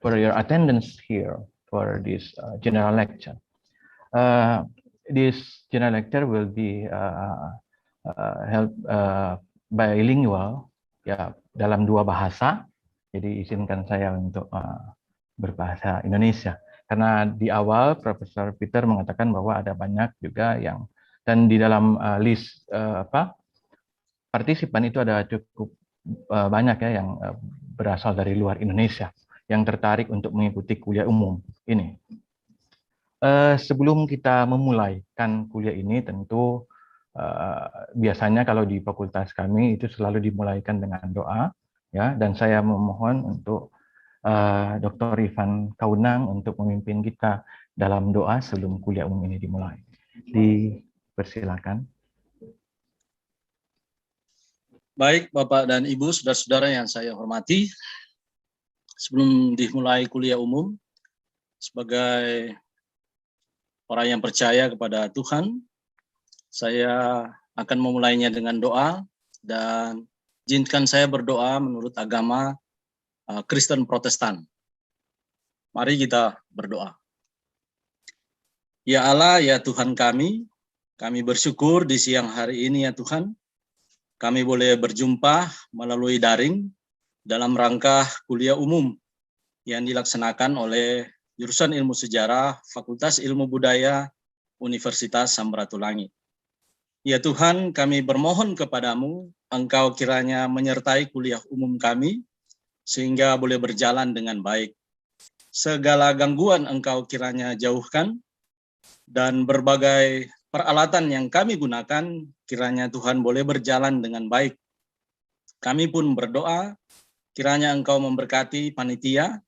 for your attendance here for this general lecture. This general lecture will be held bilingual, ya, dalam dua bahasa. Jadi izinkan saya untuk berbahasa Indonesia. Karena di awal Profesor Peter mengatakan bahwa ada banyak juga yang, dan di dalam list partisipan itu ada cukup banyak ya yang berasal dari luar Indonesia yang tertarik untuk mengikuti kuliah umum ini. Sebelum kita memulaikan kuliah ini, tentu biasanya kalau di fakultas kami itu selalu dimulaikan dengan doa, ya, dan saya memohon untuk Dr. Ivan Kaunang untuk memimpin kita dalam doa sebelum kuliah umum ini dimulai. Dipersilakan. Baik, Bapak dan Ibu, saudara-saudara yang saya hormati, sebelum dimulai kuliah umum, sebagai orang yang percaya kepada Tuhan, saya akan memulainya dengan doa, dan izinkan saya berdoa menurut agama Kristen Protestan. Mari kita berdoa. Ya Allah, ya Tuhan kami bersyukur di siang hari ini ya Tuhan, kami boleh berjumpa melalui daring dalam rangka kuliah umum yang dilaksanakan oleh jurusan Ilmu Sejarah, Fakultas Ilmu Budaya, Universitas Samratulangi. Ya Tuhan, kami bermohon kepadamu, Engkau kiranya menyertai kuliah umum kami, sehingga boleh berjalan dengan baik. Segala gangguan Engkau kiranya jauhkan, dan berbagai peralatan yang kami gunakan, kiranya Tuhan boleh berjalan dengan baik. Kami pun berdoa, kiranya Engkau memberkati panitia,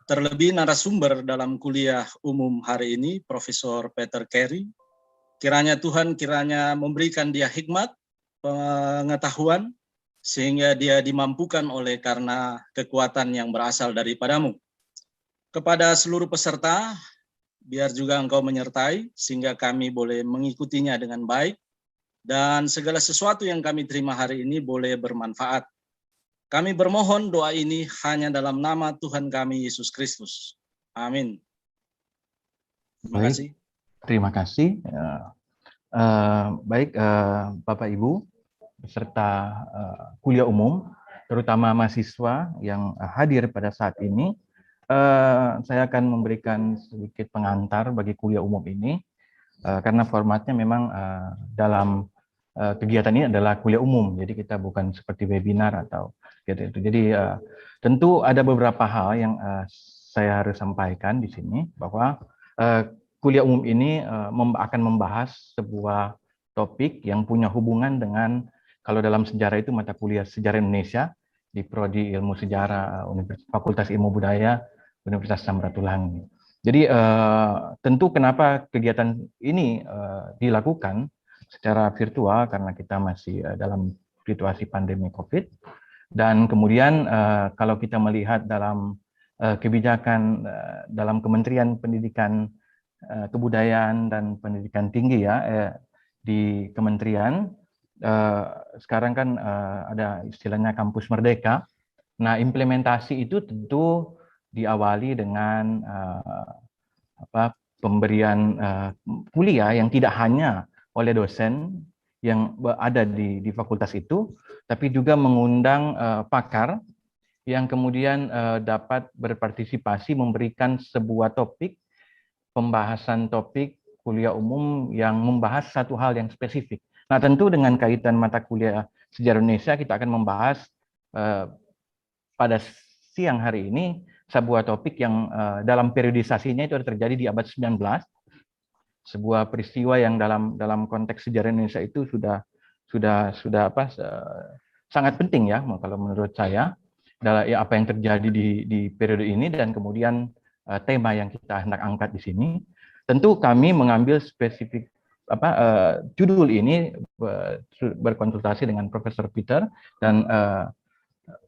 terlebih narasumber dalam kuliah umum hari ini, Profesor Peter Carey. Kiranya Tuhan memberikan dia hikmat, pengetahuan, sehingga dia dimampukan oleh karena kekuatan yang berasal daripadamu. Kepada seluruh peserta, biar juga Engkau menyertai, sehingga kami boleh mengikutinya dengan baik, dan segala sesuatu yang kami terima hari ini boleh bermanfaat. Kami bermohon doa ini hanya dalam nama Tuhan kami, Yesus Kristus. Amin. Terima kasih. Terima kasih. Baik, Bapak Ibu, beserta kuliah umum, terutama mahasiswa yang hadir pada saat ini, saya akan memberikan sedikit pengantar bagi kuliah umum ini, karena formatnya memang dalam kegiatan ini adalah kuliah umum, jadi kita bukan seperti webinar atau gitu. Jadi tentu ada beberapa hal yang saya harus sampaikan di sini, bahwa kuliah umum ini akan membahas sebuah topik yang punya hubungan dengan, kalau dalam sejarah itu mata kuliah Sejarah Indonesia di Prodi Ilmu Sejarah Fakultas Ilmu Budaya Universitas Samratulangi. Jadi tentu kenapa kegiatan ini dilakukan secara virtual, karena kita masih dalam situasi pandemi COVID, dan kemudian kalau kita melihat dalam kebijakan dalam Kementerian Pendidikan, Kebudayaan dan Pendidikan Tinggi, ya, di kementerian sekarang kan ada istilahnya kampus merdeka. Nah, implementasi itu tentu diawali dengan pemberian kuliah yang tidak hanya oleh dosen yang ada di fakultas itu, tapi juga mengundang pakar yang kemudian dapat berpartisipasi memberikan sebuah topik, pembahasan topik kuliah umum yang membahas satu hal yang spesifik. Nah, tentu dengan kaitan mata kuliah Sejarah Indonesia, kita akan membahas pada siang hari ini sebuah topik yang dalam periodisasinya itu terjadi di abad 19, sebuah peristiwa yang dalam konteks sejarah Indonesia itu sudah sangat penting, ya, kalau menurut saya, apa yang terjadi di periode ini, dan kemudian tema yang kita hendak angkat di sini. Tentu kami mengambil spesifik judul ini berkonsultasi dengan Profesor Peter, dan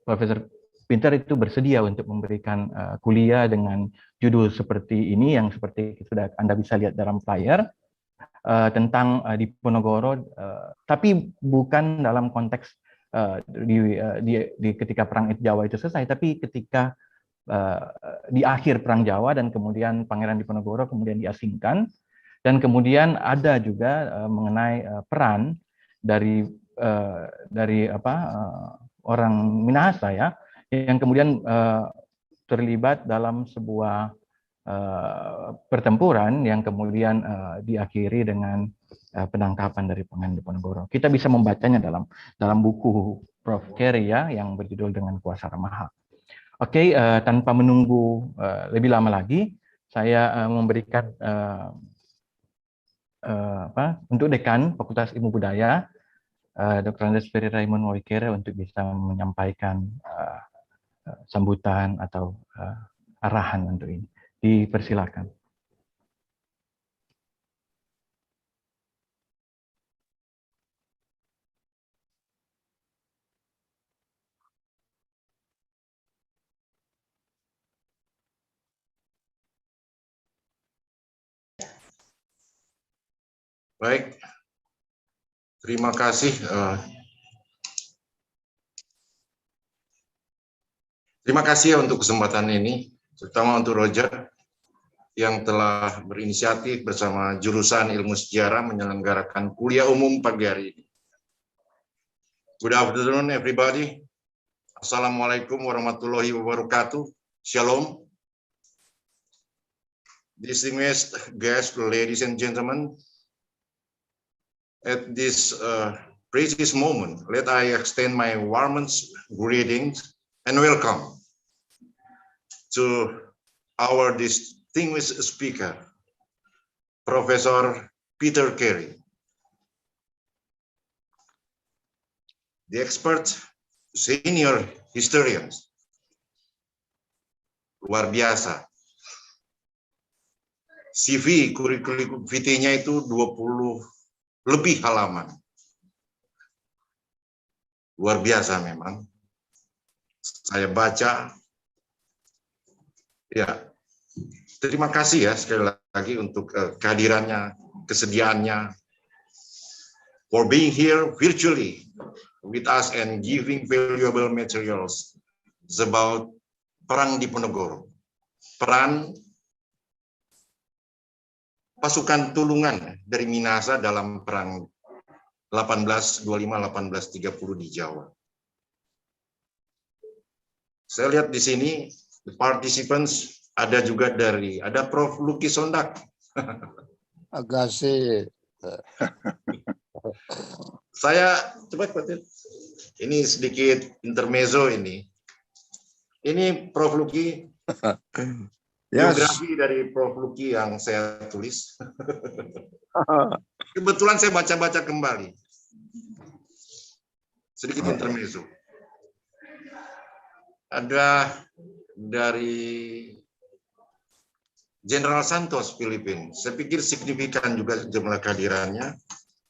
Profesor Peter itu bersedia untuk memberikan kuliah dengan judul seperti ini, yang seperti sudah Anda bisa lihat dalam flyer, tentang Diponegoro, tapi bukan dalam konteks di ketika Perang Jawa itu selesai, tapi ketika di akhir Perang Jawa, dan kemudian Pangeran Diponegoro kemudian diasingkan, dan kemudian ada juga mengenai peran dari orang Minahasa ya, yang kemudian terlibat dalam sebuah pertempuran yang kemudian diakhiri dengan penangkapan dari Pangeran Diponegoro. Kita bisa membacanya dalam buku Prof. Kerry ya, yang berjudul dengan Kuasa Ramaha. Oke, tanpa menunggu lebih lama lagi, saya memberikan untuk Dekan Fakultas Ilmu Budaya, Dr. Andes Ferry Raymond Mawikere, untuk bisa menyampaikan sambutan atau arahan untuk ini. Dipersilakan. Baik, terima kasih. Terima kasih untuk kesempatan ini, terutama untuk Roger yang telah berinisiatif bersama jurusan Ilmu Sejarah menyelenggarakan kuliah umum pagi hari ini. Good afternoon, everybody. Assalamualaikum warahmatullahi wabarakatuh. Shalom. Distinguished guests, ladies and gentlemen. At this precious moment, let I extend my warmest greetings and welcome to our distinguished speaker, Professor Peter Kerry, the expert senior historians. Luar biasa. CV kurikulum vitae-nya itu 20 lebih halaman. Luar biasa memang. Saya baca. Ya, terima kasih ya sekali lagi untuk kehadirannya, kesediaannya, for being here virtually with us and giving valuable materials about Perang Diponegoro. Peran pasukan tulungan dari Minahasa dalam Perang 1825-1830 di Jawa. Saya lihat di sini, the participants ada juga ada Prof. Luki Sondak. Agasih. Saya coba ini sedikit intermezzo ini. Ini Prof. Luki. Biografi dari Prof. Luki yang saya tulis. Kebetulan saya baca-baca kembali. Sedikit intermezzo. Ada dari Jenderal Santos, Filipina. Saya pikir signifikan juga jumlah kehadirannya.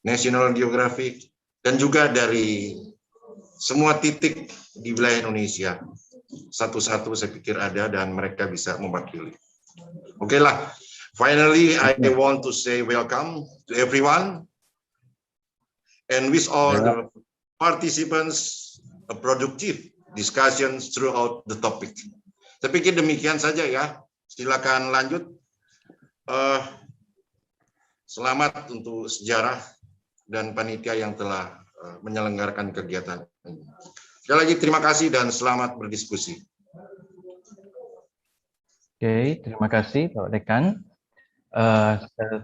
National Geographic. Dan juga dari semua titik di wilayah Indonesia. Satu-satu saya pikir ada dan mereka bisa mewakili. Oke lah, finally I want to say welcome to everyone and wish all the participants a productive discussion throughout the topic. Saya pikir demikian saja ya. Silakan lanjut. Selamat untuk sejarah dan panitia yang telah menyelenggarakan kegiatan ini. Sekali lagi terima kasih dan selamat berdiskusi. Oke, terima kasih Pak Dekan.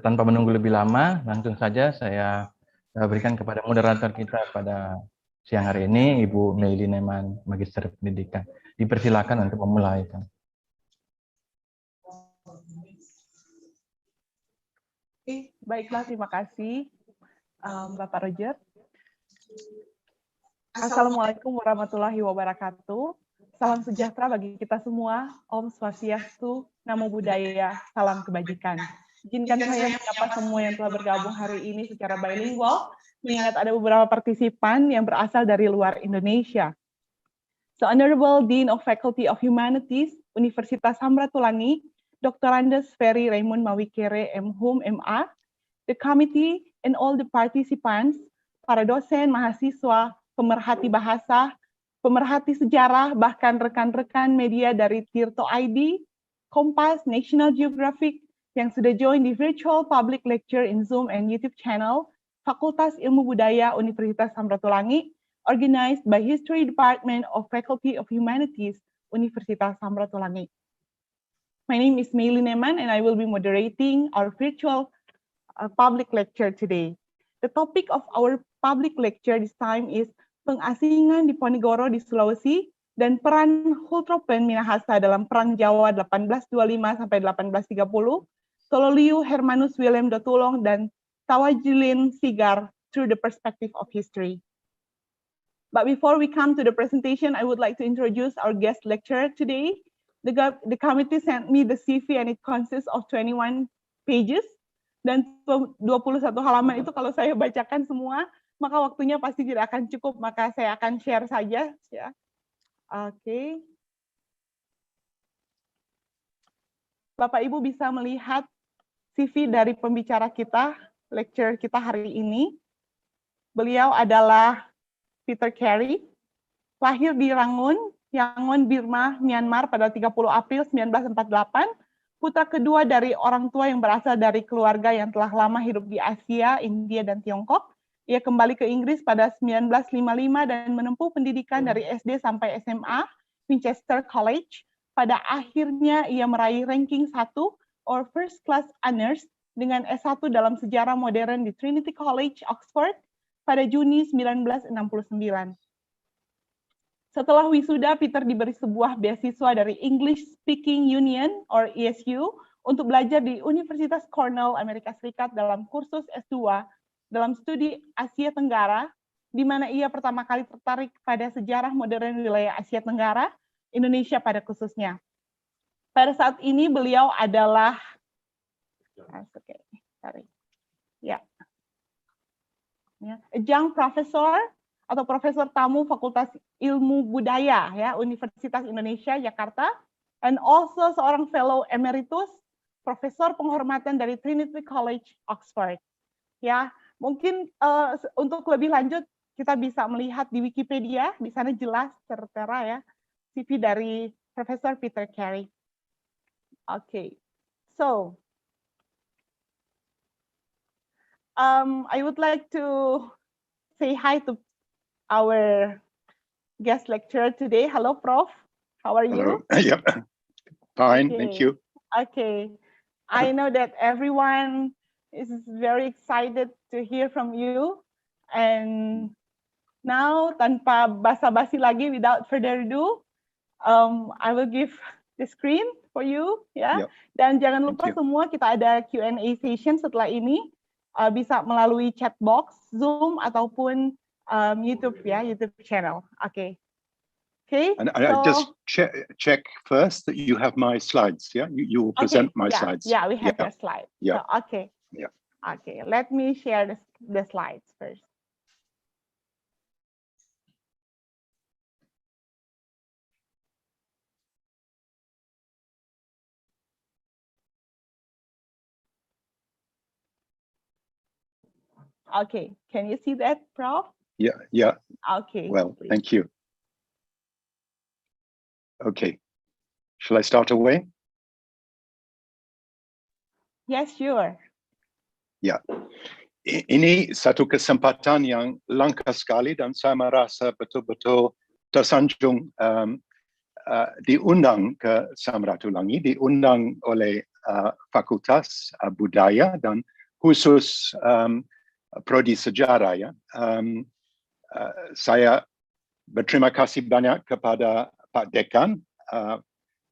Tanpa menunggu lebih lama, langsung saja saya berikan kepada moderator kita pada siang hari ini, Ibu Meili Neman, Magister Pendidikan. Dipersilakan untuk memulai. Oke, baiklah, terima kasih Bapak Roger. Assalamualaikum warahmatullahi wabarakatuh. Salam sejahtera bagi kita semua. Om Swastiastu, Namo Buddhaya, salam kebajikan. Izinkan saya menyapa semua yang telah bergabung hari ini secara bilingual, mengingat ada beberapa partisipan yang berasal dari luar Indonesia. So, Honorable Dean of Faculty of Humanities, Universitas Samratulangi, Dr. Andes Ferry Raymond Mawikere, MHUM, MA, the committee and all the participants, para dosen, mahasiswa, pemerhati bahasa, pemerhati sejarah, bahkan rekan-rekan media dari Tirto ID, Kompas, National Geographic, yang sudah join di virtual public lecture in Zoom and YouTube channel Fakultas Ilmu Budaya Universitas Samratulangi, organized by History Department of Faculty of Humanities, Universitas Samratulangi. My name is Meili Neman, and I will be moderating our virtual public lecture today. The topic of our public lecture this time is Pengasingan Diponegoro di Sulawesi dan peran Hulptroepen Minahasa dalam Perang Jawa 1825 sampai 1830, Tololiu Hermanus Willem Dotulong dan Tawajilin Sigar through the perspective of history. But before we come to the presentation, I would like to introduce our guest lecturer today. The committee sent me the CV and it consists of 21 pages. Dan 21 halaman itu kalau saya bacakan semua, maka waktunya pasti tidak akan cukup, maka saya akan share saja. Ya. Oke. Bapak Ibu bisa melihat CV dari pembicara kita, lecturer kita hari ini. Beliau adalah Peter Carey, lahir di Rangun, Yangon, Burma, Myanmar pada 30 April 1948, putra kedua dari orang tua yang berasal dari keluarga yang telah lama hidup di Asia, India, dan Tiongkok. Ia kembali ke Inggris pada 1955 dan menempuh pendidikan dari SD sampai SMA, Winchester College. Pada akhirnya ia meraih ranking 1 or First Class Honors dengan S1 dalam sejarah modern di Trinity College, Oxford, pada Juni 1969. Setelah wisuda, Peter diberi sebuah beasiswa dari English Speaking Union or ESU untuk belajar di Universitas Cornell, Amerika Serikat dalam kursus S2 dalam studi Asia Tenggara, di mana ia pertama kali tertarik pada sejarah modern wilayah Asia Tenggara, Indonesia pada khususnya. Pada saat ini beliau adalah adjunct professor atau profesor tamu Fakultas Ilmu Budaya ya Universitas Indonesia Jakarta, and also seorang fellow emeritus, profesor penghormatan dari Trinity College Oxford. Ya, mungkin untuk lebih lanjut kita bisa melihat di Wikipedia, di sana jelas tertera ya CV dari Profesor Peter Carey. Okay, so I would like to say hi to our guest lecturer today. Hello, Prof. How are you? Hello. Yep. Fine, Okay. thank you. Okay. I know that everyone is very excited to hear from you. And now, tanpa basa-basi lagi, without further ado, I will give the screen for you. Ya. Yep. Dan jangan lupa semua kita ada Q&A session setelah ini. Bisa melalui chat box, Zoom, ataupun YouTube ya, YouTube channel. Okay. Okay. And so, I just check first that you have my slides. Yeah, you will present my slides. Yeah, we have your slides. Yeah. So, okay. Yeah. Okay. Let me share the slides first. Okay. Can you see that, Prof? Yeah. Yeah. Okay. Well, please. thank you. Okay. Shall I start away? Yes, sure. Ya, ini satu kesempatan yang langka sekali dan saya merasa betul-betul tersanjung diundang ke Samratulangi, diundang oleh Fakultas Budaya dan khusus Prodi Sejarah. Ya. Saya berterima kasih banyak kepada Pak Dekan,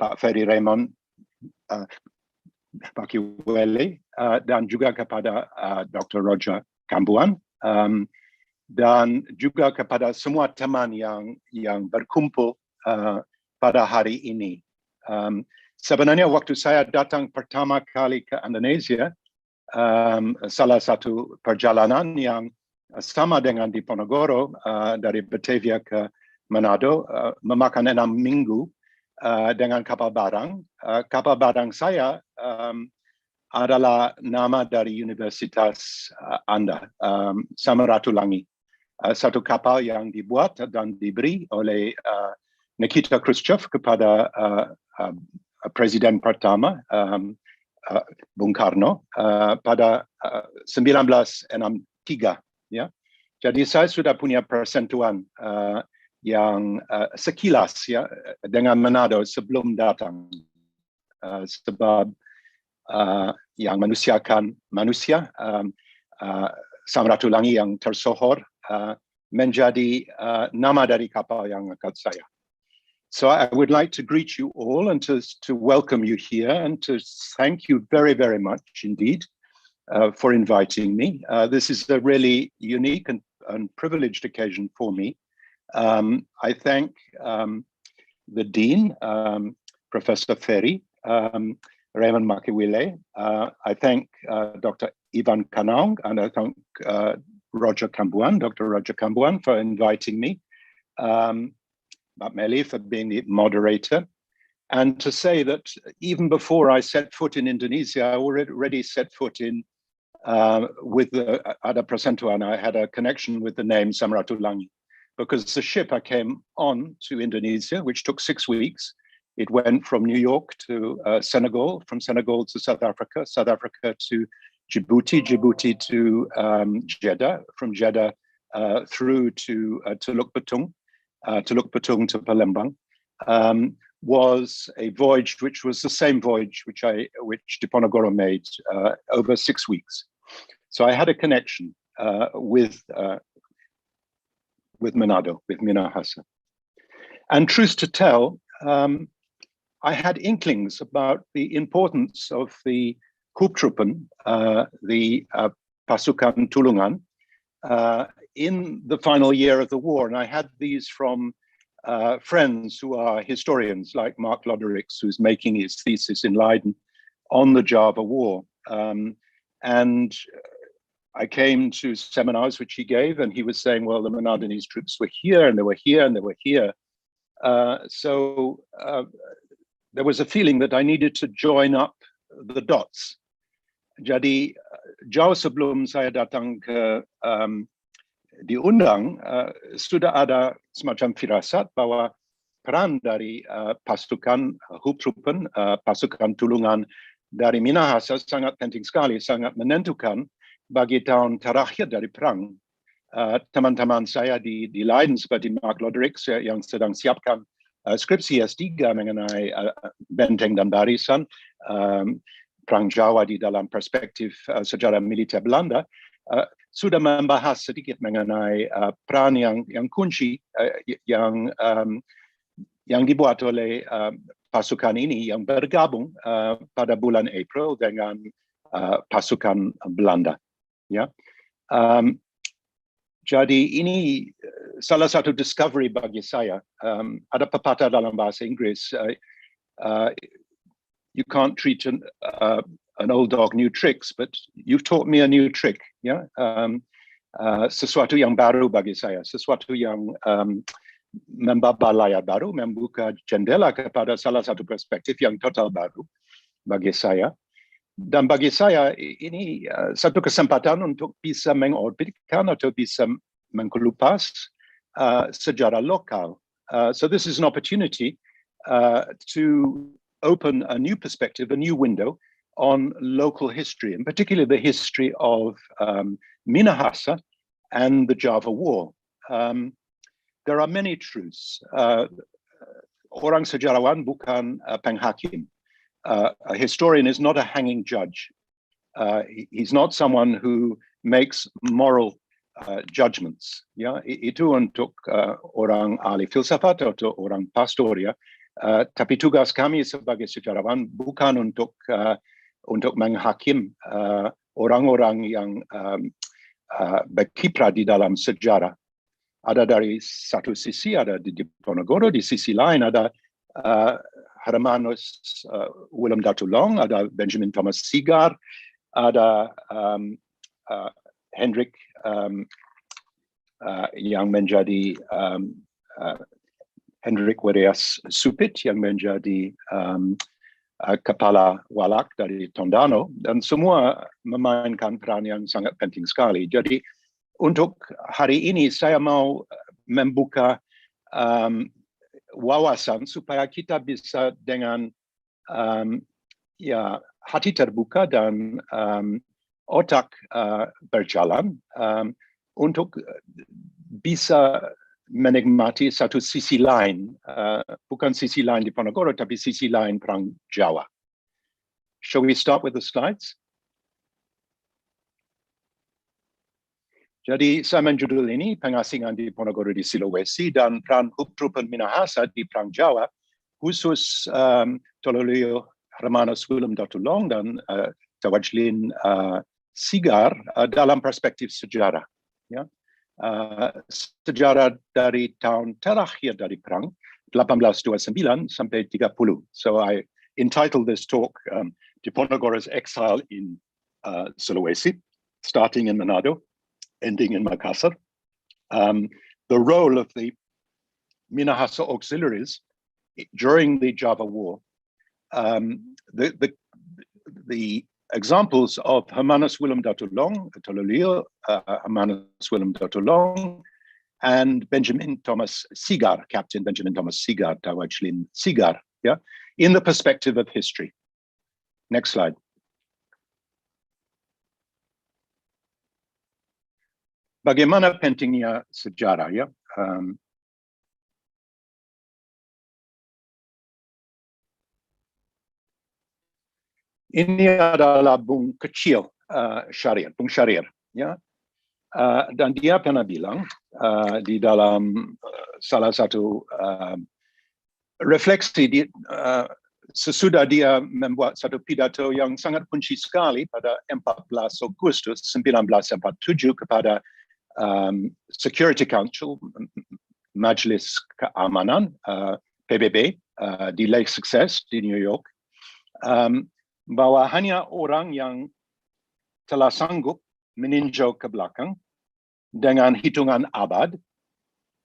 Pak Ferry Raymond, Pak Kiwele, dan juga kepada Dr. Roger Kambuan, dan juga kepada semua teman yang berkumpul pada hari ini. Sebenarnya waktu saya datang pertama kali ke Indonesia, salah satu perjalanan yang sama dengan Diponegoro dari Batavia ke Manado memakan 6 minggu dengan kapal barang. Kapal barang saya adalah nama dari Universitas Anda, Samratulangi. satu kapal yang dibuat dan diberi oleh Nikita Khrushchev kepada Presiden pertama Bung Karno pada 1963. Ya. Jadi saya sudah punya persentuhan yang sekilas ya dengan Manado sebelum datang, sebab yang manusiakan manusia, Samratulangi yang tersohor menjadi nama dari kapal yang angkat saya. So I would like to greet you all and to welcome you here and to thank you very, very much indeed for inviting me. This is a really unique and privileged occasion for me. I thank the Dean, Professor Ferry, Raymond Makiwile. I thank Dr. Ivan Kanang, and I thank Dr. Roger Kambuan for inviting me. Mbak Meli for being the moderator, and to say that even before I set foot in Indonesia, I already set foot in with Ada Prasentuan. I had a connection with the name Samratulangi because the ship I came on to Indonesia, which took 6 weeks, it went from New York to Senegal, from Senegal to South Africa to Djibouti, Djibouti to Jeddah, from Jeddah through to Teluk Betung to Palembang, was a voyage which was the same voyage which Diponegoro made over 6 weeks. So I had a connection with Manado, with Minahasa. And truth to tell, I had inklings about the importance of the Hulptroepen, the Pasukan Tulungan, in the final year of the war. And I had these from friends who are historians, like Mark Loddericks, who's making his thesis in Leiden on the Java War. And I came to seminars which he gave, and he was saying, well, the Manadanese troops were here, and they were here, and they were here. So there was a feeling that I needed to join up the dots. Jadi jauh sebelum saya datang ke diundang, sudah ada semacam firasat bahwa peran dari pasukan Hulptroepen, pasukan tulungan dari Minahasa sangat penting sekali, sangat menentukan bagi tahun terakhir dari perang. Teman-teman saya di Leiden seperti Mark Loddericks yang sedang siapkan skripsi S3 mengenai benteng dan barisan Perang Jawa di dalam perspektif sejarah militer Belanda, sudah membahas sedikit mengenai peran yang kunci yang dibuat oleh pasukan ini yang bergabung pada bulan April dengan pasukan Belanda. Ya, jadi ini salah satu discovery bagi saya. Ada pepatah dalam bahasa Inggris, you can't treat an old dog new tricks, but you've taught me a new trick. Ya, sesuatu yang baru bagi saya, sesuatu yang membawa layar baru, membuka jendela kepada salah satu perspektif yang total baru bagi saya. Dan bagi saya ini satu kesempatan untuk bisa mengorbitkan atau bisa mengelupas sejarah lokal. So this is an opportunity to open a new perspective, a new window on local history, and particularly the history of Minahasa and the Java War. There are many truths. Orang sejarawan bukan penghakim. A historian is not a hanging judge. He's not someone who makes moral judgments. Ya, itu untuk orang ahli filsafat atau orang pastor, ya. Tapi tugas kami sebagai sejarawan bukan untuk menghakim orang-orang yang berkiprah di dalam sejarah. Ada dari satu sisi, ada di Diponegoro, di sisi lain ada Hermanus Willem Datulong, ada Benjamin Thomas Sigar, ada Hendrik yang menjadi Hendrik Werias Supit yang menjadi kepala walak dari Tondano, dan semua memainkan peran yang sangat penting sekali. Jadi untuk hari ini saya mau membuka wawasan supaya kita bisa dengan ya hati terbuka dan otak berjalan untuk bisa menikmati satu sisi lain, bukan sisi lain Diponegoro, tapi sisi lain Perang Jawa. Shall we start with the slides? Jadi saya menjudul ini Pengasingan Diponegoro di Sulawesi dan Peran Hulptroepen Minahasa di Perang Jawa, khusus Tololio Hermanus Willem Datulong dan Tawajlin Sigar dalam perspektif sejarah. Ya. Sejarah dari tahun terakhir dari Perang, 1829 sampai 30. So I entitled this talk Diponegoro's Exile in Sulawesi, starting in Manado, ending in Makassar. The role of the Minahasa auxiliaries during the Java War. The examples of Hermanus Willem Datulong, Tololio, Hermanus Willem Datulong, and Benjamin Thomas Sigar, Captain Benjamin Thomas Sigar, Tawajlin Sigar, yeah, in the perspective of history. Next slide. Bagaimana pentingnya sejarah, ya? Ini adalah Bung kecil Syahrir, Bung Syahrir, ya. Dan dia pernah bilang di dalam salah satu refleksi sesudah dia membuat satu pidato yang sangat kunci sekali pada 14 Agustus 1947 kepada Security Council, Majelis Keamanan, PBB, di Lake Success di New York, bahwa hanya orang yang telah sanggup meninjau ke belakang dengan hitungan abad,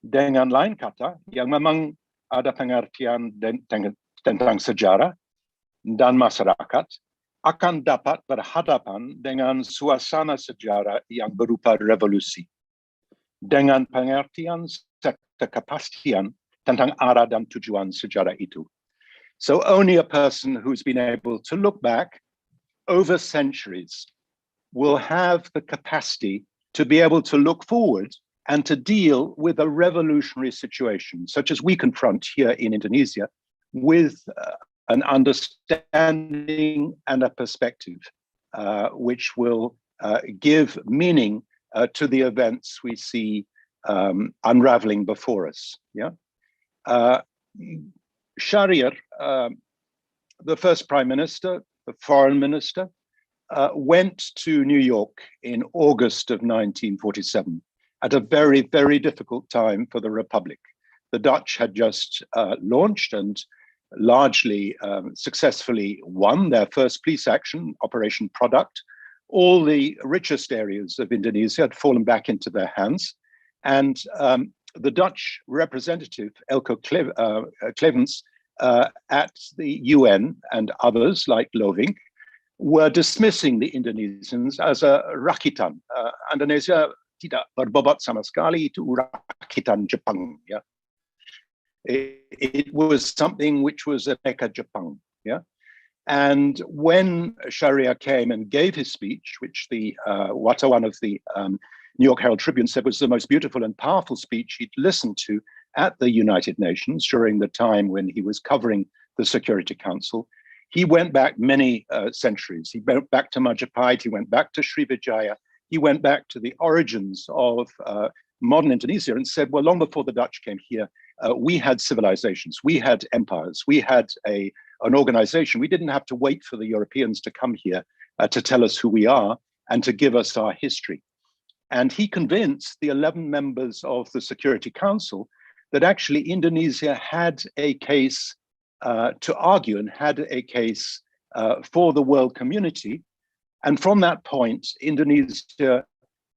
dengan lain kata, yang memang ada pengertian tentang sejarah dan masyarakat, akan dapat berhadapan dengan suasana sejarah yang berupa revolusi, dengan pengertian serta kepastian tentang arah dan tujuan sejarah itu. So only a person who's been able to look back over centuries will have the capacity to be able to look forward and to deal with a revolutionary situation, such as we confront here in Indonesia, with an understanding and a perspective which will give meaning to the events we see unraveling before us. Yeah, Syahrir, the first Prime Minister, the Foreign Minister, went to New York in August of 1947 at a very, very difficult time for the Republic. The Dutch had just launched and largely successfully won their first police action, Operation Product. All the richest areas of Indonesia had fallen back into their hands. And the Dutch representative, Elko Clevens, at the UN and others like Lovink, were dismissing the Indonesians as a rakitan. Indonesia tidak berbobot sama sekali, itu rakitan Jepang. Yeah? It was something which was a Eka Japan. Yeah? And when Syahrir came and gave his speech, which the wartawan of the New York Herald Tribune said was the most beautiful and powerful speech he'd listened to at the United Nations during the time when he was covering the Security Council, he went back many centuries. He went back to Majapahit, he went back to Srivijaya, he went back to the origins of modern Indonesia and said, well, long before the Dutch came here, we had civilizations, we had empires, we had an organization. We didn't have to wait for the Europeans to come here to tell us who we are and to give us our history. And he convinced the 11 members of the Security Council that actually Indonesia had a case to argue and had a case for the world community. And from that point, Indonesia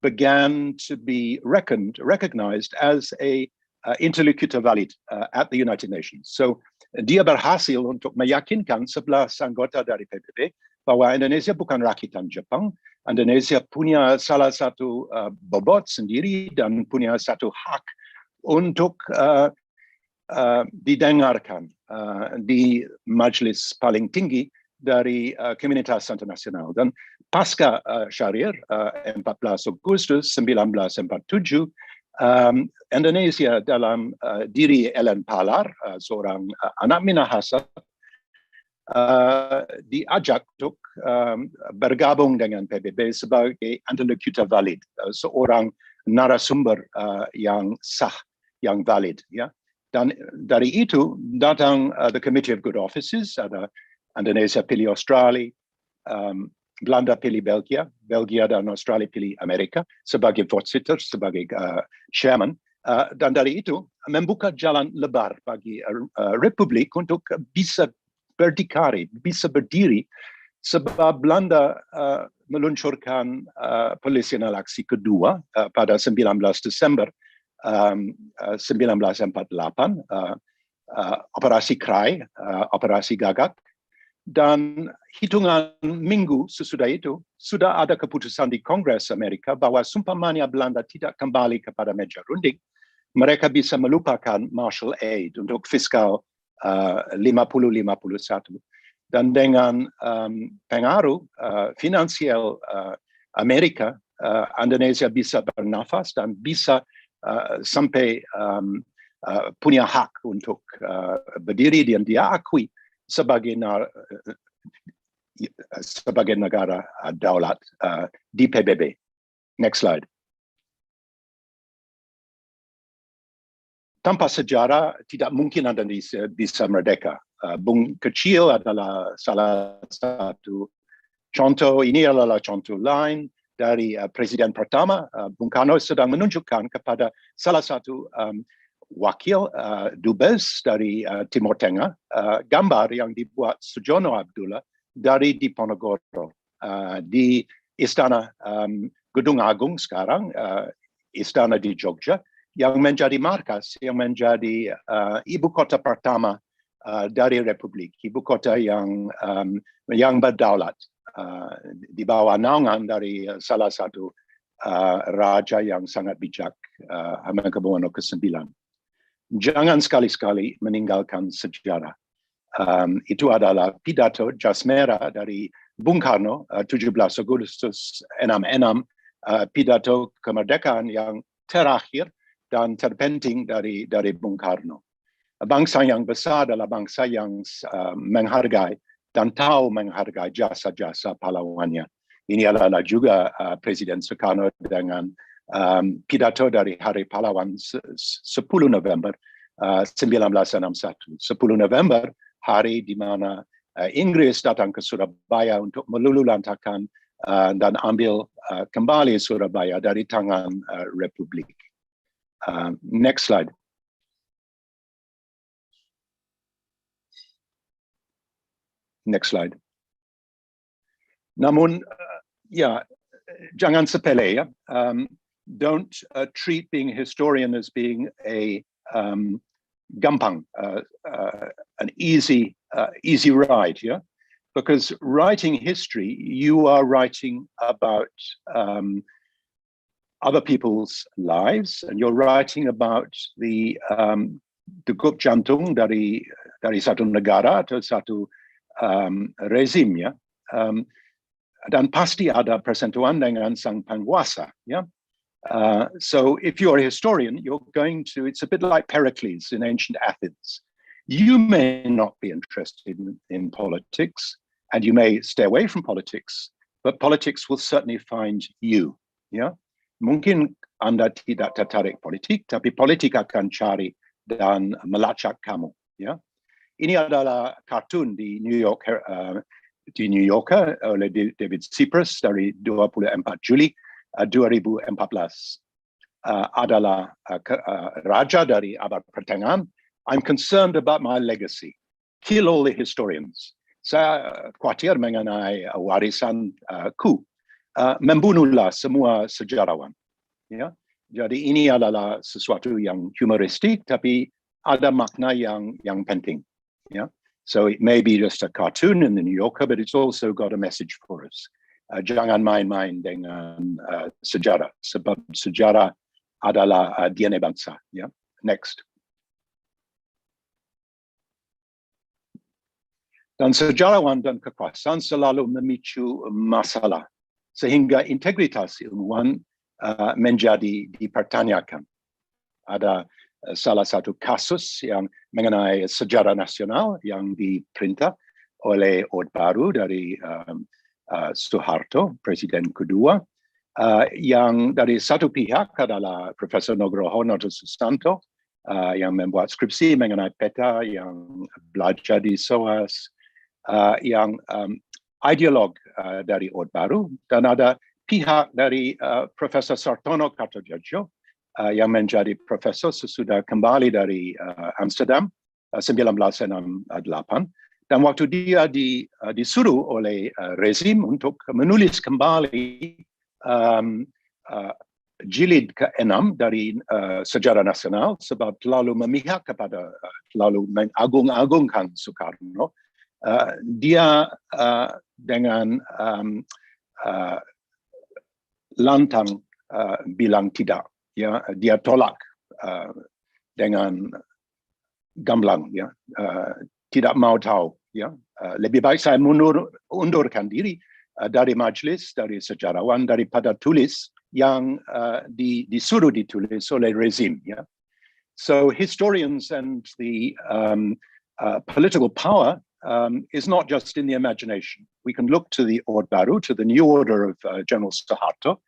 began to be recognized as a interlocutor valid at the United Nations. So dia berhasil untuk meyakinkan 11 anggota dari PBB bahwa Indonesia bukan rakitan Jepang. Indonesia punya salah satu bobot sendiri dan punya satu hak untuk didengarkan di majelis paling tinggi dari komunitas internasional. Dan pasca Syariah 14 Agustus 1947, Indonesia dalam diri Ellen Palar, seorang anak Minahasa, diajak untuk bergabung dengan PBB sebagai interlocutor valid, seorang narasumber yang sah, yang valid, ya. Dan dari itu datang the Committee of Good Offices, ada Indonesia pilih Australia, Belanda pilih Belgia, Belgia dan Australia pilih Amerika sebagai Vorsitter, sebagai chairman, dan dari itu membuka jalan lebar bagi Republik untuk bisa berdikari, bisa berdiri, sebab Belanda meluncurkan polisional aksi kedua pada 19 Desember 1948, Operasi Krai, Operasi Gagak, dan hitungan minggu sesudah itu sudah ada keputusan di Kongres Amerika bahwa sumpamanya Belanda tidak kembali kepada meja runding, mereka bisa melupakan Marshall Aid untuk fiskal 50-51. Dan dengan pengaruh finansial Amerika, Indonesia bisa bernafas dan bisa sampai punya hak untuk berdiri dan dia akui sebagai negara daulat di PBB. Next slide. Tanpa sejarah tidak mungkin Indonesia bisa merdeka. Bung Kecil adalah salah satu contoh. Ini adalah contoh lain dari Presiden pertama. Bung Karno sedang menunjukkan kepada salah satu wakil dubes dari Timur Tengah gambar yang dibuat Sujono Abdullah dari Diponegoro di Istana Gedung Agung sekarang, Istana di Jogja, yang menjadi markas, yang menjadi ibu kota pertama dari Republik, ibu kota yang berdaulat di bawah naungan dari salah satu raja yang sangat bijak, Hamengkubuwono ke-9. Jangan sekali-sekali meninggalkan sejarah. Itu adalah pidato jas merah dari Bung Karno 17 Agustus 66, pidato kemerdekaan yang terakhir dan terpenting dari Bung Karno. Bangsa yang besar adalah bangsa yang menghargai dan tahu menghargai jasa-jasa pahlawannya. Ini adalah juga Presiden Soekarno dengan pidato dari Hari Pahlawan 10 November 1961. 10 November, hari di mana Inggris datang ke Surabaya untuk meluluhlantahkan dan ambil kembali Surabaya dari tangan Republik. Next slide. Next slide. Namun, jangan sepele ya. Don't treat being a historian as being a gampang, an easy ride, yeah. Because writing history, you are writing about other people's lives, and you're writing about the degup jantung dari satu negara atau satu rezim, ya. Dan pasti ada persentuhan dengan sang penguasa, ya. So if you're a historian, you're going to, it's a bit like Pericles in ancient Athens. You may not be interested in politics, and you may stay away from politics, but politics will certainly find you, ya. Mungkin Anda tidak tertarik politik, tapi politik akan cari dan melacak kamu, ya. Ini adalah kartun di New Yorker oleh David Cyprus dari 24 Juli 2014. Adalah raja dari abad pertengahan. I'm concerned about my legacy. Kill all the historians. Saya khawatir mengenai warisan ku. Membunuhlah semua sejarawan. Ya, jadi ini adalah sesuatu yang humoristik, tapi ada makna yang penting. Ya, So it may be just a cartoon in the New Yorker, but it's also got a message for us. Jangan main-main dengan sejarah, sebab sejarah adalah DNA bangsa. Yeah. Next. Dan sejarawan dan kekuasaan selalu memicu masalah, sehingga integritas ilmuwan menjadi dipertanyakan. Ada salah satu kasus yang mengenai sejarah nasional yang diperintah oleh Orde Baru dari Soeharto, Presiden kedua, yang dari satu pihak adalah Profesor Nugroho Noto Susanto, yang membuat skripsi mengenai peta, yang belajar di SOAS, yang ideolog dari Orde Baru, dan ada pihak dari Profesor Sartono Kartojajo, yang menjadi profesor sesudah kembali dari Amsterdam 1968. Dan waktu dia disuruh oleh rezim untuk menulis kembali jilid ke-6 dari sejarah nasional, sebab terlalu memihak kepada, terlalu mengagung-agungkan Soekarno, dia dengan lantang bilang tidak. Ya, dia tolak dengan gamblang, ya, tidak mau tahu, ya. Lebih baik saya undurkan diri dari majelis, dari sejarawan, daripada tulis yang disuruh ditulis oleh rezim, ya. So historians and the political power is not just in the imagination. We can look to the Orde Baru, to the new order of General Soeharto,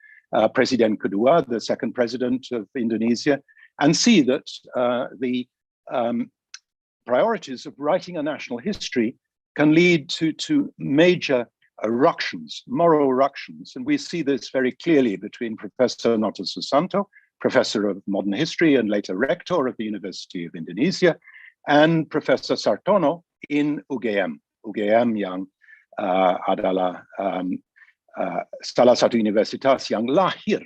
Presiden kedua, the second president of Indonesia, and see that the priorities of writing a national history can lead to major ructions, moral ructions. And we see this very clearly between Professor Noto Susanto, professor of modern history and later rector of the University of Indonesia, and Professor Sartono in UGM. UGM yang adalah salah satu universitas yang lahir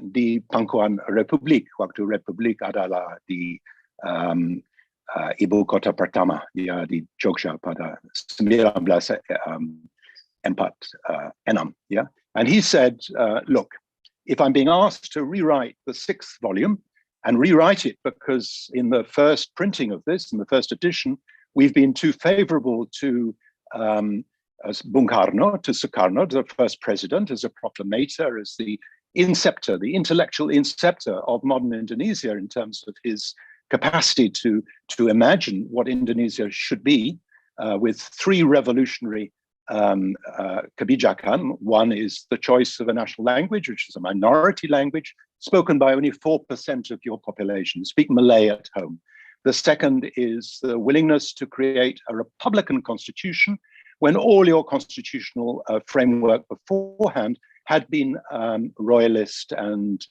di pangkuan Republik, waktu Republik adalah di ibu kota pertama, ya, di Jogja pada 1946. Yeah? And he said, look, if I'm being asked to rewrite the 6th volume and rewrite it because in the first printing of this, in the first edition, we've been too favorable to Bung Karno, to Soekarno, the first president, as a proclamator, as the inceptor, the intellectual inceptor of modern Indonesia in terms of his capacity to imagine what Indonesia should be, with 3 revolutionary kebijakan. One is the choice of a national language, which is a minority language, spoken by only 4% of your population. Speak Malay at home. The second is the willingness to create a republican constitution when all your constitutional framework beforehand had been royalist and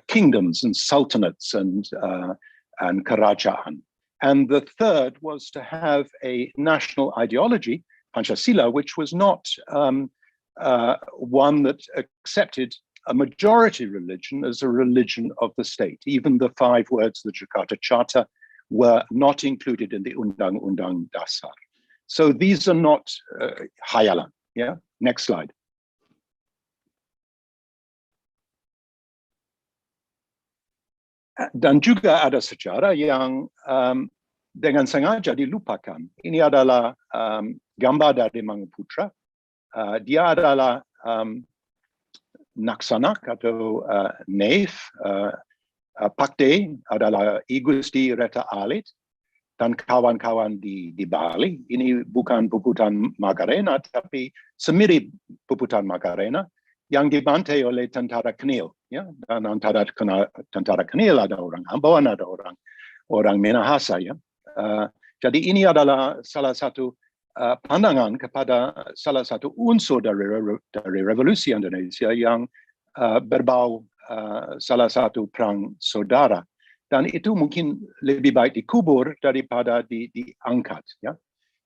kingdoms and sultanates and kerajaan. And the third was to have a national ideology, Pancasila, which was not one that accepted a majority religion as a religion of the state. Even the 5 words of the Jakarta Charter were not included in the Undang-Undang Dasar. So these are not hayalan. Yeah. Next slide. Dan juga ada sejarah yang dengan sengaja dilupakan. Ini adalah gambar dari Mangaputra. Dia adalah Naksanak atau Naif. Pakde adalah I Gusti Reta Alit dan kawan-kawan di Bali. Ini bukan puputan Magarena, tapi semirip puputan Magarena yang dibantai oleh tentara Kenil. Ya? Dan antara tentara Kenil ada orang Ambon, ada orang Minahasa. Ya? Jadi ini adalah salah satu pandangan kepada salah satu unsur dari revolusi Indonesia yang berbau salah satu perang saudara. Dan itu mungkin lebih baik dikubur daripada diangkat. Ya?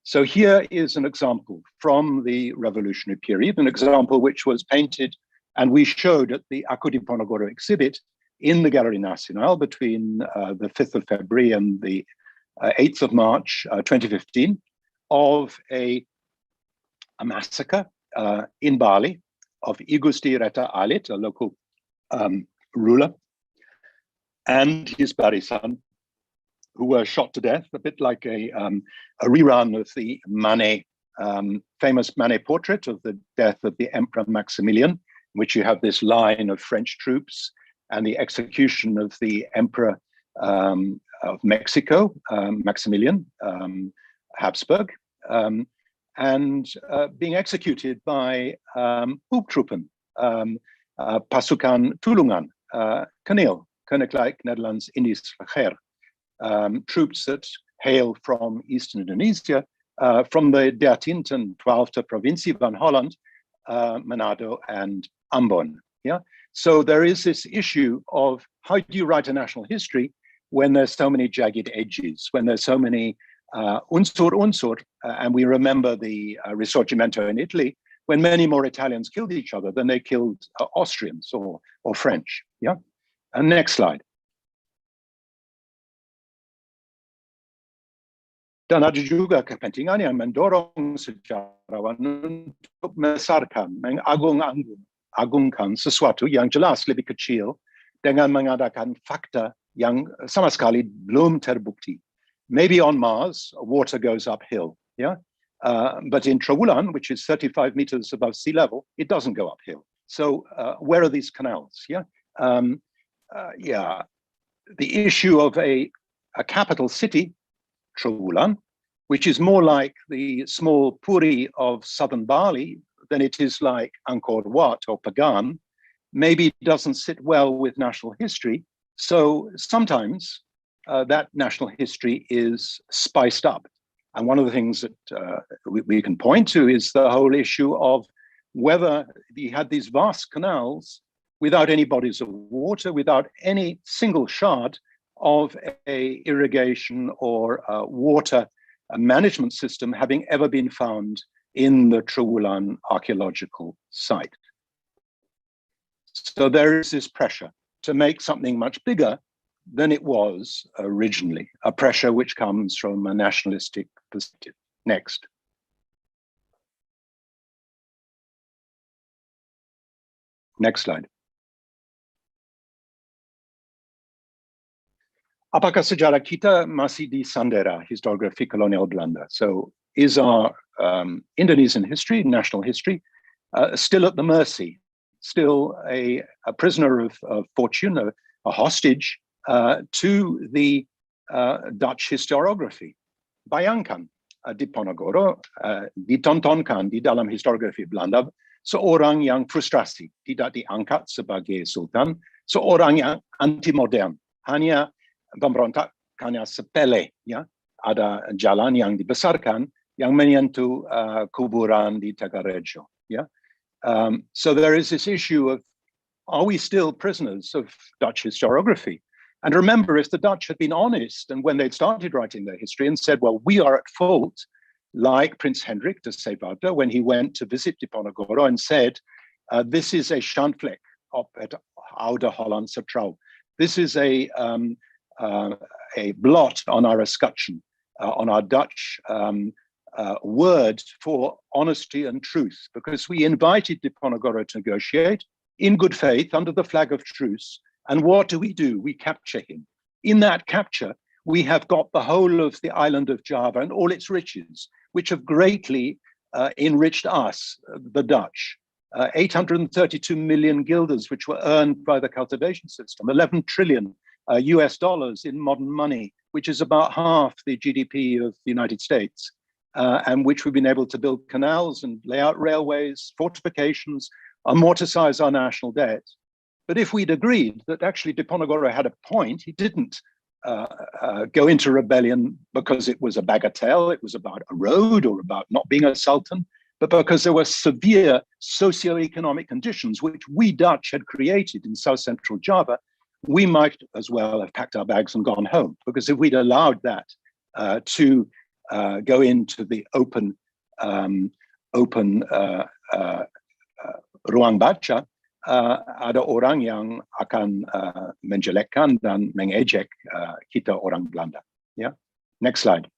So here is an example from the revolutionary period, an example which was painted and we showed at the Aku Diponegoro exhibit in the Gallery Nasional between the 5th of February and the 8th of March 2015, of a massacre in Bali of Igusti Reta Alit, a local ruler, and his barisan, who were shot to death, a bit like a rerun of the Manet, famous Manet portrait of the death of the Emperor Maximilian, in which you have this line of French troops and the execution of the Emperor of Mexico, Maximilian Habsburg, and being executed by Hulptroepen, Pasukan Tulungan, Kaneel, Koninklijk Nederlands Indisch Leger, troops that hail from Eastern Indonesia, from the 13th and 12th provincie van Holland, Manado and Ambon. Yeah, so there is this issue of how do you write a national history when there's so many jagged edges, when there's so many unsur, and we remember the Risorgimento in Italy, when many more Italians killed each other than they killed Austrians or French. Yeah, and next slide. Dan ada juga kepentingan yang mendorong sejarawan untuk membesarkan, mengagungkan sesuatu yang jelas lebih kecil dengan mengadakan fakta yang sama sekali belum terbukti. Maybe on Mars, water goes uphill, yeah? But in Trowulan, which is 35 meters above sea level, it doesn't go uphill. So where are these canals, yeah? Yeah, the issue of a capital city, Trowulan, which is more like the small Puri of southern Bali than it is like Angkor Wat or Pagan, maybe doesn't sit well with national history. So sometimes that national history is spiced up. And one of the things that we can point to is the whole issue of whether you had these vast canals without any bodies of water, without any single shard of a irrigation or water management system having ever been found in the Trowulan archaeological site. So there is this pressure to make something much bigger than it was originally, a pressure which comes from a nationalistic perspective. Next. Next slide. Apakah sejarah kita masih di sandera historiografi kolonial Belanda? So is our Indonesian history, national history, still at the mercy, still a prisoner of fortune, a hostage to the Dutch historiography? Bayangkan, Diponegoro ditontonkan di dalam historiografi Belanda seorang yang frustrasi, tidak diangkat sebagai sultan, seorang yang anti modern, hanya pemberontakannya sepele, ya, ada jalan yang dibesarkan yang menyentuh kuburan di Tegarejo, ya. So there is this issue of, are we still prisoners of Dutch historiography? And remember, if the Dutch had been honest, and when they'd started writing their history and said, well, we are at fault, like Prince Hendrik de Zeewolde, when he went to visit Diponegoro and said, this is a schandvlek op het oude Hollandse trouw. This is a blot on our escutcheon, on our Dutch word for honesty and truth, because we invited Diponegoro to negotiate in good faith under the flag of truce. And what do? We capture him. In that capture, we have got the whole of the island of Java and all its riches, which have greatly enriched us, the Dutch. 832 million guilders, which were earned by the cultivation system, 11 trillion US dollars in modern money, which is about half the GDP of the United States, and which we've been able to build canals and lay out railways, fortifications, amortize our national debt. But if we'd agreed that actually Diponegoro had a point, he didn't go into rebellion because it was a bagatelle, it was about a road or about not being a sultan, but because there were severe socio-economic conditions which we Dutch had created in South Central Java, we might as well have packed our bags and gone home. Because if we'd allowed that to go into the open ruang baca, ada orang yang akan menjelekkan dan mengejek kita orang Belanda. Ya, Next slide.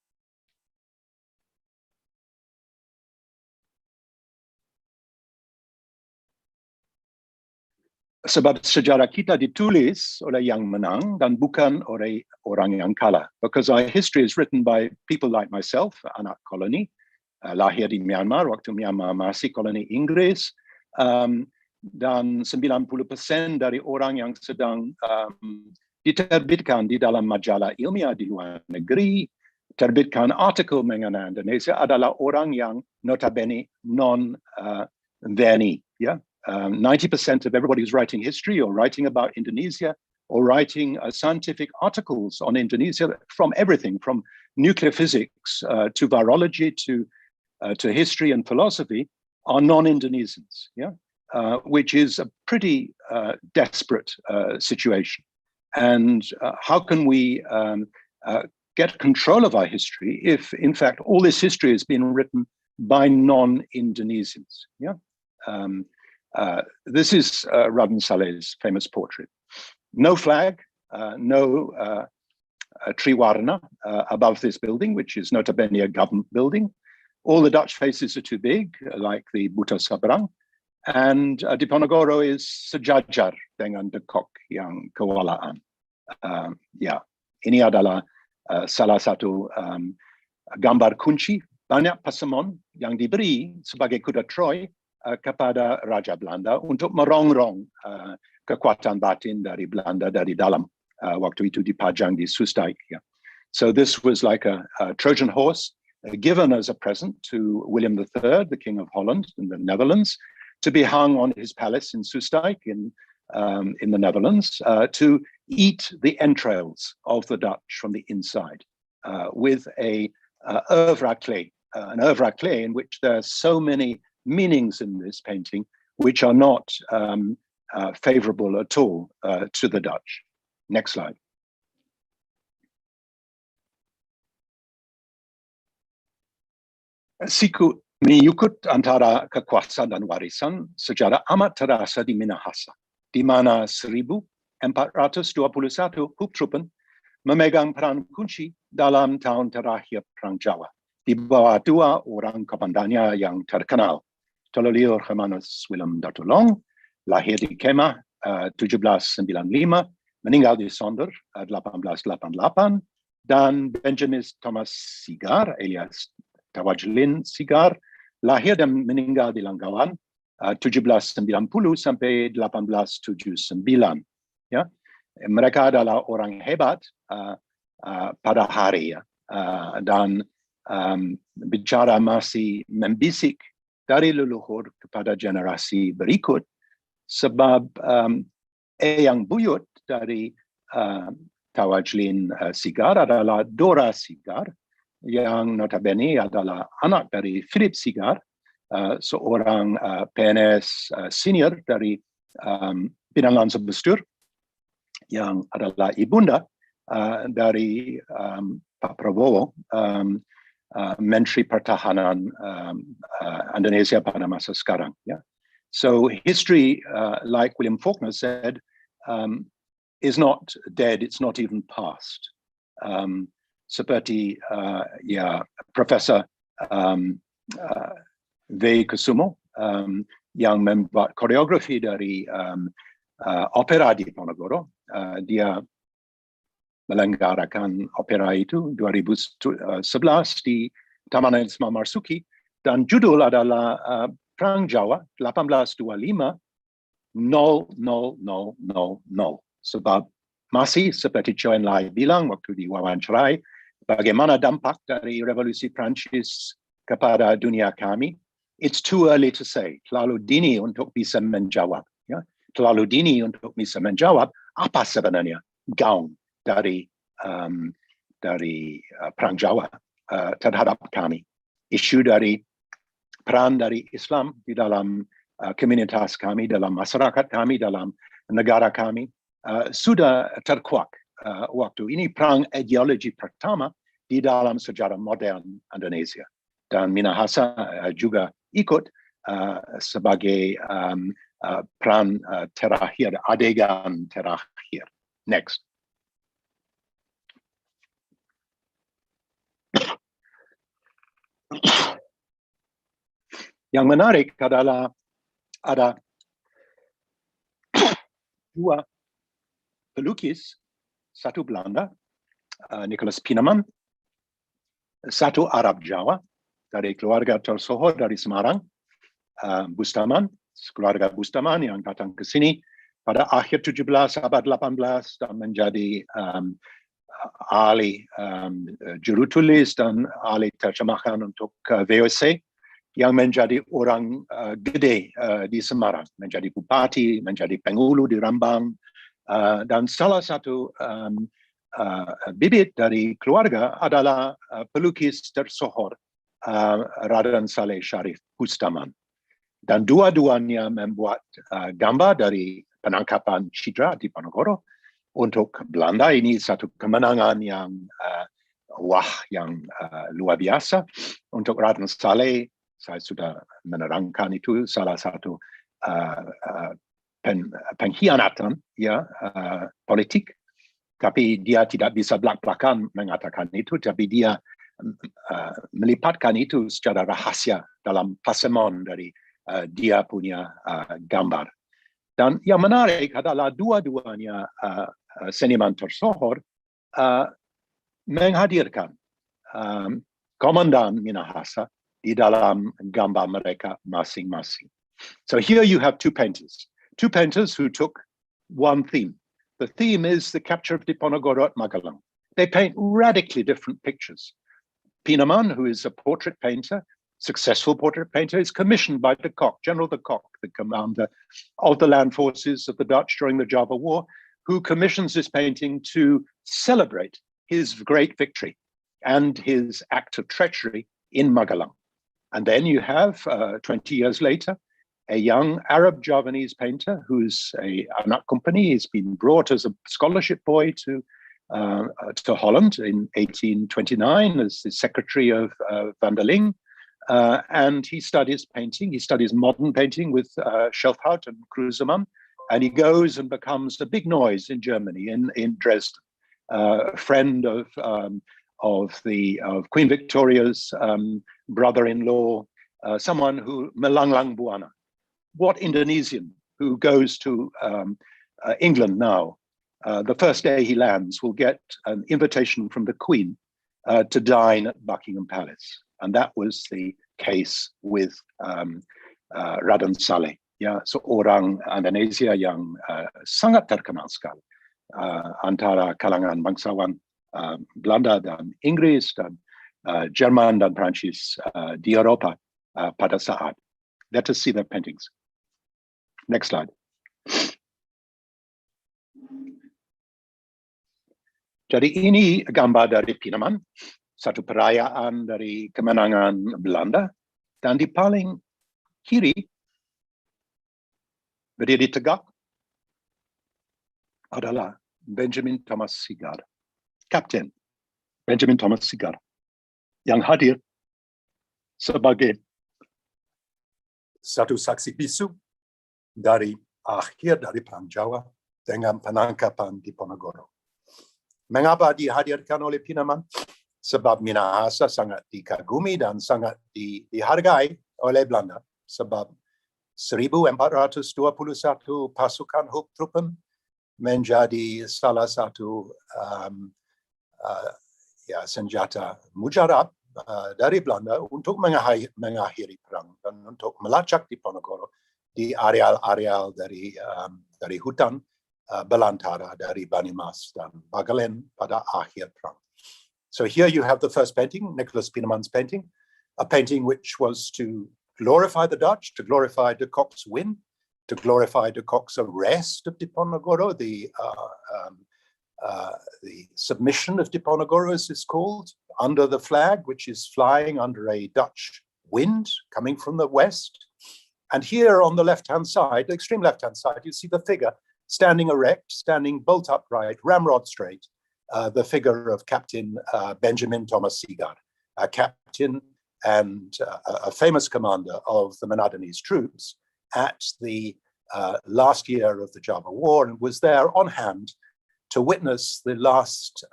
Sebab sejarah kita ditulis oleh yang menang dan bukan oleh orang yang kalah. Because our history is written by people like myself, anak koloni, lahir di Myanmar waktu Myanmar masih koloni Inggris, dan 90% dari orang yang sedang diterbitkan di dalam majalah ilmiah di luar negeri, terbitkan artikel mengenai Indonesia adalah orang yang notabene non-Veni, ya. 90% of everybody who's writing history or writing about Indonesia or writing scientific articles on Indonesia from everything, from nuclear physics to virology to history and philosophy, are non-Indonesians, yeah? Which is a pretty desperate situation. And how can we get control of our history if, in fact, all this history has been written by non-Indonesians, yeah? This is Raden Saleh's famous portrait. No flag, no triwarna above this building, which is notabene a government building. All the Dutch faces are too big, like the Buto Sabrang. And Diponegoro is sejajar dengan dekok yang kewalaan. Ya, ini adalah salah satu gambar kunci banyak pasemon yang diberi sebagai kuda Troy kepada Raja Belanda untuk merongrong kekuatan batin dari Belanda dari dalam. Waktu itu dipajang di Soestdijk. Yeah. So this was like a Trojan horse given as a present to William III, the King of Holland in the Netherlands, to be hung on his palace in Soestdijk in the Netherlands to eat the entrails of the Dutch from the inside with an œuvre à clé in which there are so many meanings in this painting which are not favorable at all to the Dutch. Next slide. Siku menyukut antara kekuasaan dan warisan sejarah amat terasa di Minahasa, di mana 1421 Hulptroepen memegang peran kunci dalam tahun terakhir Perang Jawa, di bawah dua orang komandannya yang terkenal. Tololiur Hermanus Willem Datulong, lahir di Kemah 1795, meninggal di Sonder 1888, dan Benjamin Thomas Sigar alias Tawajlin Sigar, lahir dan meninggal di Langkawan 1790 sampai 1879. Ya, mereka adalah orang hebat pada hari ya, dan bicara masih membisik dari leluhur kepada generasi berikut, sebab yang buyut dari Tawajlin Sigar adalah Dora Sigar, yang notabene adalah anak dari Philip Sigar, seorang PNS senior dari Bidang Lansa Bestur, yang adalah ibunda dari Pak Prabowo, Menteri Pertahanan Indonesia pada masa sekarang. Yeah. So history, like William Faulkner said, is not dead, it's not even past. Seperti Profesor V. Kusumo yang membuat koreografi dari opera di Diponegoro, dia melenggarakan opera itu 2011 di Taman Ismail Marzuki, dan judul adalah Perang Jawa 1825 0000. Sebab masih seperti Choen Lai bilang waktu diwawancarai, bagaimana dampak dari revolusi Prancis kepada dunia kami, it's too early to say, terlalu dini untuk bisa menjawab. Ya? Terlalu dini untuk bisa menjawab apa sebenarnya gaung dari Perang Jawa terhadap kami. Isu dari peran dari Islam di dalam komunitas kami, dalam masyarakat kami, dalam negara kami, sudah terkuak waktu ini perang ideologi pertama di dalam sejarah modern Indonesia. Dan Minahasa juga ikut sebagai peran terakhir, adegan terakhir. Next. Yang menarik adalah ada dua pelukis, satu Belanda, Nicholas Pieneman, satu Arab Jawa dari keluarga tersohor dari Semarang, Bustaman, keluarga Bustaman yang datang ke sini pada akhir 17 abad 18 dan menjadi ahli juru tulis dan ahli terjemahan untuk VOC yang menjadi orang gede di Semarang, menjadi bupati, menjadi penghulu di Rambang, dan salah satu bibit dari keluarga adalah pelukis tersohor Raden Saleh Sharif Bustaman. Dan dua-duanya membuat gambar dari penangkapan Cidra di Diponegoro untuk Belanda. Ini satu kemenangan yang yang luar biasa. Untuk Raden Saleh, saya sudah menerangkan itu salah satu pengkhianatan politik, tapi dia tidak bisa belak-belakan mengatakan itu, tapi dia melipatkan itu secara rahasia dalam pasemon dari dia punya gambar. Dan yang menarik adalah dua-duanya seniman tersohor menghadirkan komandan Minahasa di dalam gambar mereka masing-masing. So here you have two painters who took one theme. The theme is the capture of Diponegoro at Magelang. They paint radically different pictures. Pieneman, who is a portrait painter, successful portrait painter, is commissioned by de Kock, General de Kock, the commander of the land forces of the Dutch during the Java War, who commissions this painting to celebrate his great victory and his act of treachery in Magelang. And then you have, 20 years later, a young Arab Javanese painter who's anak company. He's been brought as a scholarship boy to Holland in 1829 as the secretary of Van der Ling. And he studies painting. He studies modern painting with Schelfhout and Krusemann. And he goes and becomes a big noise in Germany, in Dresden. A friend of Queen Victoria's brother-in-law, someone who Melanglang Buana. What Indonesian who goes to England now, the first day he lands, will get an invitation from the Queen to dine at Buckingham Palace? And that was the case with Raden Saleh, seorang Indonesia yang sangat terkenal sekali antara kalangan bangsawan Belanda dan Inggris dan Jerman dan Prancis di Eropa pada saat. Let us see their paintings. Next slide. Jadi ini gambar dari Pieneman, satu perayaan dari kemenangan Belanda, dan di paling kiri berdiri tegak adalah Benjamin Thomas Sigard, Kapten Benjamin Thomas Sigard, yang hadir sebagai satu saksi bisu dari akhir dari Perang Jawa dengan penangkapan di Diponegoro. Mengapa dihadirkan oleh Pieneman? Sebab Minahasa sangat dikagumi dan sangat dihargai oleh Belanda. Sebab 1421 pasukan Hulptroepen menjadi salah satu senjata mujarab dari Belanda untuk mengakhiri perang dan untuk melacak Diponegoro di areal-areal dari hutan belantara dari Banyumas dan Bagelen pada akhir perang. So here you have the first painting, Nicholas Pieneman's painting, a painting which was to glorify the Dutch, to glorify de Kock's win, to glorify de Kock's arrest of Diponegoro, the submission of Diponegoro, as it's called, under the flag, which is flying under a Dutch wind coming from the west. And here on the left-hand side, the extreme left-hand side, you see the figure standing erect, standing bolt upright, ramrod straight, the figure of Captain Benjamin Thomas Sigard, a captain and a famous commander of the Menadanese troops at the last year of the Java War, and was there on hand to witness the last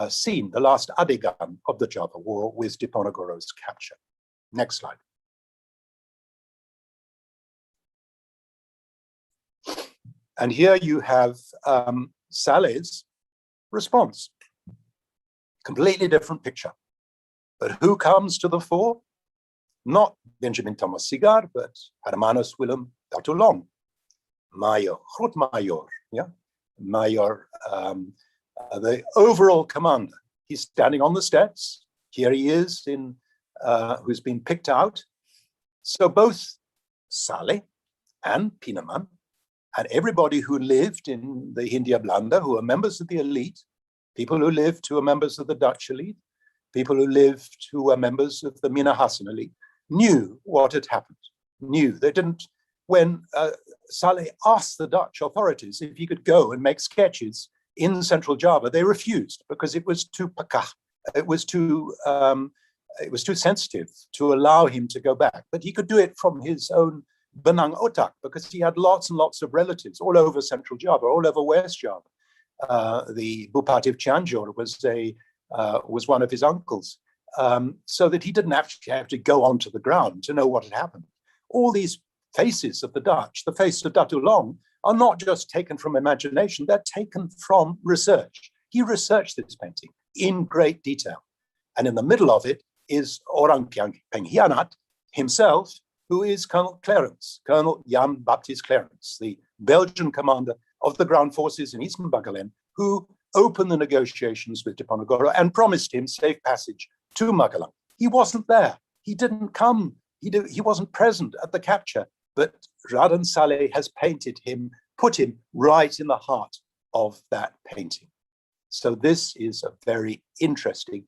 scene, the last adegan of the Java War with Diponegoro's capture. Next slide. And here you have Saleh's response. Completely different picture. But who comes to the fore? Not Benjamin Thomas Cigar, but Hermanus Willem Datulong, Major, Grootmajor, yeah? Major, the overall commander. He's standing on the steps. Here he is, who's been picked out. So both Saleh and Pieneman and everybody who lived in the Hindia Blanda, who are members of the elite, people who lived who are members of the Dutch elite, people who lived who were members of the Minahasa elite, knew what had happened, knew. They didn't, when Saleh asked the Dutch authorities if he could go and make sketches in Central Java, they refused because it was too pakah, it was too sensitive to allow him to go back. But he could do it from his own Benang Otak because he had lots and lots of relatives all over Central Java, all over West Java. The Bupati of Cianjur was one of his uncles, so that he didn't actually have to go onto the ground to know what had happened. All these faces of the Dutch, the face of Datulong, are not just taken from imagination, they're taken from research. He researched this painting in great detail. And in the middle of it is Orang Pengkhianat himself, who is Colonel Clarence, Colonel Jan Baptist Clarence, the Belgian commander of the ground forces in Eastern Bagaland, who opened the negotiations with Diponegoro and promised him safe passage to Magalang. He wasn't there. He didn't come. He wasn't present at the capture, but Raden Saleh has painted him, put him right in the heart of that painting. So this is a very interesting,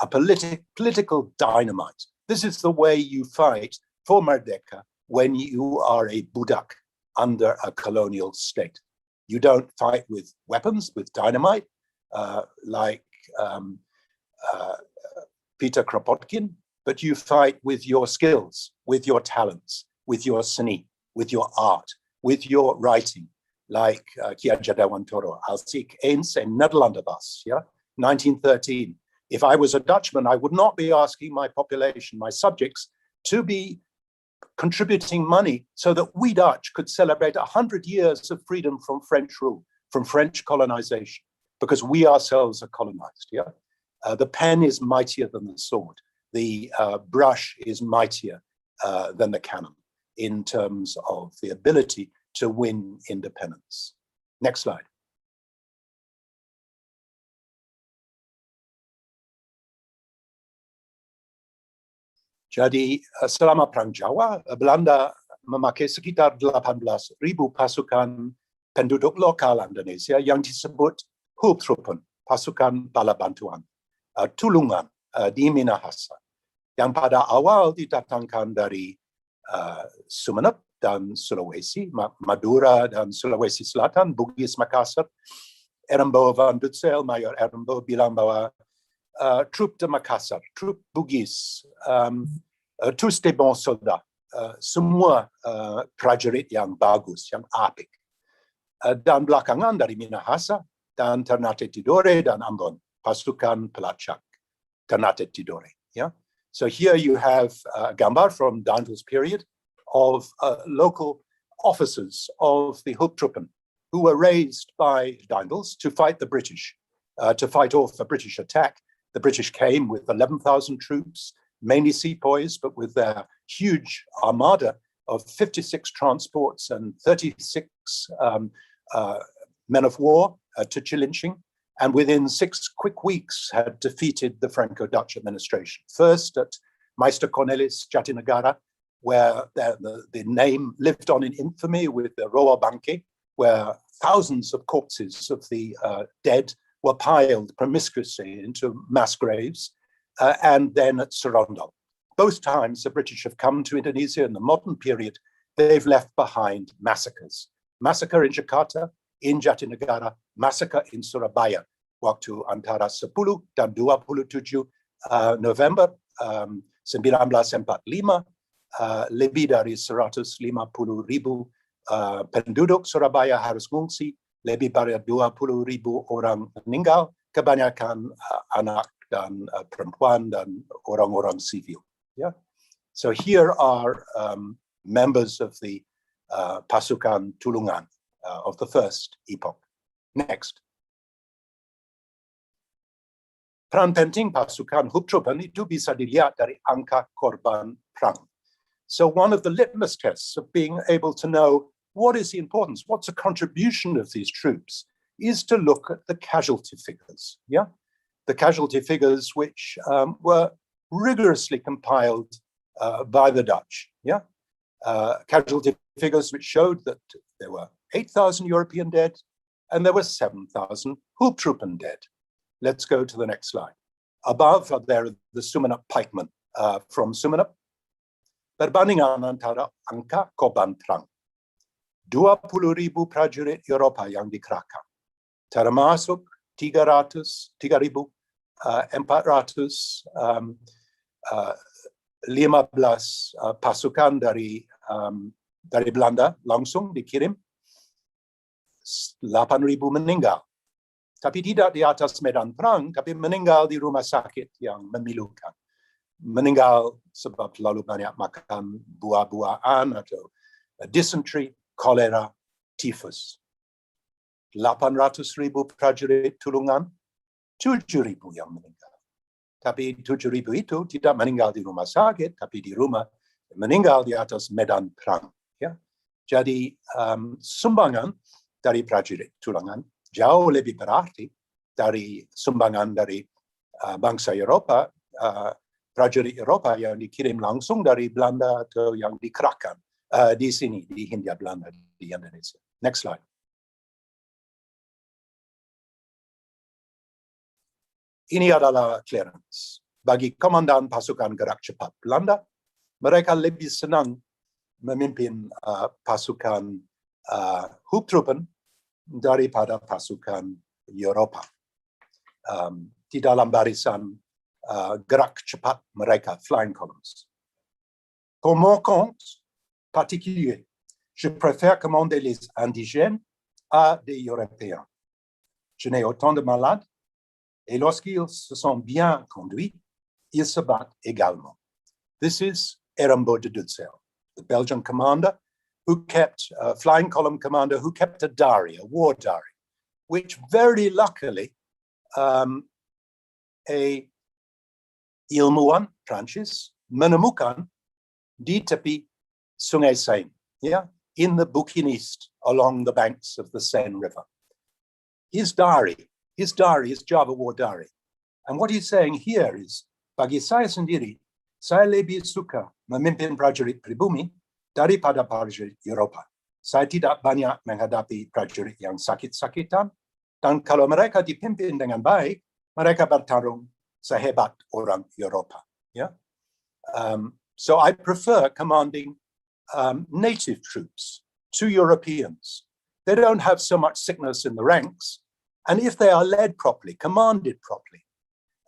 political dynamite. This is the way you fight for Merdeka when you are a budak under a colonial state. You don't fight with weapons, with dynamite, like Peter Kropotkin, but you fight with your skills, with your talents, with your seni, with your art, with your writing, like Ki Jadawantoro, als ik eens in Nederlander was, yeah? 1913. If I was a Dutchman, I would not be asking my population, my subjects, to be contributing money so that we Dutch could celebrate 100 years of freedom from French rule, from French colonization, because we ourselves are colonized, yeah? The pen is mightier than the sword. The brush is mightier than the cannon in terms of the ability to win independence. Next slide. Jadi selama Perang Jawa, Belanda memakai sekitar 18.000 pasukan penduduk lokal Indonesia yang disebut Hulptroepen, pasukan bala bantuan, tulungan di Minahasa, yang pada awal didatangkan dari Sumeneb dan Sulawesi, Madura dan Sulawesi Selatan, Bugis Makassar. Erembo van Dutsel, Mayor Erembo bilang bahwa trup de Makassar, trup Bugis, tous des bons soldats, semua prajurit yang bagus, yang apik. Dan belakangan dari Minahasa dan Ternate Tidore dan Ambon, pasukan pelacak Ternate Tidore. Yeah? So here you have a gambar from Dandel's period of local officers of the Hulptroepen who were raised by Daendels to fight the British, to fight off a British attack. The British came with 11,000 troops, mainly sepoys, but with their huge armada of 56 transports and 36 men of war to Chilinching, and within 6 quick weeks had defeated the Franco-Dutch administration. First at Meister Cornelis Jatinegara, where the name lived on in infamy with the Roa Banke, where thousands of corpses of the dead were piled promiscuously into mass graves, and then at Serondol. Both times the British have come to Indonesia in the modern period, they've left behind massacres. Massacre in Jakarta, in Jatinegara, massacre in Surabaya, waktu antara 10 dan 27 November 1945, lebih dari 150.000 penduduk Surabaya harus mengungsi, lebih dari 20.000 orang meninggal kebanyakan anak dan perempuan dan orang-orang sivil. Yeah? So here are members of the pasukan Tulungan of the first epoch. Next. Peran penting pasukan Hulptroepen itu bisa dilihat dari angka korban perang. So one of the litmus tests of being able to know what is the importance, what's the contribution of these troops, is to look at the casualty figures. Yeah, the casualty figures which were rigorously compiled by the Dutch. Yeah, casualty figures which showed that there were 8,000 European dead and there were 7,000 Hulptroepen dead. Let's go to the next slide. Above are there the Sumenep pikemen from Sumenep. Perbandingan antara angka korban perang. 20.000 prajurit Eropa yang dikerahkan, termasuk 3.415 pasukan dari Belanda langsung dikirim, 8.000 meninggal. Tapi tidak di atas medan perang, tapi meninggal di rumah sakit yang memilukan. Meninggal sebab terlalu banyak makan buah-buahan atau dysentery, kolera, tifus. 800.000 prajurit Tulungan, 7.000 yang meninggal. Tapi 7.000 itu tidak meninggal di rumah sakit, tapi di rumah, meninggal di atas medan perang. Ya. Jadi sumbangan dari prajurit Tulungan jauh lebih berarti dari sumbangan dari bangsa Eropa, prajurit Eropa yang dikirim langsung dari Belanda atau yang dikerahkan di sini, di Hindia Belanda, di Indonesia. Next slide. Ini adalah clearance. Bagi komandan pasukan gerak cepat Belanda, mereka lebih senang memimpin pasukan Hulptroepen daripada pasukan Eropa. Di dalam barisan gerak cepat mereka, flying columns. Pour mon compte particulier, je préfère commander les indigènes à des Européens. Je n'ai autant de malades, et lorsqu'ils se sont bien conduits, ils se battent également. This is Erembo de Dutzel, the Belgian commander who kept, flying column commander who kept a diary, a war diary, which very luckily ilmuwan Prancis menemukan di tepi Sungai Seine, yeah, in the Bouquiniste along the banks of the Seine River. His diary is Java War Diary. And what he's saying here is, bagi saya sendiri, saya lebih suka memimpin prajurit pribumi daripada prajurit Eropa. Saya tidak banyak menghadapi prajurit yang sakit-sakitan, dan kalau mereka dipimpin dengan baik, mereka bertarung sehebat orang Eropa. Yeah? So I prefer commanding native troops to Europeans. They don't have so much sickness in the ranks, and if they are led properly, commanded properly,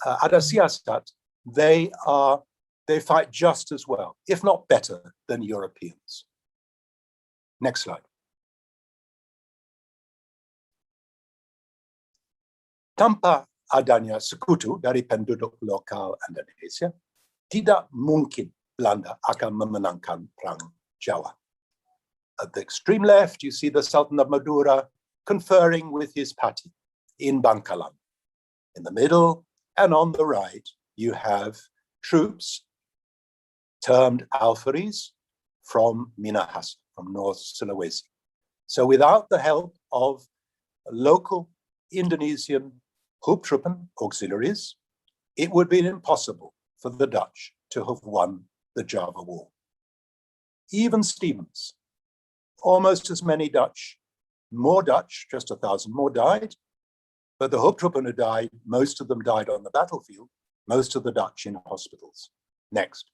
ada siasat, they fight just as well, if not better, than Europeans. Next slide. Tanpa adanya sekutu dari penduduk lokal Indonesia, tidak mungkin Belanda akan memenangkan Perang Jawa. At the extreme left, you see the Sultan of Madura conferring with his party in Bangkalan. In the middle and on the right, you have troops termed Alferes from Minahasa, from North Sulawesi. So without the help of local Indonesian Hulptroepen auxiliaries, it would be impossible for the Dutch to have won the Java War. Even Stevens, almost as many Dutch, more Dutch, just 1,000 more died, but the Hulptroepen who died, most of them died on the battlefield, most of the Dutch in hospitals. Next.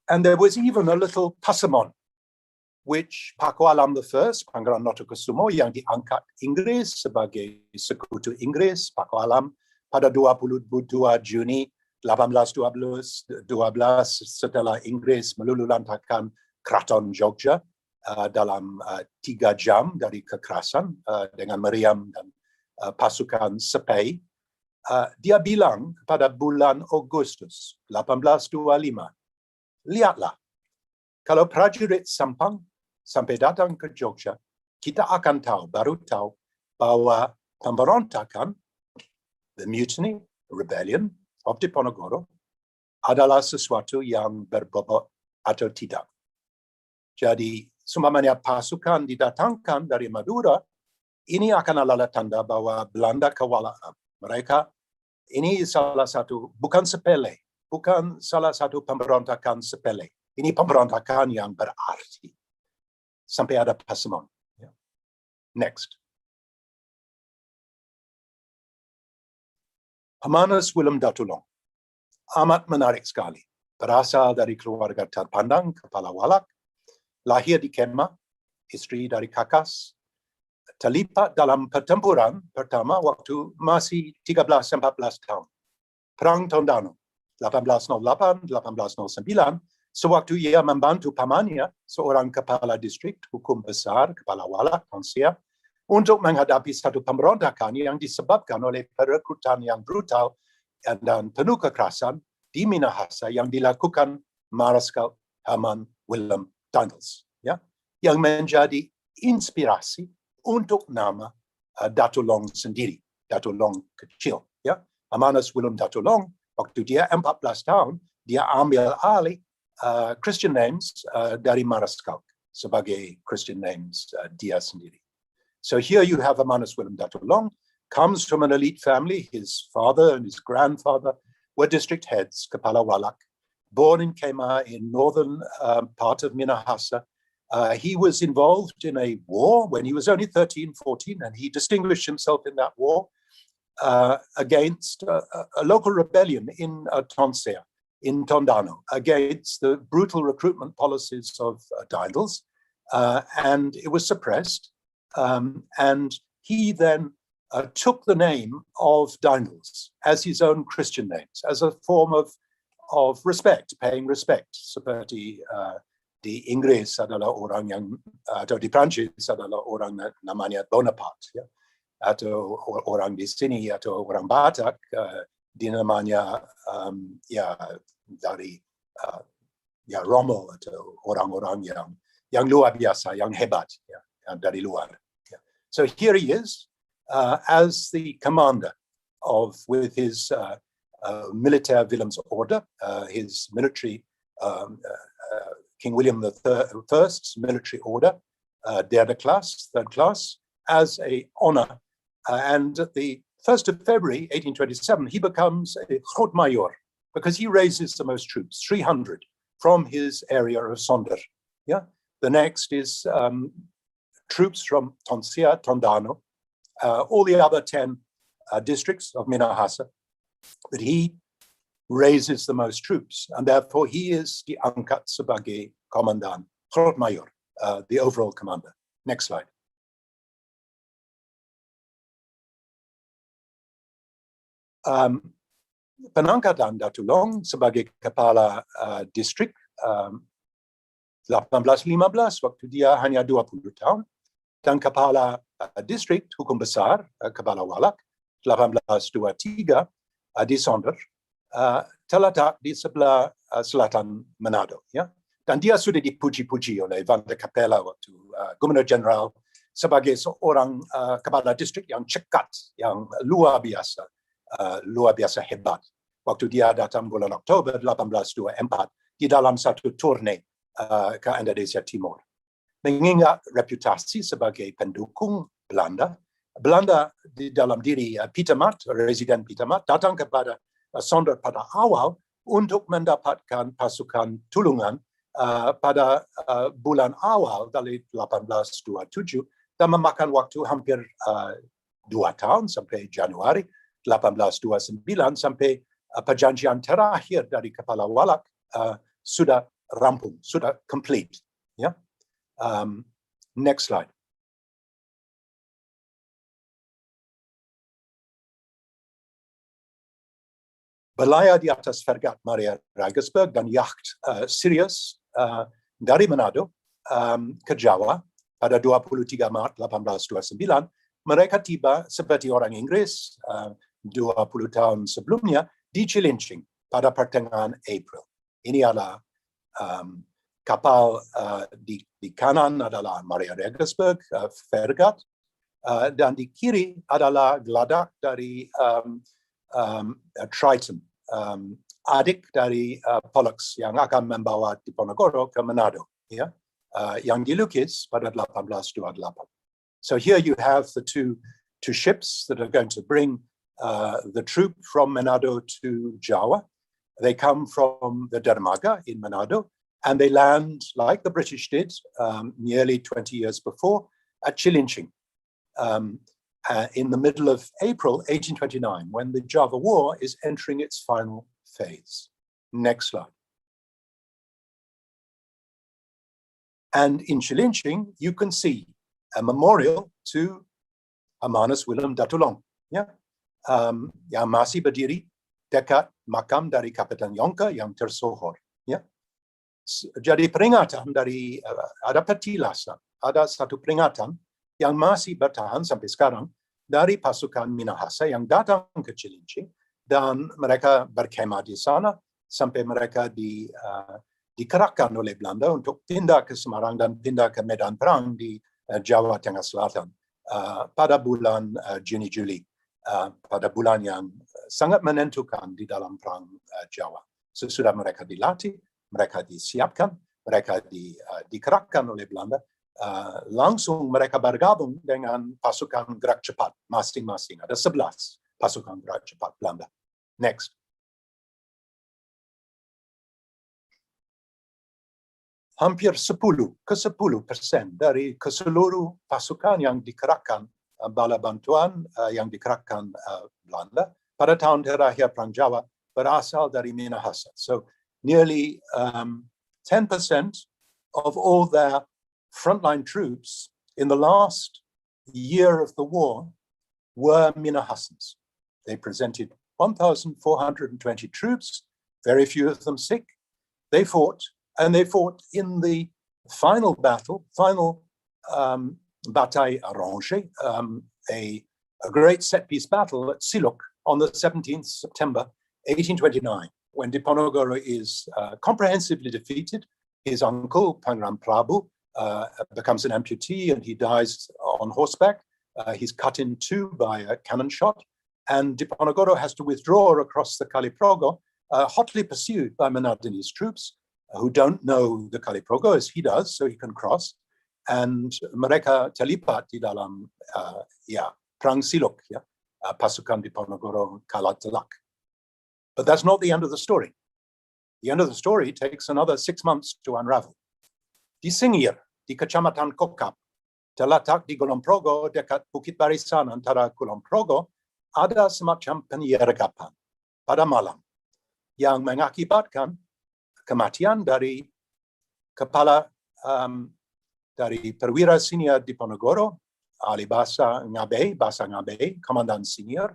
And there was even a little pasemon, which Pakualam I, Pangeran Notokusumo, yang diangkat Inggris sebagai sekutu Inggris, Pakualam, pada 22 Juni 1812 setelah Inggris meluluhlantahkan Kraton Jogja dalam 3 jam dari kekerasan dengan meriam dan pasukan Sepei. Dia bilang pada bulan Agustus 1825, lihatlah, kalau prajurit Sampang sampai datang ke Jogja, kita akan baru tahu bahwa pemberontakan, the mutiny, rebellion of Diponegoro, adalah sesuatu yang berbobot atau tidak. Jadi, seumpamanya pasukan didatangkan dari Madura, ini akan adalah tanda bahwa Belanda kewalahan. Mereka, ini salah satu, bukan sepele, bukan salah satu pemberontakan sepele. Ini pemberontakan yang berarti. Sampai ada pasemon. Next. Hamanas Willem Datulong. Amat menarik sekali. Berasal dari keluarga terpandang, kepala walak, lahir di Kemah, istri dari Kakas, terlibat dalam pertempuran pertama waktu masih 13-14 tahun. Perang Tondano, 1808-1809, sewaktu ia membantu pamannya, seorang kepala distrik, hukum besar, kepala walak, konsia, untuk menghadapi satu pemberontakan yang disebabkan oleh perekrutan yang brutal dan penuh kekerasan di Minahasa yang dilakukan Marskal Herman Willem Daendels, ya, yang menjadi inspirasi untuk nama Datulong sendiri, Datulong kecil. Ya. Hamanas Willem Datulong, waktu dia 14 tahun, dia ambil alih Christian names dari Marskal sebagai Christian names dia sendiri. So here you have Hamanas Willem Datulong, comes from an elite family. His father and his grandfather were district heads, Kepala Walak, born in Kemah in northern part of Minahasa. He was involved in a war when he was only 13, 14, and he distinguished himself in that war against a local rebellion in Tonsea, in Tondano, against the brutal recruitment policies of Daendels, and it was suppressed. And he then took the name of Daendels as his own Christian names, as a form of respect, paying respect. Seperti di Inggris adalah orang yang, atau di Prancis adalah orang namanya Bonaparte, ya? Atau orang di sini atau orang Batak dinamanya ya dari ya Rommel atau orang-orang yang luar biasa, yang hebat, ya, dari luar. Yeah. So here he is as the commander with his military Willem's order, his military King William I's military order, derde class, third class, as a honor. And at the 1st of February, 1827, he becomes a Grootmajoor because he raises the most troops, 300, from his area of Sonder. Yeah. The next is troops from Tonsea, Tondano, all the other 10 districts of Minahasa, but he raises the most troops, and therefore he is diangkat sebagai komandan, Grootmajoor, the overall commander. Next slide. Penangkatan Datulong sebagai kepala distrik 1815 waktu dia hanya 20 tahun, dan kepala distrik hukum besar, kepala walak 1823 di Sonder, terletak di sebelah selatan Manado, ya. Dan dia sudah dipuji-puji oleh Van der Capella waktu Gubernur Jenderal sebagai seorang kepala distrik yang cekat, yang luar biasa hebat. Waktu dia datang bulan Oktober 1824 di dalam satu turne ke Indonesia Timur. Mengingat reputasi sebagai pendukung Belanda di dalam diri Peter Matt, residen Peter Matt, datang kepada Sonder pada awal untuk mendapatkan pasukan tulungan pada bulan awal dari 1827 dan memakan waktu hampir 2 tahun sampai Januari 1829 sampai perjanjian terakhir dari Kepala Walak sudah rampung, sudah complete. Ya. Next slide. Berlayar di atas fregat Maria Ragesberg dan yacht Sirius dari Manado ke Jawa pada 23 Maret 1829. Mereka tiba seperti orang Inggris 20 tahun sebelumnya di Cilincing pada pertengahan April. Ini adalah kapal di kanan adalah Maria Regensburg, Fregat, dan di kiri adalah geladak dari Triton, adik dari Pollux yang akan membawa Diponegoro ke Manado, ya, yang dilukis pada 1828. So here you have the two ships that are going to bring the troop from Manado to Jawa. They come from the Dermaga in Manado, and they land, like the British did nearly 20 years before, at Cilincing in the middle of April 1829, when the Java War is entering its final phase. Next slide. And in Cilincing, you can see a memorial to Amanus Willem Datulong, ya, yang masih berdiri dekat makam dari Kapitan Yonka yang tersohor. Ya. Jadi peringatan dari, ada petilasan, ada satu peringatan yang masih bertahan sampai sekarang dari pasukan Minahasa yang datang ke Cilincing, dan mereka berkemah di sana sampai mereka dikerahkan oleh Belanda untuk pindah ke Semarang dan pindah ke medan perang di Jawa Tengah Selatan pada bulan Juni-Juli, pada bulan yang sangat menentukan di dalam perang Jawa. Sesudah mereka dilatih, mereka disiapkan, mereka dikerahkan oleh Belanda, langsung mereka bergabung dengan pasukan gerak cepat masing-masing. Ada 11 pasukan gerak cepat Belanda. Next. Hampir 10% dari keseluruh pasukan yang dikerahkan, bala bantuan yang dikerahkan Belanda pada tahun terakhir Perang Jawa berasal dari Minahasa. So nearly 10% of all their frontline troops in the last year of the war were Minahasans. They presented 1,420 troops, very few of them sick. They fought. And they fought in the final battle, bataille arrangée, a great set-piece battle at Silok on the 17th September 1829, when Diponegoro is comprehensively defeated. His uncle, Pangeran Prabu, becomes an amputee and he dies on horseback. He's cut in two by a cannon shot, and Diponegoro has to withdraw across the Kaliprogo, hotly pursued by Menardini's troops, who don't know the Kaliprogo as he does, so he can cross. And mereka terlibat di dalam Perang Silok, pasukan Diponegoro kalah telak. But that's not the end of the story. The end of the story takes another 6 months to unravel. Di Singir, di Kecamatan Kokap, terletak di Kulonprogo dekat Bukit Barisan antara Kulonprogo, ada semacam penyergapan pada malam yang mengakibatkan kematian dari kepala dari perwira senior Diponegoro, ahli bahasa Ngabe, komandan senior,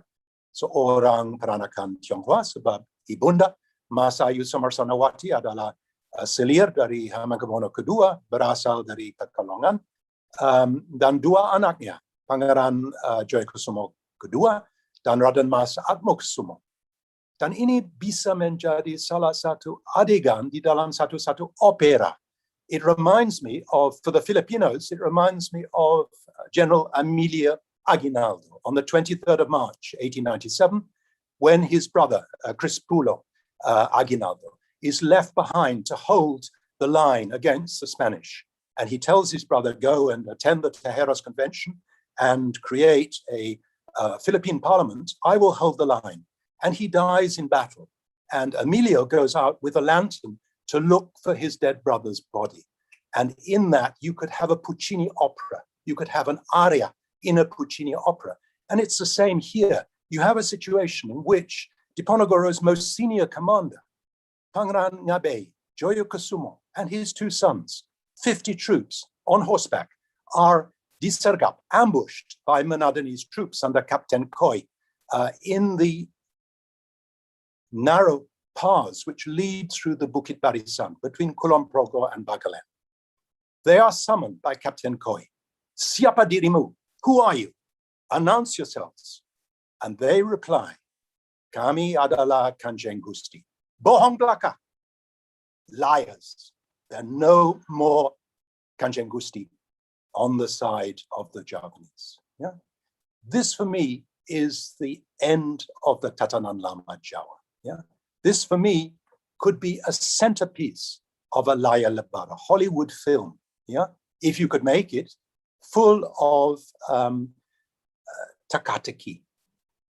seorang peranakan Tionghoa sebab ibunda Masayu Somersanawati adalah selir dari Hamengkubuwono II, berasal dari Pekalongan, dan dua anaknya, Pangeran Joyokusumo II dan Raden Mas Atmokusumo. Dan ini bisa menjadi salah satu adegan di dalam satu opera. It reminds me of, for the Filipinos, it reminds me of General Emilio Aguinaldo on the 23rd of March, 1897, when his brother, Crispulo Aguinaldo, is left behind to hold the line against the Spanish. And he tells his brother, go and attend the Tejeros Convention and create a Philippine parliament. I will hold the line. And he dies in battle. And Emilio goes out with a lantern to look for his dead brother's body. And in that, you could have a Puccini opera. You could have an aria in a Puccini opera. And it's the same here. You have a situation in which Diponegoro's most senior commander, Pangeran Ngabe, Joyokusumo, and his two sons, 50 troops on horseback, are disergap, ambushed by Menardini's troops under Captain Koi in the narrow paths which lead through the Bukit Barisan between Kulonprogo and Bagalan. They are summoned by Captain Koi. Siapa dirimu? Who are you? Announce yourselves. And they reply, Kami adalah Kanjeng Gusti. Bohong belaka. Liars. There are no more Kanjeng Gusti on the side of the Javanese. Yeah? This for me is the end of the Tatanan Lama Jawa. Yeah? This for me could be a centerpiece of a Layar Lebar, a Hollywood film, yeah, if you could make it, full of takataki.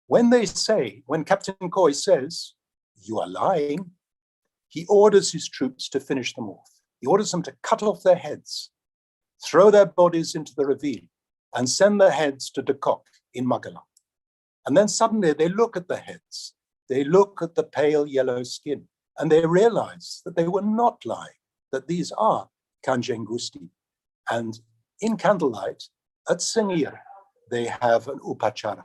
When Captain Koi says, you are lying, he orders his troops to finish them off. He orders them to cut off their heads, throw their bodies into the ravine, and send their heads to Dekok in Magalang. And then suddenly they look at the heads, they look at the pale yellow skin, and they realize that they were not lying, that these are Kanjeng Gusti. And in candlelight, at Singir, they have an upachara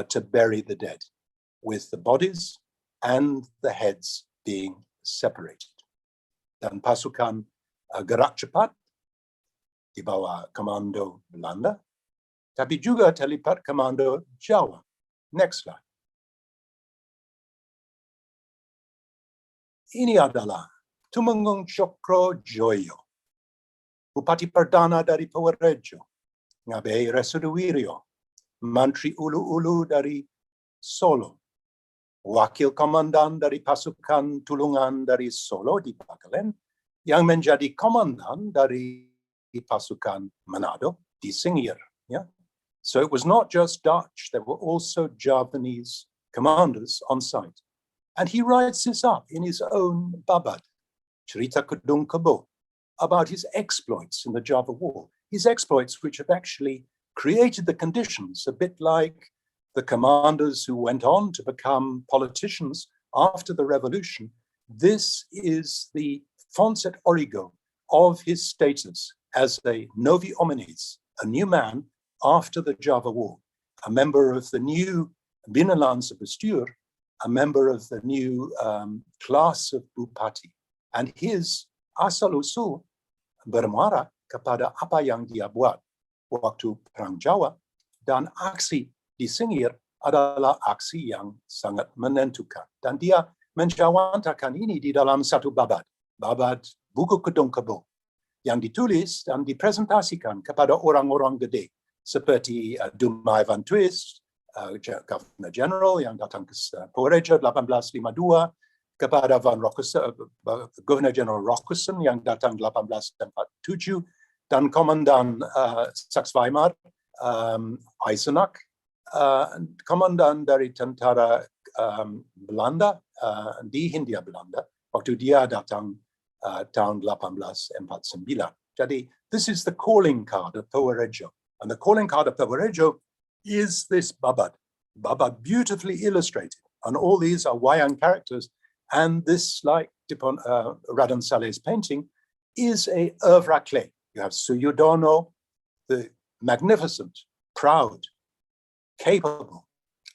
to bury the dead, with the bodies and the heads being separated. Dan pasukan gerak cepat di bawah komando Belanda, tapi juga terlibat komando Jawa. Next slide. Ini adalah Tumenggung Cokro Joyo, Bupati Perdana dari Purworejo, Ngabe Resuduwirio, Mantri Ulu-Ulu dari Solo, Wakil Komandan dari Pasukan Tulungan dari Solo di Bakalen, yang menjadi komandan dari Pasukan Manado di Singir. Yeah? So it was not just Dutch, there were also Javanese commanders on site. And he writes this up in his own babad, Cerita Kedung Kebo, about his exploits in the Java War. His exploits which have actually created the conditions, a bit like the commanders who went on to become politicians after the revolution. This is the fons et origo of his status as a novi homines, a new man after the Java War, a member of the new Binnenlandse Bestuur, a member of the new class of Bupati. And his asal-usul bermuara kepada apa yang dia buat waktu Perang Jawa, dan aksi di Singir adalah aksi yang sangat menentukan. Dan dia menjawantakan ini di dalam satu babad buku Kedung Kebo, yang ditulis dan dipresentasikan kepada orang-orang gede, seperti Dumai Van Twist, Governor General yang datang ke Purworejo 1852, kepada Governor General Rokusen yang datang 1847, dan Komandan Saxe-Weimar, Eisenach, Komandan dari tentara Belanda di Hindia Belanda, waktu dia datang tahun 1849. Jadi, this is the calling card of Purworejo. And the calling card of Purworejo is this babad beautifully illustrated. And all these are wayang characters. And this, like Raden Saleh's painting, is a oeuvre clé. You have Suyudono, the magnificent, proud, capable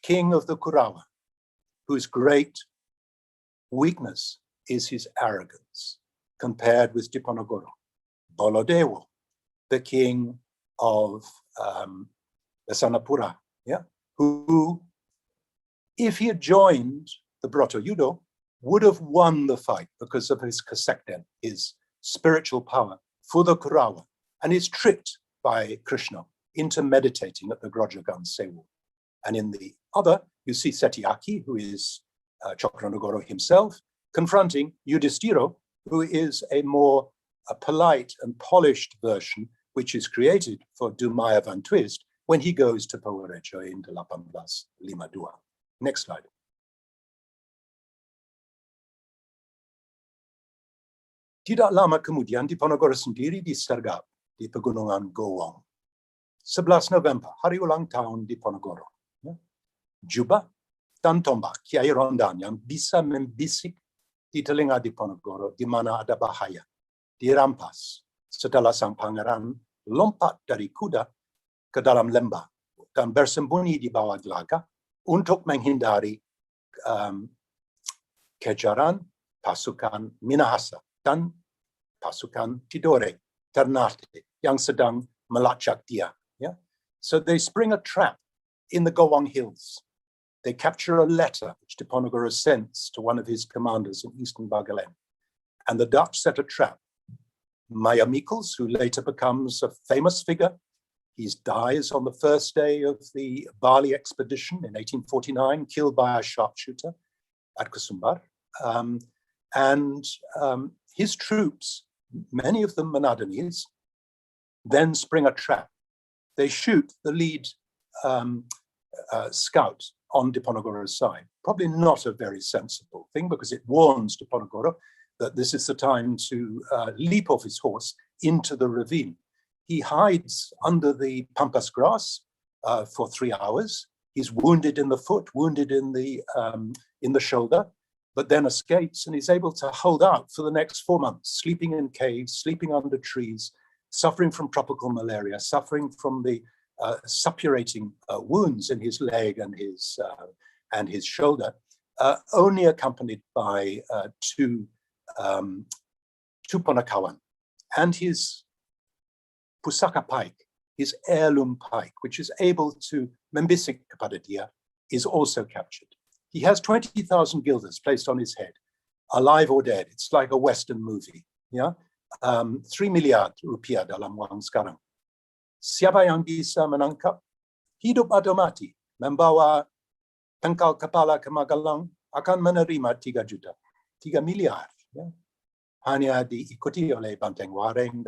king of the Kurawa, whose great weakness is his arrogance, compared with Diponegoro. Bolodewo, the king of Sanapura, yeah, who, if he had joined the Broto Yudo, would have won the fight because of his kasekten, his spiritual power for the Kurawa, and is tricked by Krishna into meditating at the Grojogan Sewu. And in the other, you see Setiaki, who is Chokranagoro himself, confronting Yudhishthiro, who is a more polite and polished version, which is created for Dumaya Van Twist when he goes to Purworejo in 1852. Next slide. Tidak lama kemudian Diponegoro sendiri disergap di Pegunungan Gowong. 11 November, hari ulang tahun Diponegoro. Jubah dan tombak Kiai Rondan yang bisa membisik di telinga Diponegoro di mana ada bahaya, dirampas setelah sang pangeran lompat dari kuda ke dalam lembah dan bersembunyi di bawah gelaga untuk menghindari kejaran pasukan Minahasa dan pasukan Tidore Ternate yang sedang melacak dia. Yeah? So they spring a trap in the Gowang Hills. They capture a letter which Diponegoro sends to one of his commanders in eastern Bagaland. And the Dutch set a trap. Maya Mikkels, who later becomes a famous figure, he dies on the first day of the Bali expedition in 1849, killed by a sharpshooter at Kusumbar. His troops, many of them Manadanese, then spring a trap. They shoot the lead scout on Diponegoro's side. Probably not a very sensible thing, because it warns Diponegoro that this is the time to leap off his horse into the ravine. He hides under the pampas grass for 3 hours. He's wounded in the foot, wounded in the shoulder, but then escapes, and he's able to hold out for the next 4 months, sleeping in caves, sleeping under trees, suffering from tropical malaria, suffering from the suppurating wounds in his leg and his shoulder, only accompanied by two Ponakawan and his pusaka pike, his heirloom pike, which is able to membisik kepada dia, is also captured. He has 20,000 guilders placed on his head, alive or dead. It's like a Western movie. Yeah, 3 miliar rupiah dalam wang sekarang. Siapa yang bisa menangkap? Hidup atau mati, membawa pengkal kepala ke Magelang akan menerima 3 juta, 3 miliar. Ya. Hanya diikuti oleh Banteng Waring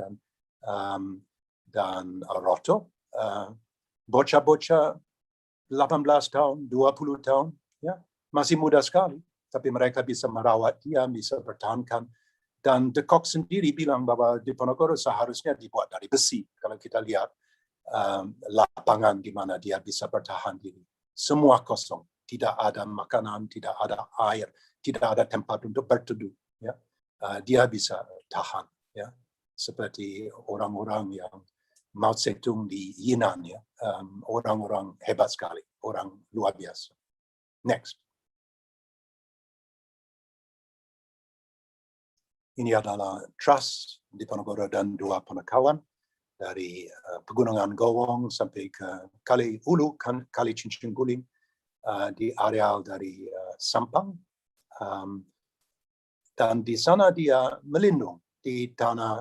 dan Roto, bocah-bocah 18 tahun, 20 tahun, ya, masih muda sekali, tapi mereka bisa merawat dia, bisa bertahankan. Dan De Kock sendiri bilang bahwa Diponegoro seharusnya dibuat dari besi. Kalau kita lihat lapangan di mana dia bisa bertahan diri, semua kosong, tidak ada makanan, tidak ada air, tidak ada tempat untuk berteduh. Ya. Dia bisa tahan, ya, seperti orang-orang yang Mao Zedong di Yinan, ya, orang-orang hebat sekali, orang luar biasa. Next. Ini adalah trust Diponegoro dan 2 ponakawan dari pegunungan Gowong sampai ke Kali Ulu, Kali Cincin Guling, di areal dari Sampang. Dan di sana dia melindung di tanah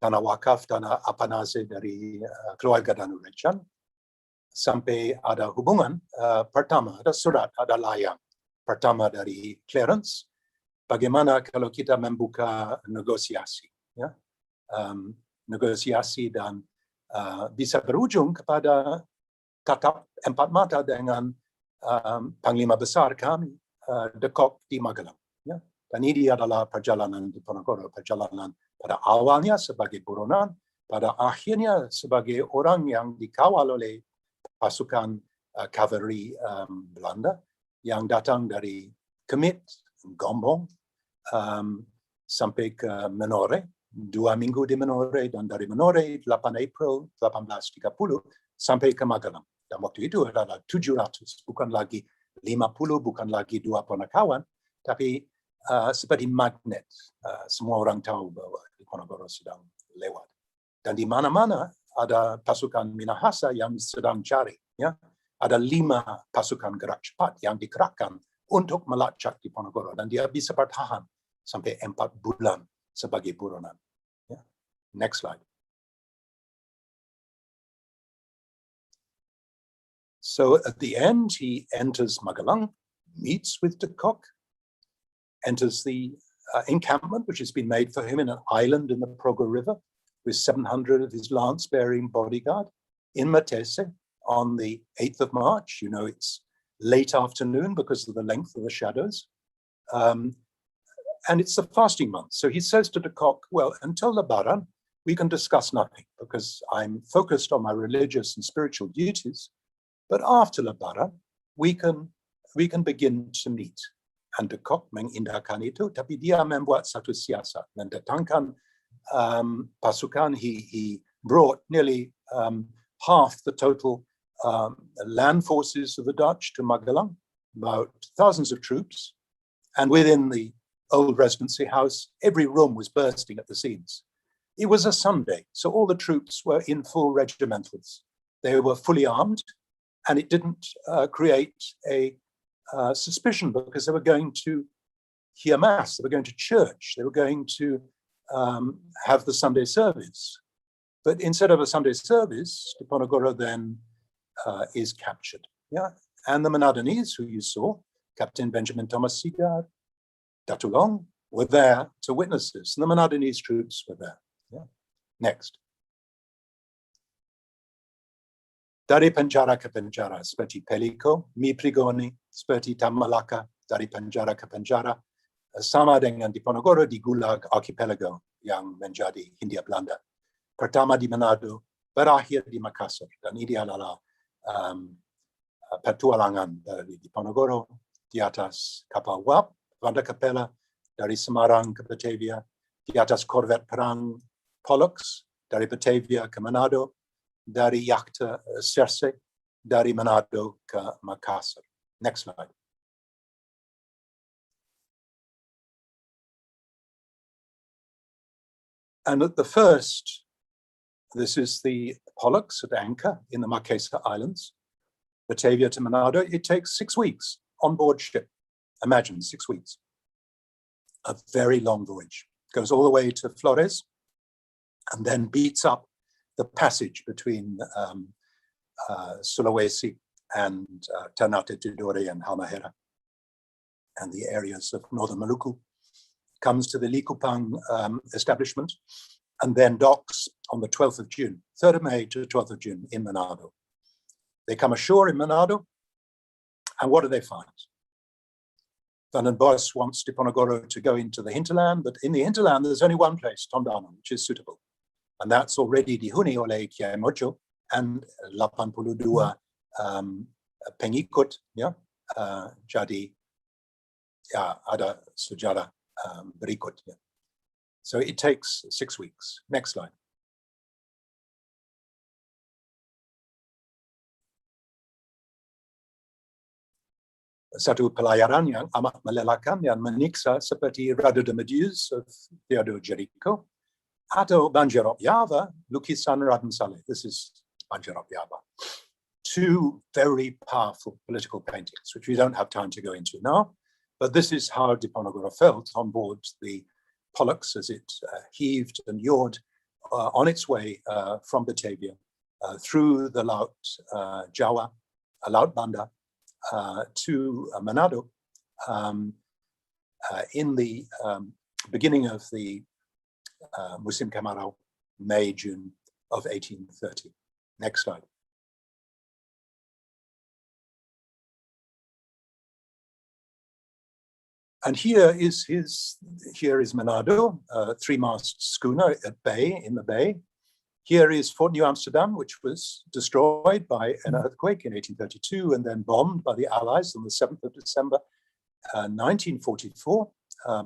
wakaf, tanah apanase dari keluarga Danurecan, sampai ada hubungan pertama, ada surat, ada layang pertama dari Clarence. Bagaimana kalau kita membuka negosiasi, ya? Negosiasi dan bisa berujung kepada tatap 4 mata dengan Panglima Besar kami, De Kock di Magelang. Ya? Dan ini adalah perjalanan Diponegoro, perjalanan pada awalnya sebagai buronan, pada akhirnya sebagai orang yang dikawal oleh pasukan kavaleri Belanda yang datang dari Kemit, Gombong, sampai ke Menore, 2 minggu di Menore, dan dari Menore 8 April 1830 sampai ke Magelang. Dan waktu itu adalah 700, bukan lagi 50, bukan lagi 2 ponakawan, tapi seperti magnet. Semua orang tahu bahwa Diponegoro sedang lewat. Dan di mana-mana ada pasukan Minahasa yang sedang cari. Ya? Ada 5 pasukan gerak cepat yang digerakkan untuk melacak Diponegoro, dan dia bisa bertahan sampai 4 bulan sebagai buronan. Yeah. Next slide. So at the end, he enters Magelang, meets with De Kock, enters the encampment, which has been made for him in an island in the Progo River, with 700 of his lance-bearing bodyguard in Matese on the 8th of March. You know, it's late afternoon because of the length of the shadows. And it's the fasting month. So he says to De Kock, well, until Lebaran, we can discuss nothing because I'm focused on my religious and spiritual duties. But after Lebaran, we can begin to meet. And De Kock mengindahkan itu, tapi dia membuat satu siasat, mendatangkan pasukan. He brought nearly half the total land forces of the Dutch to Magelang, about thousands of troops. And within the old residency house, every room was bursting at the seams. It was a Sunday, so all the troops were in full regimentals. They were fully armed, and it didn't create a suspicion because they were going to hear mass, they were going to church, they were going to have the Sunday service. But instead of a Sunday service, Diponegoro then is captured. Yeah, and the Menadanese, who you saw, Captain Benjamin Thomas Sigard, Datulong, were there to witness this, and the Menadanese troops were there. Yeah. Next. Dari penjara ke penjara seperti Peliko, mi prigoni seperti Tamalaka dari penjara ke penjara, sama dengan Diponegoro di Gulag Archipelago yang menjadi Hindia Belanda. Pertama di Manado, berakhir di Makassar, dan ini adalah petualangan dari Diponegoro di atas kapal uap Vanda Capella dari Semarang ke Batavia, di atas korvet perang Pollux dari Batavia ke Manado, dari yacht Circe dari Manado ke Makassar. Next slide. And at the first, this is the Pollux at anchor in the Marquesa Islands, Batavia to Manado. It takes 6 weeks on board ship. Imagine 6 weeks. A very long voyage. Goes all the way to Flores and then beats up the passage between Sulawesi and Ternate Tidore and Halmahera and the areas of northern Maluku. Comes to the Likupang establishment and then docks on the 12th of June, 3rd of May to the 12th of June in Manado. They come ashore in Manado, and what do they find? Van den Bosch wants Diponegoro to go into the hinterland, but in the hinterland there's only one place, Tondano, which is suitable. And that's already dihuni oleh Kiai Mojo and 82 pengikut, ya, jadi ya ada sejarah berikutnya. So it takes 6 weeks. Next slide. Satu pelayaran yang amat melelahkan yang menyiksa seperti Rado de Medusa of Theodore Jericho atau Banjirop Java, lukisan Raden Saleh. This is Banjirop Java. 2 very powerful political paintings, which we don't have time to go into now, but this is how Diponegoro felt on board the Pollux as it heaved and yawed on its way from Batavia through the Laut Jawa, Laut Banda, to Manado in the beginning of the Musim Kemarau, May, June of 1830. Next slide. And here is Manado, 3-mast schooner at bay, in the bay. Here is Fort New Amsterdam, which was destroyed by an earthquake in 1832 and then bombed by the Allies on the 7th of December 1944,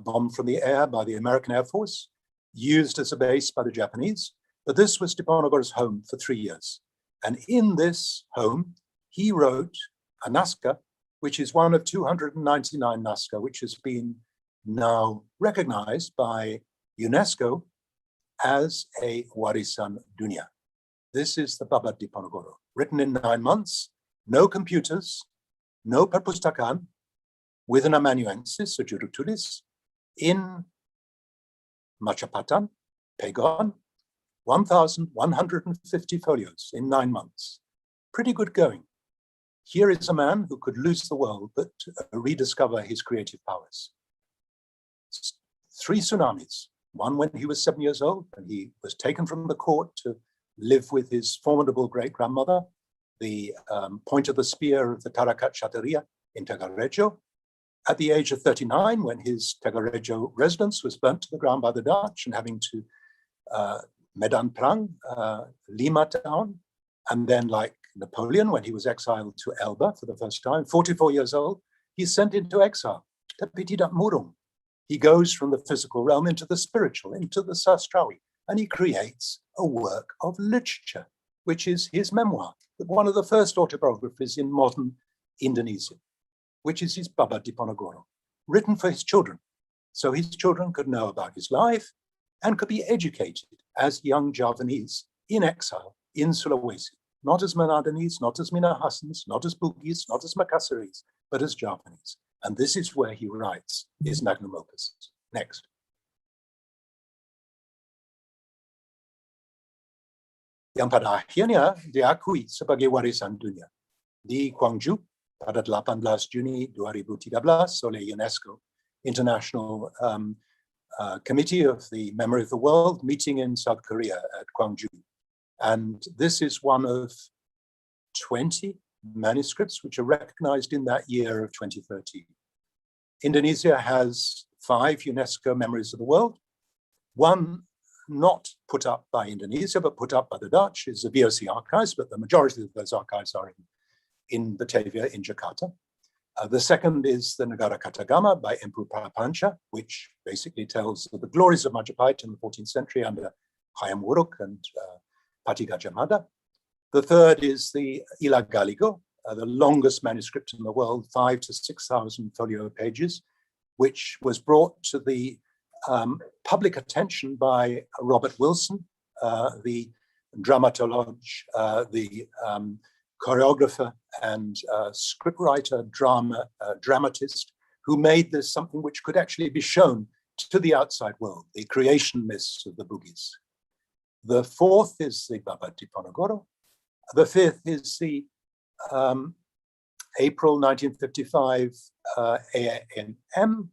bombed from the air by the American Air Force, used as a base by the Japanese. But this was Diponegoro's home for 3 years. And in this home, he wrote a Nazca, which is one of 299 Nazca, which has been now recognized by UNESCO as a Warisan Dunia. This is the Babad Diponegoro, written in 9 months, no computers, no perpustakaan, with an amanuensis, a juru tulis, in Machapatan, Pegon, 1,150 folios in 9 months. Pretty good going. Here is a man who could lose the world, but rediscover his creative powers. 3 tsunamis, one when he was 7 years old, and he was taken from the court to live with his formidable great-grandmother, the point of the spear of the Tarakat Shataria in Tagarejo. At the age of 39, when his Tagarejo residence was burnt to the ground by the Dutch and having to Medan Perang, Lima town, and then like Napoleon, when he was exiled to Elba for the first time, 44 years old, he's sent into exile. Tapi tidak murung. He goes from the physical realm into the spiritual, into the sastrawi, and he creates a work of literature, which is his memoir, one of the first autobiographies in modern Indonesia, which is his Babad Diponegoro, written for his children, so his children could know about his life and could be educated as young Javanese in exile in Sulawesi, not as Manadanese, not as Minahasans, not as Bugis, not as Makassarese, but as Javanese. And this is where he writes his magnum opus. Next. Yang pada akhirnya diakui sebagai warisan dunia di Gwangju pada 18 Juni 2013 oleh UNESCO International Committee of the Memory of the World meeting in South Korea at Gwangju. And this is one of 20 manuscripts which are recognized in that year of 2013. Indonesia has 5 UNESCO Memories of the World. One not put up by Indonesia, but put up by the Dutch is the VOC archives, but the majority of those archives are in Batavia, in Jakarta. The second is the Negara Katagama by Empu Prapanca, which basically tells of the glories of Majapahit in the 14th century under Hayam Wuruk and Pati Gajah Mada. The third is the Ila Galigo, the longest manuscript in the world, 5,000 to 6,000 folio pages, which was brought to the public attention by Robert Wilson, the dramatologue, the choreographer and scriptwriter, dramatist, who made this something which could actually be shown to the outside world, the creation myths of the Bugis. The fourth is the Baba Diponegoro. The fifth is the April 1955 AANM,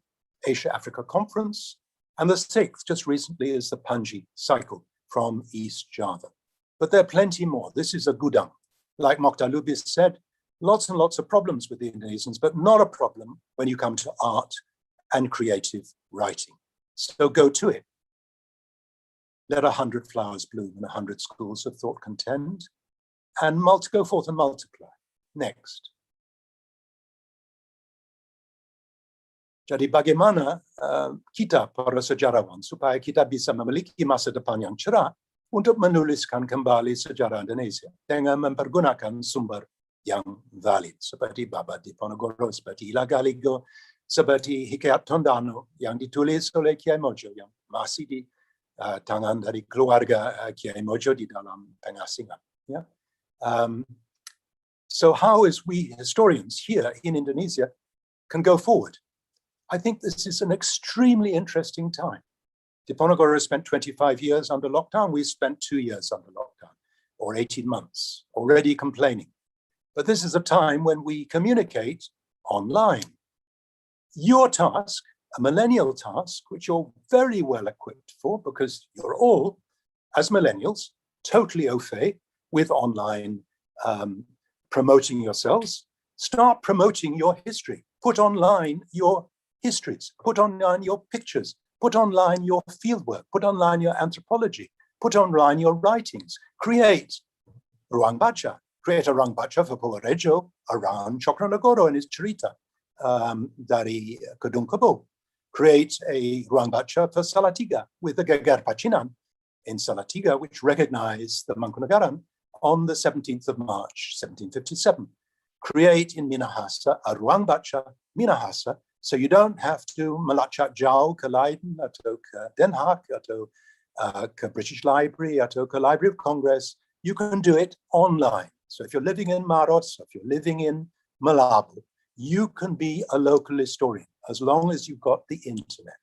Asia-Africa Conference. And the sixth, just recently, is the Panji cycle from East Java. But there are plenty more. This is a gudang. Like Mokhtar Lubis said, lots and lots of problems with the Indonesians, but not a problem when you come to art and creative writing. So go to it. Let 100 flowers bloom and 100 schools of thought contend, and go forth and multiply. Next. Jadi bagaimana kita para sejarawan supaya kita bisa memiliki masa depan yang cerah untuk menuliskan kembali sejarah Indonesia dengan mempergunakan sumber yang valid seperti Baba Diponegoro, seperti Ila Galigo, seperti Hikayat Tondano yang ditulis oleh Kiai Mojo yang masih di tangan dari keluarga Kiai Mojo di dalam Pengasingan. Yeah? So how is we historians here in Indonesia can go forward? I think this is an extremely interesting time. Diponegoro spent 25 years under lockdown. We spent 2 years under lockdown, or 18 months, already complaining. But this is a time when we communicate online. Your task, a millennial task, which you're very well equipped for because you're all, as millennials, totally au fait with online promoting yourselves. Start promoting your history. Put online your histories, put online your pictures, put online your fieldwork, put online your anthropology, put online your writings, create ruang baca, create a ruang baca for Purworejo around Cokronegoro and his cerita dari Kedung Kebo, create a ruang baca for Salatiga with the Geger Pacinan in Salatiga, which recognized the Mangkunegaran on the 17th of March, 1757. Create in Minahasa a ruang baca Minahasa, so you don't have to melacak jauh ke Leiden atau ke Den Haag atau ke British Library atau ke Library of Congress. You can do it online. So if you're living in Maros, if you're living in Malabo, you can be a local historian as long as you've got the internet.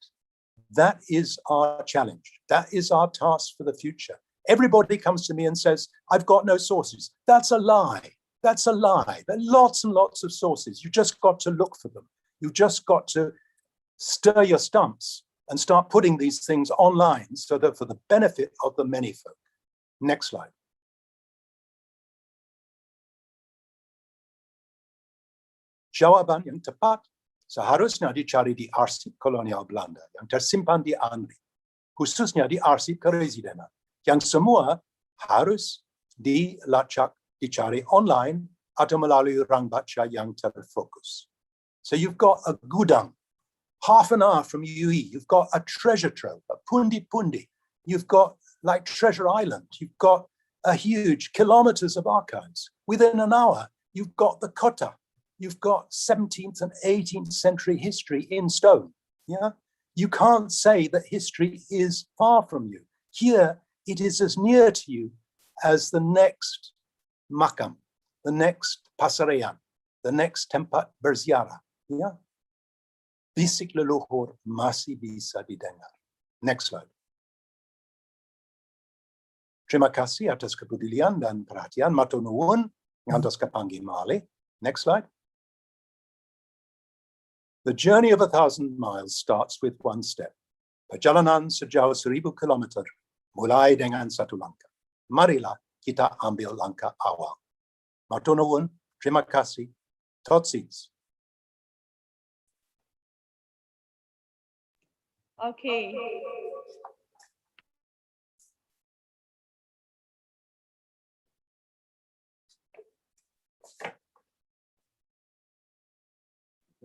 That is our challenge. That is our task for the future. Everybody comes to me and says, I've got no sources. That's a lie. That's a lie. There are lots and lots of sources. You just got to look for them. You've just got to stir your stumps and start putting these things online so that for the benefit of the many folk. Next slide. Jawaban yang tepat seharusnya dicari di arsip kolonial Belanda yang tersimpan di Andri, khususnya di arsip kerezidenan, yang semua harus dilacak, dicari online atau melalui ruang baca yang terfokus. So you've got a gudang, half an hour from UE. You've got a treasure trove, a pundi-pundi. You've got like Treasure Island. You've got a huge kilometers of archives. Within an hour, you've got the kota. You've got 17th and 18th century history in stone. Yeah, you can't say that history is far from you. Here it is as near to you as the next makam, the next pasarean, the next tempat berziarah. Ya, bisik leluhur masih bisa didengar. Next slide. Terima kasih atas kepedulian dan perhatian. Matur nuwun ngantos kepanggih malih. Next slide. The journey of 1,000 miles starts with one step. Perjalanan sejauh 1,000 kilometer mulai dengan satu langkah. Marilah kita ambil langkah awal. Matur nuwun, terima kasih. Totsis. Okay.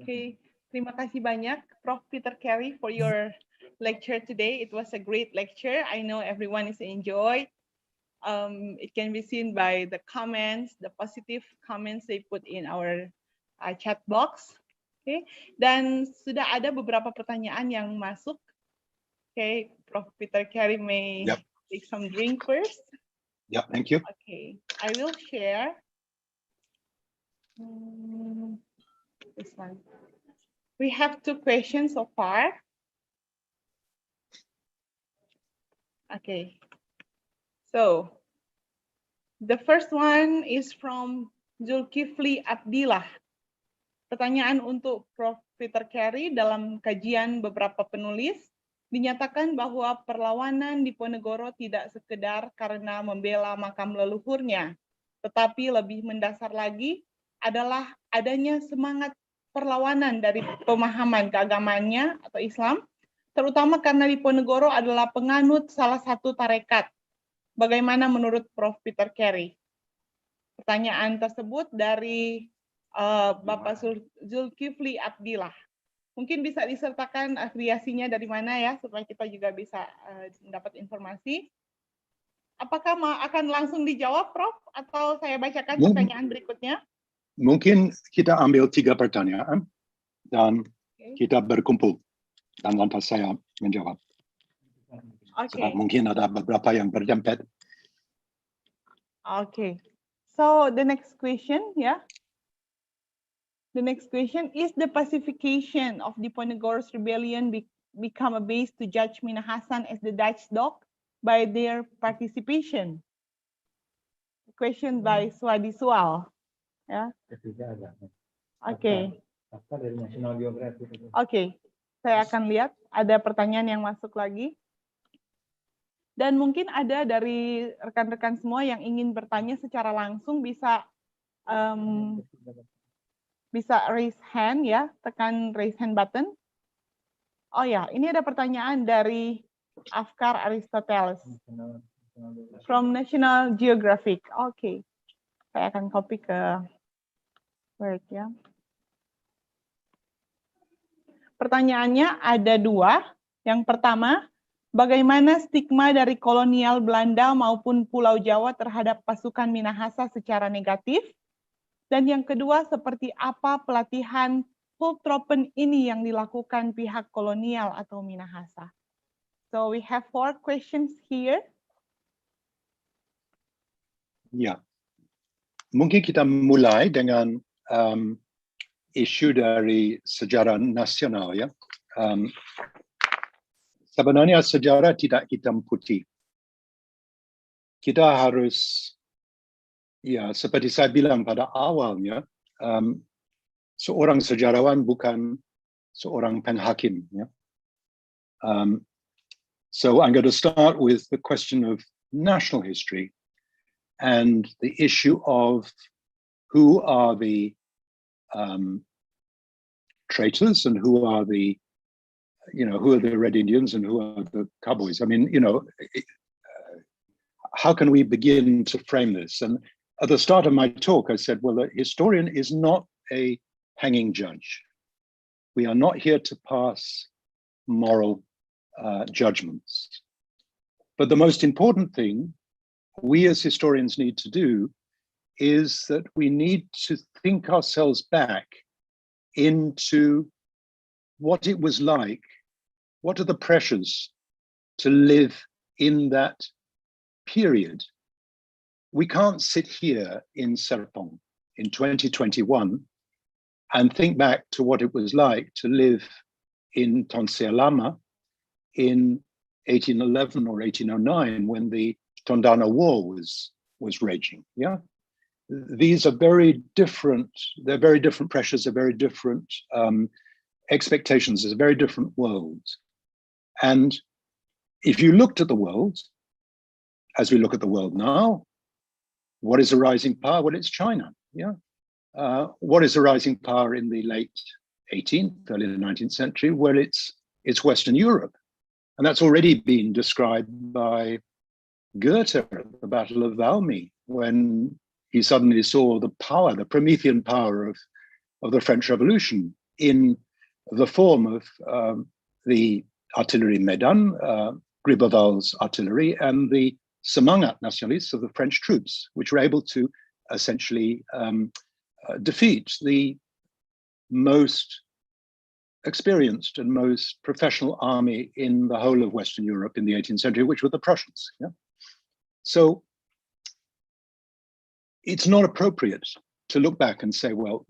Okay, terima kasih banyak Prof. Peter Carey for your lecture today. It was a great lecture. I know everyone is enjoyed. It can be seen by the comments, the positive comments they put in our chat box. Okay, dan sudah ada beberapa pertanyaan yang masuk. Okay, Prof. Peter Carey may take some drink first. Yeah, thank you. Okay, I will share. This one. We have 2 questions so far. Okay. So the first one is from Zulkifli Abdillah. Pertanyaan untuk Prof. Peter Carey. Dalam kajian beberapa penulis, dinyatakan bahwa perlawanan Diponegoro tidak sekedar karena membela makam leluhurnya, tetapi lebih mendasar lagi adalah adanya semangat perlawanan dari pemahaman keagamannya atau Islam, terutama karena Diponegoro adalah penganut salah satu tarekat. Bagaimana menurut Prof. Peter Carey? Pertanyaan tersebut dari Bapak Zulkifli Abdillah. Mungkin bisa disertakan afiliasinya dari mana ya, supaya kita juga bisa mendapat informasi. Apakah akan langsung dijawab, Prof? Atau saya bacakan pertanyaan berikutnya? Mungkin kita ambil 3 pertanyaan dan kita berkumpul dan lantas saya menjawab. Okay. Mungkin ada beberapa yang berdempet. Okay. So the next question, yeah. The next question is the pacification of Diponegoro's rebellion become a base to judge Minahasa as the Dutch dog by their participation? Question by Swadi Sual. Ya. Oke. Oke, saya akan lihat ada pertanyaan yang masuk lagi. Dan mungkin ada dari rekan-rekan semua yang ingin bertanya secara langsung bisa raise hand ya, tekan raise hand button. Oh ya, ini ada pertanyaan dari Afkar Aristoteles from National Geographic. Oke. Saya akan copy ke Word ya. Pertanyaannya ada 2. Yang pertama, bagaimana stigma dari kolonial Belanda maupun Pulau Jawa terhadap pasukan Minahasa secara negatif? Dan yang kedua, seperti apa pelatihan Hulptroepen ini yang dilakukan pihak kolonial atau Minahasa? So we have 4 questions here. Ya, mungkin kita mulai dengan isu dari sejarah nasional ya. Sebenarnya sejarah tidak hitam putih. Kita harus, ya seperti saya bilang pada awalnya, seorang sejarawan bukan seorang penghakim. Ya. So I'm going to start with the question of national history and the issue of who are the traitors and who are the Red Indians and who are the cowboys. I mean, how can we begin to frame this? And at the start of my talk, I said, well, a historian is not a hanging judge. We are not here to pass moral judgments. But the most important thing we as historians need to do is that we need to think ourselves back into what it was like, what are the pressures to live in that period, we can't sit here in Serpong in 2021 and think back to what it was like to live in Tonsea Lama in 1811 or 1809 when the Tondano War was raging. Yeah, these are very different. They're very different pressures. They're very different expectations. It's a very different world. And if you looked at the world, as we look at the world now, what is a rising power? Well, it's China. Yeah. What is a rising power in the late 18th, early 19th century? Well, it's Western Europe. And that's already been described by Goethe at the Battle of Valmy, when he suddenly saw the power, the Promethean power of the French Revolution in the form of the artillery Medan, Gribeauval's artillery, and the Semangat Nationalistes of the French troops, which were able to essentially defeat the most experienced and most professional army in the whole of Western Europe in the 18th century, which were the Prussians. Yeah? So it's not appropriate to look back and say, well,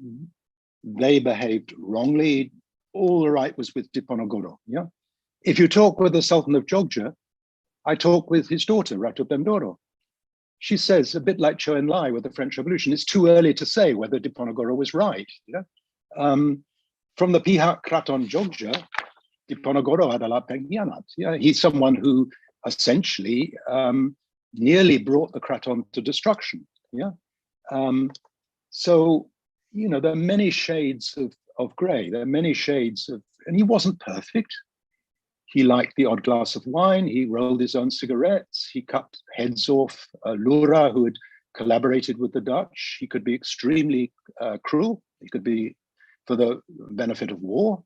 they behaved wrongly. All the right was with Diponegoro. Yeah. If you talk with the Sultan of Jogja, I talk with his daughter, Ratu Bendoro. She says, a bit like Chou En-lai with the French Revolution, it's too early to say whether Diponegoro was right. Yeah? From the pihak Kraton Jogja, Diponegoro adalah pengkhianat. Yeah? He's someone who essentially nearly brought the Kraton to destruction. Yeah. So, you know, there are many shades of gray. There are many shades of, and he wasn't perfect. He liked the odd glass of wine. He rolled his own cigarettes. He cut heads off Lura, who had collaborated with the Dutch. He could be extremely cruel. He could be for the benefit of war.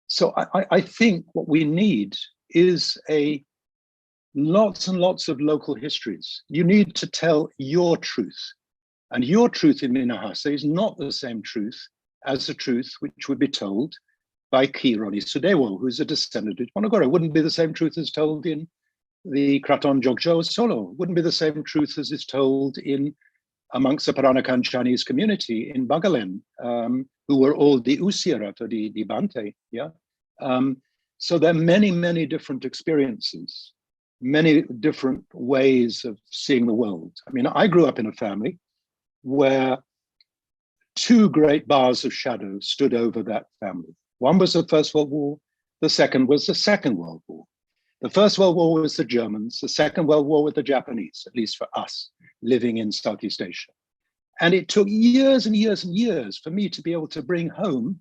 So I think what we need is lots and lots of local histories. You need to tell your truth. And your truth in Minahasa is not the same truth as the truth which would be told by Ki Roni Sudewo, who's a descendant of Diponegoro. It wouldn't be the same truth as told in the Kraton Jogja or Solo. It wouldn't be the same truth as is told amongst the Peranakan Chinese community in Bagalen, who were all the Usirat or the Bante. Yeah. So there are many, many different experiences, many different ways of seeing the world. I mean, I grew up in a family where two great bars of shadow stood over that family. One was the First World War, the second was the Second World War. The First World War was the Germans, the Second World War with the Japanese, at least for us living in Southeast Asia. And it took years and years and years for me to be able to bring home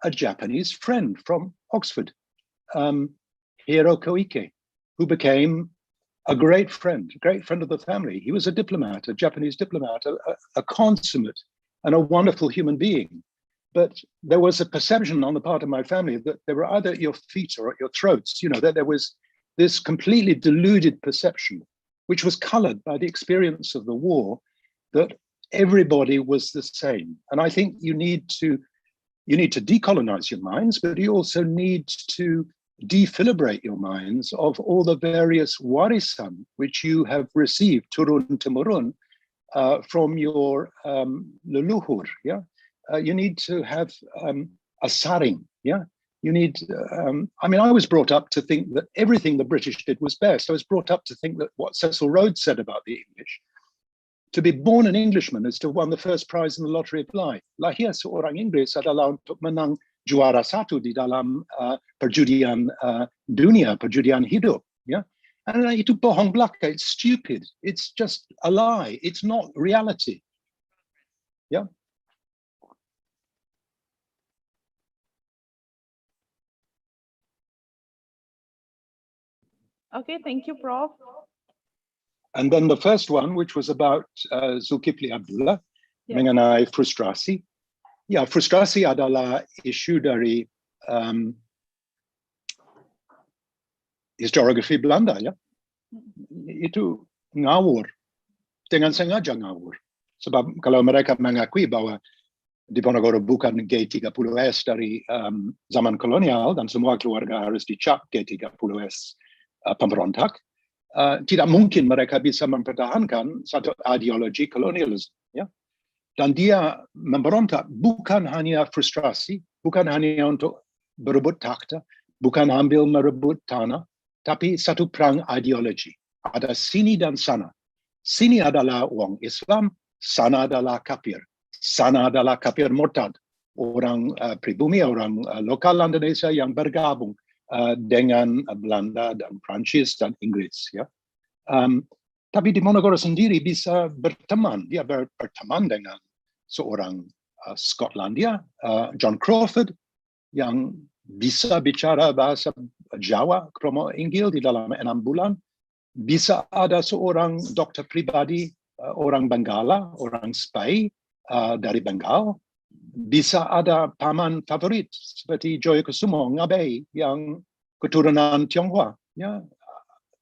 a Japanese friend from Oxford, Hiro Koike, who became a great friend of the family. He was a diplomat, a Japanese diplomat, a consummate and a wonderful human being. But there was a perception on the part of my family that they were either at your feet or at your throats, you know, that there was this completely deluded perception, which was colored by the experience of the war, that everybody was the same. And I think you need to decolonize your minds, but you also need to defilibrate your minds of all the various warisan which you have received, turun-temurun, from your leluhur, yeah? You need to have a saring, yeah? You need, I mean, I was brought up to think that everything the British did was best. I was brought up to think that what Cecil Rhodes said about the English, to be born an Englishman is to have won the first prize in the lottery of life. Lahir seorang Inggris adalah untuk menang juara satu di dalam perjudian dunia, perjudian hidup, yeah? And itu bohong belaka, it's stupid. It's just a lie. It's not reality, yeah? Okay, thank you, Prof. And then the first one, which was about Zulkifli Abdullah, mengenai frustrasi. Ya, frustrasi adalah isu dari historiografi Belanda, ya. Itu ngawur, dengan sengaja ngawur. Sebab kalau mereka mengakui bahwa Diponegoro bukan G30S dari zaman kolonial dan semua keluarga harus dicap G30S pemberontak, tidak mungkin mereka bisa mempertahankan satu ideologi kolonialisme. Ya. Dan dia memberontak bukan hanya frustrasi, bukan hanya untuk berebut takhta, bukan ambil merebut tanah, tapi satu perang ideologi. Ada sini dan sana. Sini adalah orang Islam, sana adalah kafir. Sana adalah kafir murtad. Orang pribumi, orang lokal Indonesia yang bergabung dengan Belanda dan Prancis dan Inggris. Ya. Tapi Diponegoro sendiri bisa berteman. Dia berteman dengan seorang Skotlandia, John Crawford, yang bisa bicara bahasa Jawa, kromo Inggil di dalam 6 bulan. Bisa ada seorang dokter pribadi, orang Benggala, orang Spy dari Bengal. Bisa ada paman favorit seperti Joyo Kusumo Ngabei yang keturunan Tionghoa. Ya.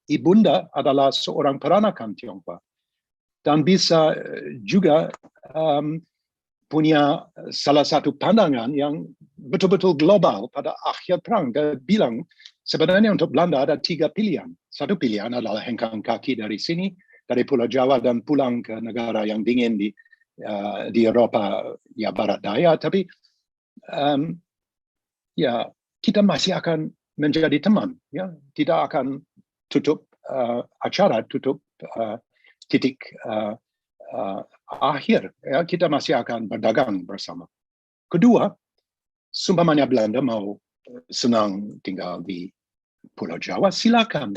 Ibunda adalah seorang peranakan Tionghoa. Dan bisa juga punya salah satu pandangan yang betul-betul global pada akhir perang. Dia bilang sebenarnya untuk Belanda ada 3 pilihan. Satu pilihan adalah hengkang kaki dari sini, dari Pulau Jawa dan pulang ke negara yang dingin di Eropa ya barat daya. Tapi ya kita masih akan menjadi teman. Ya, tidak akan tutup acara, tutup titik akhir, ya, kita masih akan berdagang bersama. Kedua, seumpamanya Belanda mau senang tinggal di Pulau Jawa, silakan.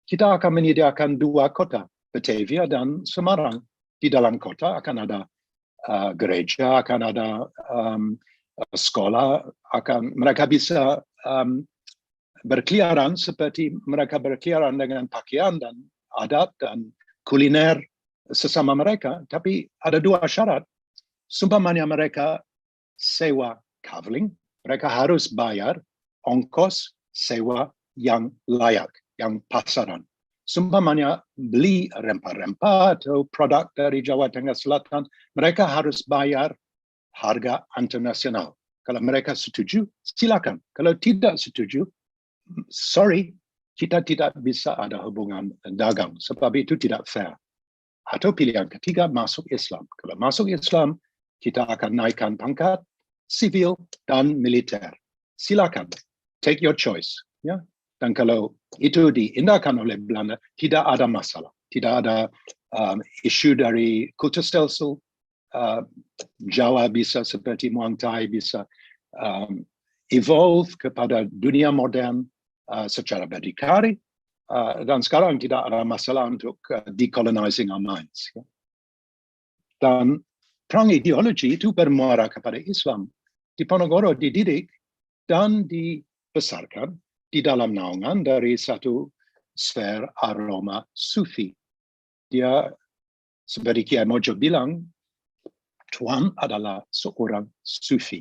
Kita akan menyediakan 2 kota, Batavia dan Semarang. Di dalam kota akan ada gereja, akan ada sekolah, mereka bisa berkeliaran seperti mereka berkeliaran dengan pakaian dan adat dan kuliner sesama mereka, tapi ada 2 syarat. Seumpamanya mereka sewa kavaling, mereka harus bayar ongkos sewa yang layak, yang pasaran. Seumpamanya beli rempah-rempah atau produk dari Jawa Tengah Selatan, mereka harus bayar harga internasional. Kalau mereka setuju, silakan. Kalau tidak setuju, sorry, kita tidak bisa ada hubungan dagang, sebab itu tidak fair. Atau pilihan ketiga, masuk Islam. Kalau masuk Islam, kita akan naikkan pangkat sivil dan militer. Silakan, take your choice. Ya. Dan kalau itu diindahkan oleh Belanda, tidak ada masalah. Tidak ada isu dari kultur stelsel. Jawa bisa seperti Muang Thai bisa evolve kepada dunia modern secara berdikari. Dan sekarang tidak ada masalah untuk decolonizing our minds. Dan perang ideologi itu bermuara kepada Islam. Diponegoro dididik dan dibesarkan di dalam naungan dari satu sfer aroma sufi. Dia, seperti Kiai Mojo bilang, Tuan adalah seorang sufi.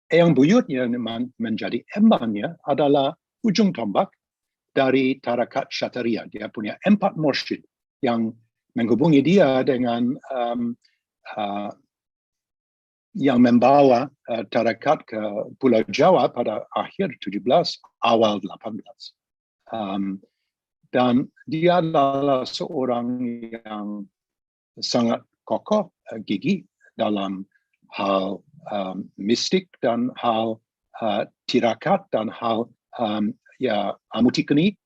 Eyang buyutnya menjadi embannya adalah ujung tombak dari tarakat Syataria. Dia punya 4 mursyid yang menghubungi dia dengan yang membawa tarakat ke Pulau Jawa pada akhir 17, awal 18. Dan dia adalah seorang yang sangat kokoh, gigih dalam hal mistik dan hal tirakat dan hal amutikeni,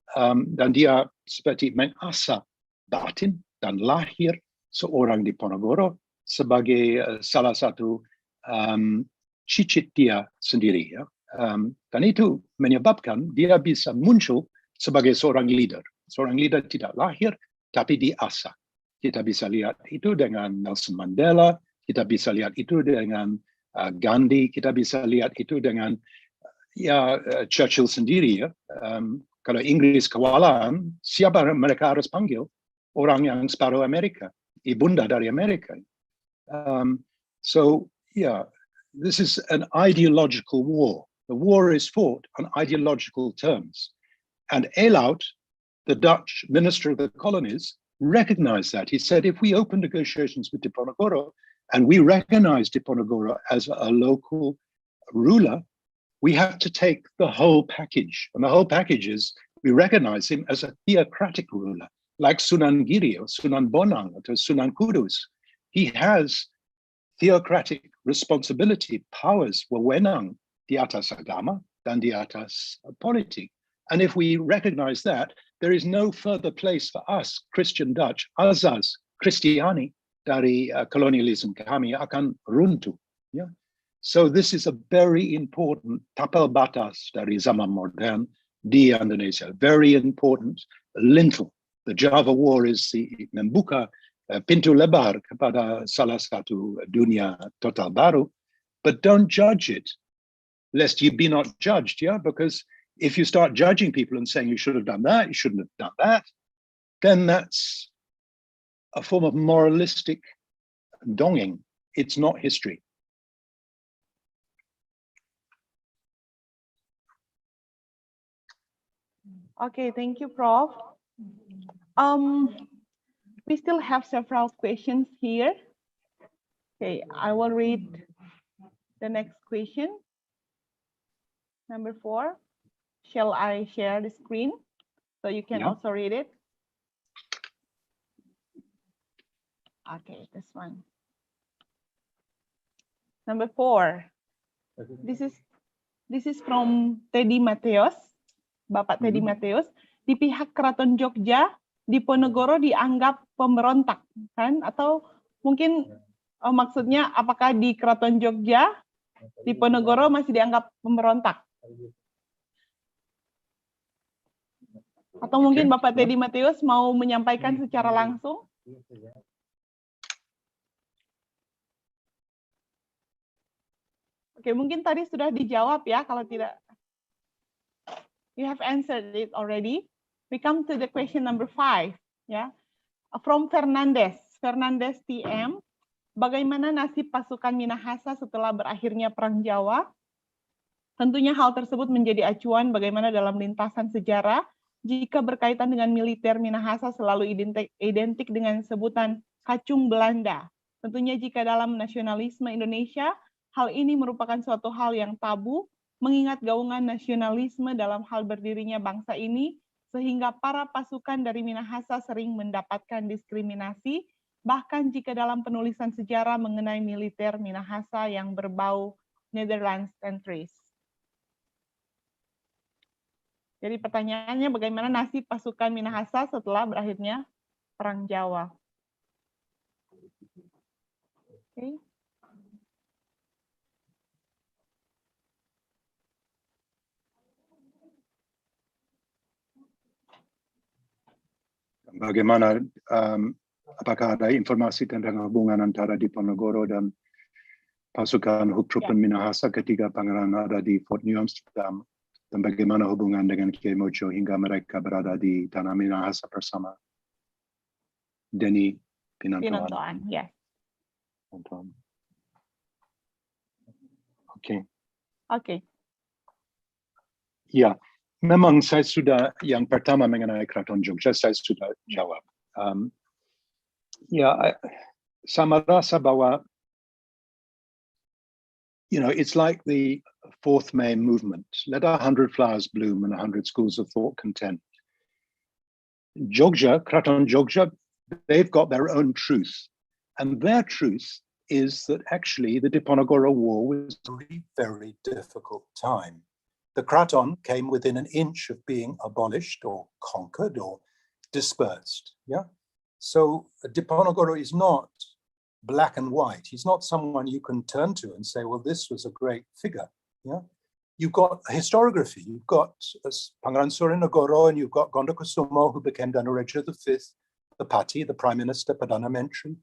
dan dia seperti mengasah batin dan lahir seorang Diponegoro sebagai salah satu cicit dia sendiri. Ya. Dan itu menyebabkan dia bisa muncul sebagai seorang leader. Seorang leader tidak lahir, tapi diasah. Kita bisa lihat itu dengan Nelson Mandela, kita bisa lihat itu dengan Gandhi, kita bisa lihat itu dengan Churchill sendiri. Ya. Kalau Inggris kewalahan, siapa mereka harus panggil? Orang yang separuh Amerika, ibunda dari Amerika. So, this is an ideological war. The war is fought on ideological terms. And Elout, the Dutch minister of the colonies, recognized that. He said, if we open negotiations with Diponegoro, and we recognize Diponegoro as a local ruler, we have to take the whole package. And the whole package is We recognize him as a theocratic ruler, like Sunan Giri or Sunan Bonang or Sunan Kudus. He has theocratic responsibility, powers, wewenang di atas agama dan di atas politik. And if we recognize that, there is no further place for us, Christian Dutch, azaz Kristiani dari kolonialisme kami akan runtuh. Yeah? So this is a very important tapal batas dari zaman modern di Indonesia, very important lintel. The Java War is the membuka pintu lebar kepada salah satu dunia total baru, but don't judge it, lest you be not judged, yeah? Because if you start judging people and saying you should have done that, you shouldn't have done that, then that's a form of moralistic donging. It's not history. Okay, thank you, Prof. We still have several questions here. Okay, I will read the next question. Number 4. Shall I share the screen so you can also read it? Okay, this one. Number 4. This is from Teddy Mateos, Bapak Teddy Mateos. Di pihak Keraton Jogja, Diponegoro dianggap pemberontak, kan? Atau mungkin maksudnya apakah di Keraton Jogja, Diponegoro masih dianggap pemberontak? Atau mungkin Bapak Teddy Mateus mau menyampaikan secara langsung? Oke, mungkin tadi sudah dijawab ya, kalau tidak. You have answered it already. We come to the question number 5. Ya, from Fernandez TM. Bagaimana nasib pasukan Minahasa setelah berakhirnya Perang Jawa? Tentunya hal tersebut menjadi acuan bagaimana dalam lintasan sejarah jika berkaitan dengan militer Minahasa selalu identik dengan sebutan kacung Belanda. Tentunya jika dalam nasionalisme Indonesia, hal ini merupakan suatu hal yang tabu, mengingat gaungan nasionalisme dalam hal berdirinya bangsa ini, sehingga para pasukan dari Minahasa sering mendapatkan diskriminasi, bahkan jika dalam penulisan sejarah mengenai militer Minahasa yang berbau Netherlands centris. Jadi pertanyaannya bagaimana nasib pasukan Minahasa setelah berakhirnya Perang Jawa? Okay. Bagaimana, apakah ada informasi tentang hubungan antara Diponegoro dan pasukan Hulptroepen Minahasa ketika Pangeran ada di Fort New Amsterdam, dan bagaimana hubungan dengan Kiai Mojo hingga mereka berada di tanah Minahasa bersama Denny Pinantoan. Yes. Oke. Ya, memang saya sudah, yang pertama mengenai Keraton Jogja, saya sudah jawab. Sama rasa bahwa, it's like the 4th May movement. Let 100 flowers bloom and 100 schools of thought contend. Jogja, Keraton Jogja, they've got their own truth. And their truth is that actually the Diponegoro War was a very, very difficult time. The Keraton came within an inch of being abolished or conquered or dispersed. Yeah. So Diponegoro is not black and white. He's not someone you can turn to and say, well, this was a great figure. Yeah. You've got historiography. You've got Pangeran Surenegoro, and you've got Gondokusumo, who became Danurejo V, the Pati, the Prime Minister, Perdana Menteri.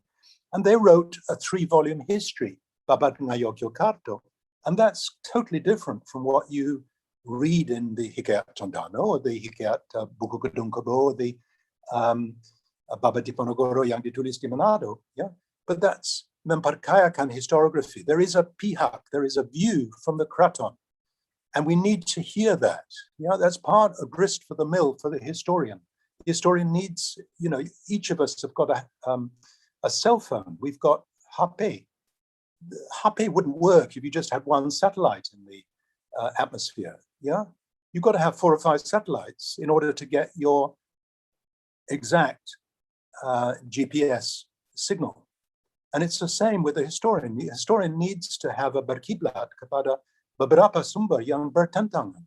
And they wrote a 3-volume history, Babad Ngayogyakarta. And that's totally different from what you read in the Hikayat Tondano or the Hikayat Buku Gedung Kebo or the Baba Diponegoro yang ditulis di Manado. Yeah? But that's memperkayakan historiography. There is a pihak, there is a view from the Keraton. And we need to hear that. Yeah, that's part of grist for the mill for the historian. The historian needs, each of us have got a cell phone. We've got HP. HP wouldn't work if you just had one satellite in the atmosphere. Yeah, you've got to have 4 or 5 satellites in order to get your exact GPS signal. And it's the same with the historian. The historian needs to have a berkiblat kepada beberapa sumber yang bertentangan.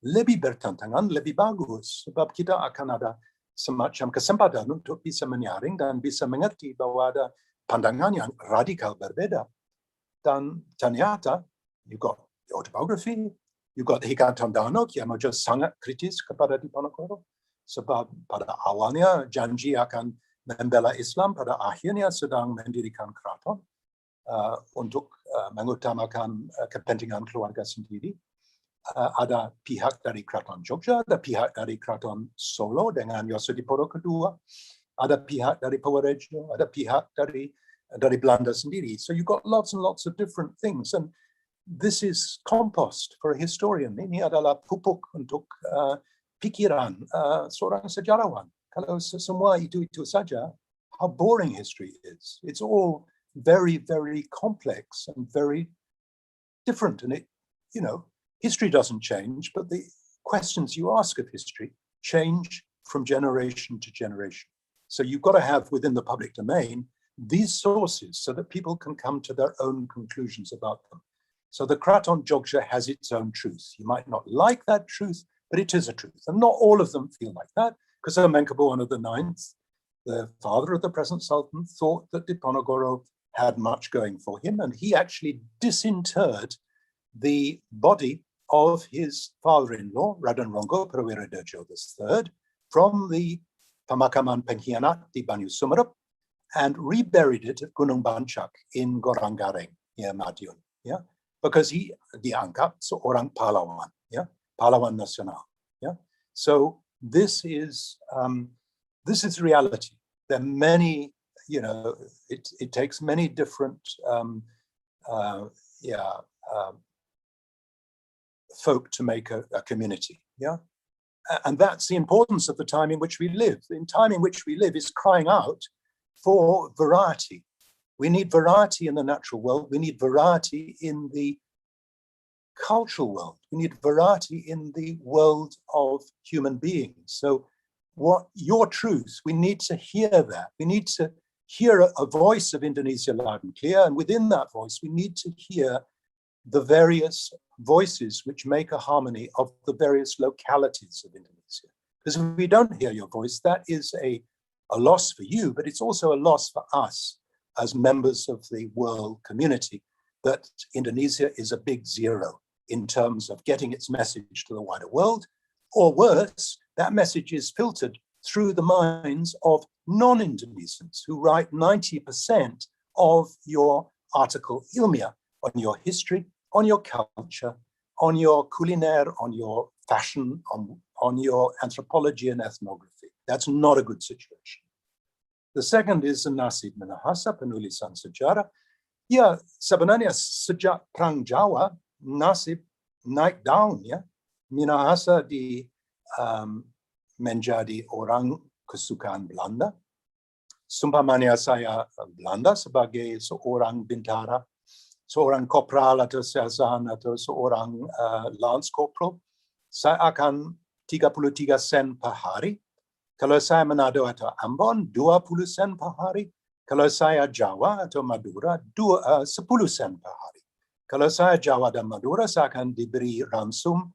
Lebih bertentangan, lebih bagus. Sebab kita akan ada semacam kesempatan untuk bisa menyaring dan bisa mengerti bahwa ada pandangan yang radikal berbeda. Dan ternyata, you've got the autobiography, you've got the Hikatan Danok yang sangat kritis kepada Diponegoro. Sebab pada awalnya janji akan membela Islam, pada akhirnya sedang mendirikan keraton untuk mengutamakan kepentingan keluarga sendiri. Ada pihak dari Keraton Jogja, ada pihak dari Keraton Solo dengan Yosudipuro kedua, ada pihak dari Purworejo, ada pihak dari Belanda sendiri. So you've got lots and lots of different things, and this is compost for a historian. Ini adalah pupuk untuk pikiran seorang sejarawan. Kalau semua itu saja, how boring history is. It's all very, very complex and very different. And history doesn't change, but the questions you ask of history change from generation to generation. So you've got to have within the public domain these sources so that people can come to their own conclusions about them. So the Keraton Jogja has its own truth. You might not like that truth, but it is a truth. And not all of them feel like that, because Menkabuwana IX, the father of the present Sultan, thought that Diponegoro had much going for him, and he actually disinterred the body of his father-in-law, Raden Rongo Perwira-Dirjo III, from the Pemakaman Pengkhianat di Banyu Sumerep and reburied it at Gunung Bancak in Goranggareng, near Madiun, because he dianggap seorang pahlawan, pahlawan nasional, So this is reality. There are many, it takes many different folk to make a community, and that's the importance of the time in which we live. The time in which we live is crying out for variety. We need variety in the natural world. We need variety in the cultural world. We need variety in the world of human beings. So what your truth, we need to hear that. We need to hear a voice of Indonesia loud and clear. And within that voice, we need to hear the various voices which make a harmony of the various localities of Indonesia. Because if we don't hear your voice, that is a loss for you, but it's also a loss for us as members of the world community, that Indonesia is a big zero in terms of getting its message to the wider world, or worse, that message is filtered through the minds of non-Indonesians who write 90% of your article ilmiah on your history, on your culture, on your kuliner, on your fashion, on your anthropology and ethnography. That's not a good situation. The second is the nasib Minahasa, penulisan sejarah. Ya, sebenarnya sejak Perang Jawa, nasib naik daun, Minahasa menjadi orang kesukaan Belanda. Sumpamanya saya Belanda sebagai seorang bintara, seorang kopral atau serzan atau seorang lance corporal, saya akan 33 sen per hari. Kalau saya Manado atau Ambon, 20 sen per hari. Kalau saya Jawa atau Madura, 10 sen per hari. Kalau saya Jawa dan Madura, saya akan diberi ransum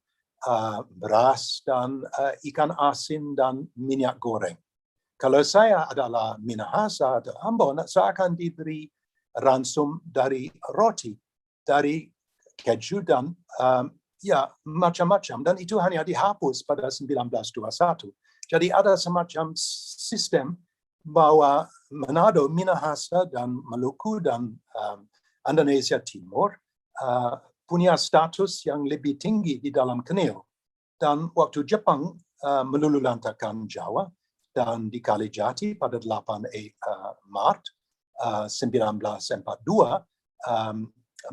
beras dan ikan asin dan minyak goreng. Kalau saya adalah Minahasa atau Ambon, saya akan diberi ransum dari roti, dari keju dan macam-macam. Dan itu hanya dihapus pada 1921. Jadi ada semacam sistem bahwa Manado, Minahasa dan Maluku dan Indonesia Timur punya status yang lebih tinggi di dalam Kenil. Dan waktu Jepang melululantakkan Jawa dan di Kalijati pada 8 Maret 1942,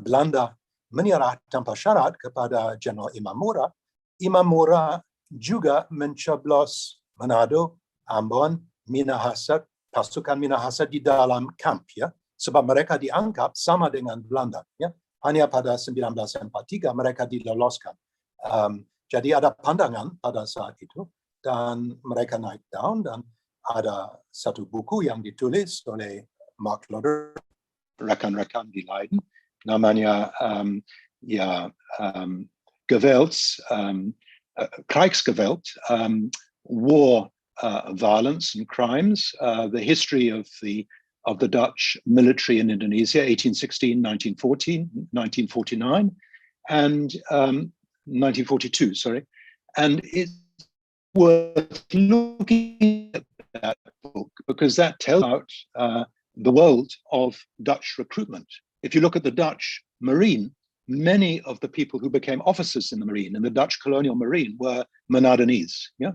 Belanda menyerah tanpa syarat kepada Jenderal Imamura. Imamura juga mencoblos Manado, Ambon, Minahasa, pasukan Minahasa di dalam kamp, sebab mereka dianggap sama dengan Belanda. Hanya pada 1943 mereka diloloskan Jadi ada pandangan pada saat itu, dan mereka naik down, dan ada satu buku yang ditulis oleh Mark Loder, rekan-rekan di Leiden, namanya Gewalt, Kriegsgewalt, war violence and crimes, the history of the Dutch military in Indonesia, 1816, 1914, 1949, and 1942, sorry. And it's worth looking at that book because that tells about the world of Dutch recruitment. If you look at the Dutch Marine, many of the people who became officers in the Marine, in the Dutch colonial Marine, were Menadanese. Yeah?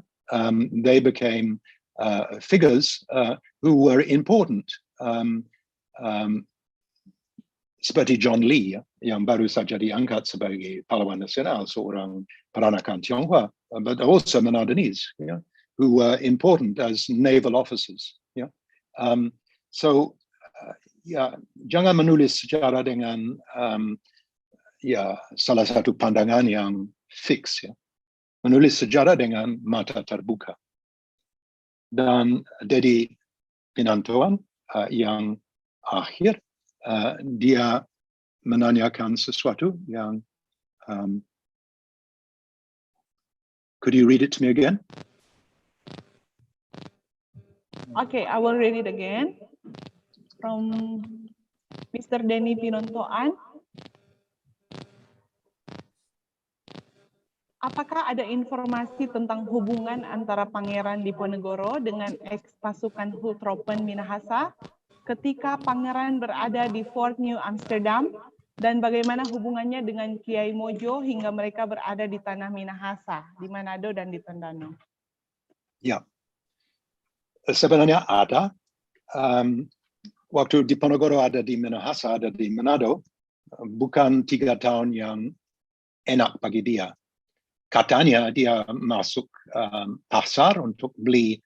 They became figures who were important. Seperti John Lee, yang baru saja diangkat sebagai pahlawan nasional, seorang peranakan Tionghoa, but also Menadanese, yeah, who were important as naval officers. Yeah? Jangan menulis sejarah dengan salah satu pandangan yang fix, ya. Menulis sejarah dengan mata terbuka. Dan dari penonton yang akhir, dia menanyakan sesuatu yang could you read it to me again? Okay, I will read it again from Mr. Denny Pinontoan. Apakah ada informasi tentang hubungan antara Pangeran Diponegoro dengan ex-pasukan Hulptroepen Minahasa ketika Pangeran berada di Fort New Amsterdam, dan bagaimana hubungannya dengan Kiai Mojo hingga mereka berada di tanah Minahasa, di Manado dan di Tondano? Ya, sebenarnya ada. Waktu Diponegoro ada di Minahasa, ada di Manado, bukan 3 tahun yang enak bagi dia. Katanya dia masuk pasar untuk beli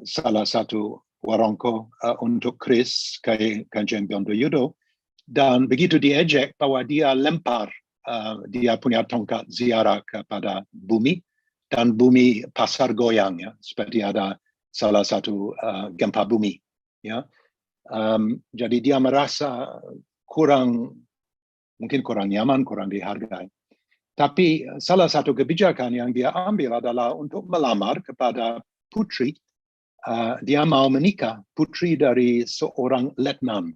salah satu warongko untuk keris Kanjeng Bondoyodo, dan begitu diejek bahwa dia lempar dia punya tongkat ziarah kepada bumi, dan bumi pasar goyang, ya, seperti ada salah satu gempa bumi. Ya. Jadi dia merasa mungkin kurang nyaman, kurang dihargai. Tapi salah satu kebijakan yang dia ambil adalah untuk melamar kepada putri. Dia mau menikah putri dari seorang letnan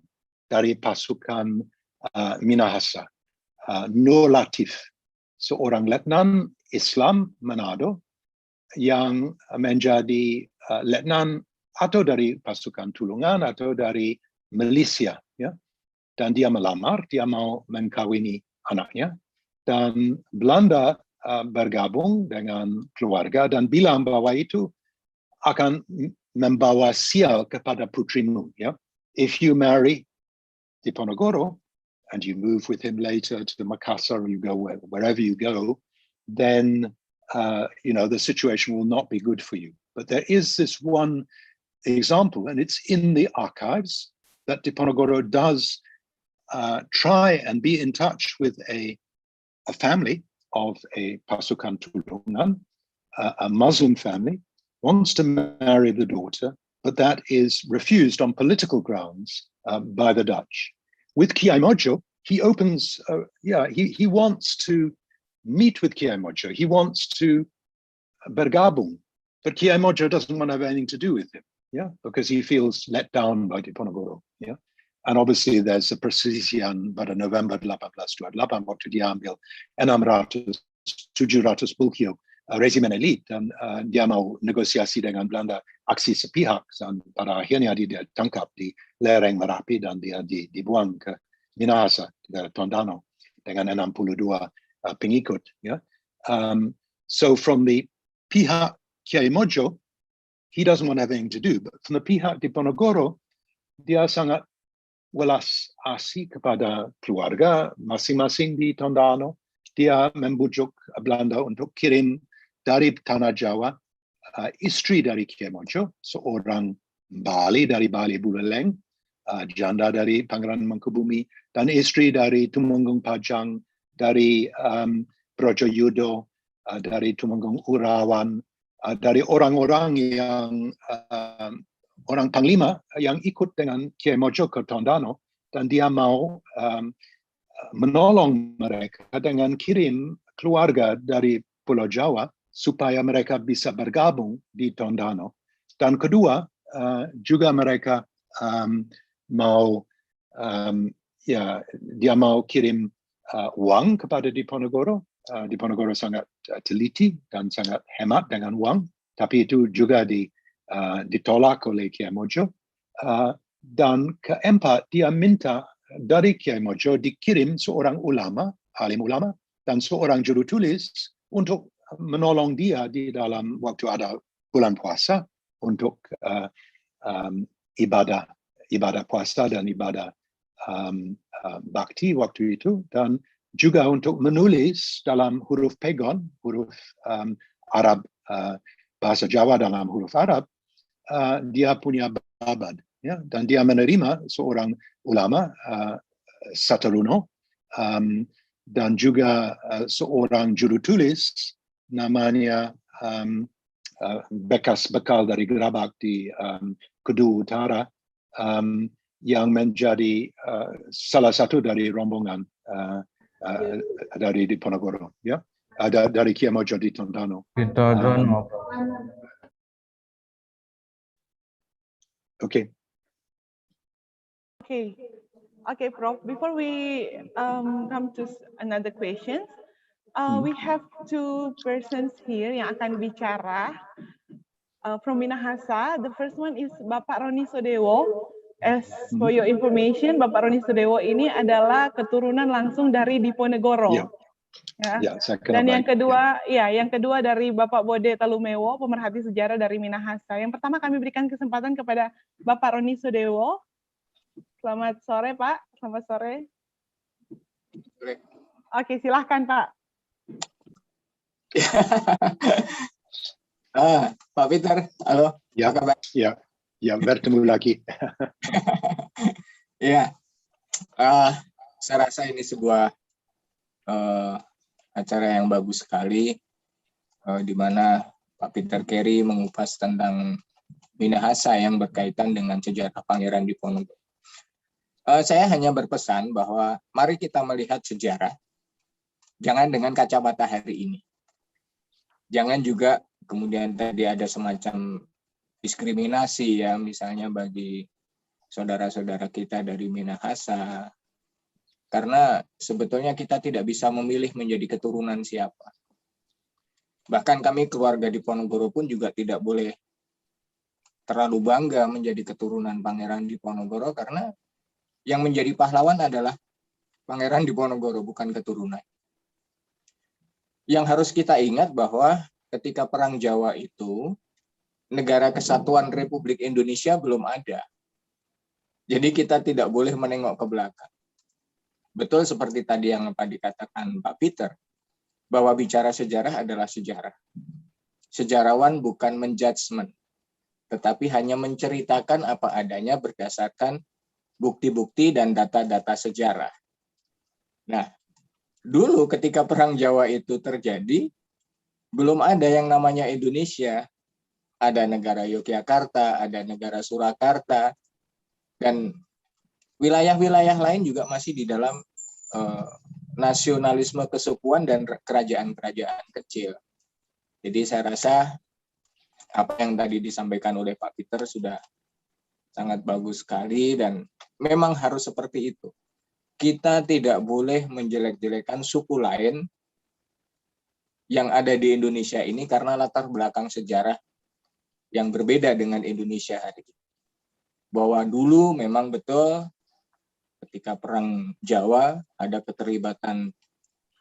dari pasukan Minahasa, Nur Latif, seorang letnan Islam Manado yang menjadi letnan atau dari pasukan Tulungan atau dari milisia, ya. Dan dia melamar, dia mau mengkawini anaknya. Dan Belanda bergabung dengan keluarga dan bilang bahwa itu akan membawa sial kepada putrimu. Ya. If you marry Diponegoro and you move with him later to Makassar, or you go wherever you go, then the situation will not be good for you. But there is this one example, and it's in the archives, that Diponegoro does try and be in touch with a family of a pasukan Tulungan, a Muslim family, wants to marry the daughter, but that is refused on political grounds by the Dutch. With Kiai Mojo, he opens, he wants to meet with Kiai Mojo. He wants to bergabung, but Kiai Mojo doesn't want to have anything to do with him, yeah, because he feels let down by Diponegoro, yeah. And obviously there's a perselisihan pada November 1828 waktu dia ambil 700 bulkio resimen elit, dan dia mau negosiasi dengan Belanda, aksi sepihak, dan pada akhirnya dia ditangkap di lereng Merapi dan dia dibuang ke Minahasa, ke Tondano dengan 62 pengikut. Ya. So from the pihak Kiai Mojo, he doesn't want anything to do, but from the pihak Diponegoro, dia sangat welas asih kepada keluarga masing-masing di Tondano. Dia membujuk Belanda untuk kirim dari tanah Jawa istri dari Kiai Mojo, seorang Bali dari Bali Buleleng, janda dari Pangeran Mangkubumi, dan istri dari Tumenggung Pajang dari Projayudo, dari Tumenggung Urawan, dari orang-orang yang orang Panglima yang ikut dengan Kiai Mojo ke Tondano, dan dia mau menolong mereka dengan kirim keluarga dari Pulau Jawa supaya mereka bisa bergabung di Tondano. Dan kedua, juga mereka dia mau kirim uang kepada Diponegoro. Diponegoro sangat teliti dan sangat hemat dengan uang, tapi itu juga ditolak oleh Kiai Mojo. Dan keempat, dia minta dari Kiai Mojo dikirim seorang ulama, alim ulama, dan seorang juru tulis untuk menolong dia di dalam waktu ada bulan puasa untuk ibadah puasa dan ibadah bakti waktu itu, dan juga untuk menulis dalam huruf pegon, huruf Arab, bahasa Jawa dalam huruf Arab. Dia punya babad, ya, dan dia menerima seorang ulama, Sataruno, dan juga seorang juru tulis namanya bekas bekal dari gerabak di Kedu Utara, yang menjadi salah satu dari rombongan dari Diponegoro, ya, dari Kiai Mojo di Tondano. Okay, Prof. Before we come to another question, we have two persons here yang akan bicara from Minahasa. The first one is Bapak Roni Sodewo. As for your information, Bapak Roni Sodewo ini adalah keturunan langsung dari Diponegoro. Ya, dan yang kedua dari Bapak Bode Talumewo, pemerhati sejarah dari Minahasa. Yang pertama kami berikan kesempatan kepada Bapak Roni Sodewo. Selamat sore, Pak. Selamat sore. Oke, silahkan, Pak. Pak Peter, halo. Ya, apa kabar? Ya, bertemu lagi. Ya, saya rasa ini sebuah acara yang bagus sekali, di mana Pak Peter Carey mengupas tentang Minahasa yang berkaitan dengan sejarah Pangeran Diponegoro. Saya hanya berpesan bahwa mari kita melihat sejarah, jangan dengan kacamata hari ini. Jangan juga kemudian tadi ada semacam diskriminasi, ya, misalnya bagi saudara-saudara kita dari Minahasa, karena sebetulnya kita tidak bisa memilih menjadi keturunan siapa. Bahkan kami keluarga Diponegoro pun juga tidak boleh terlalu bangga menjadi keturunan Pangeran Diponegoro, karena yang menjadi pahlawan adalah Pangeran Diponegoro, bukan keturunan. Yang harus kita ingat bahwa ketika Perang Jawa itu, Negara Kesatuan Republik Indonesia belum ada. Jadi kita tidak boleh menengok ke belakang. Betul seperti tadi yang dikatakan Pak Peter, bahwa bicara sejarah adalah sejarah. Sejarawan bukan menjudgment, tetapi hanya menceritakan apa adanya berdasarkan bukti-bukti dan data-data sejarah. Nah, dulu ketika Perang Jawa itu terjadi, belum ada yang namanya Indonesia. Ada negara Yogyakarta, ada negara Surakarta, dan wilayah-wilayah lain juga masih di dalam nasionalisme kesukuan dan kerajaan-kerajaan kecil. Jadi saya rasa apa yang tadi disampaikan oleh Pak Peter sudah sangat bagus sekali, dan memang harus seperti itu. Kita tidak boleh menjelek-jelekan suku lain yang ada di Indonesia ini karena latar belakang sejarah yang berbeda dengan Indonesia hari ini. Bahwa dulu memang betul ketika Perang Jawa ada keterlibatan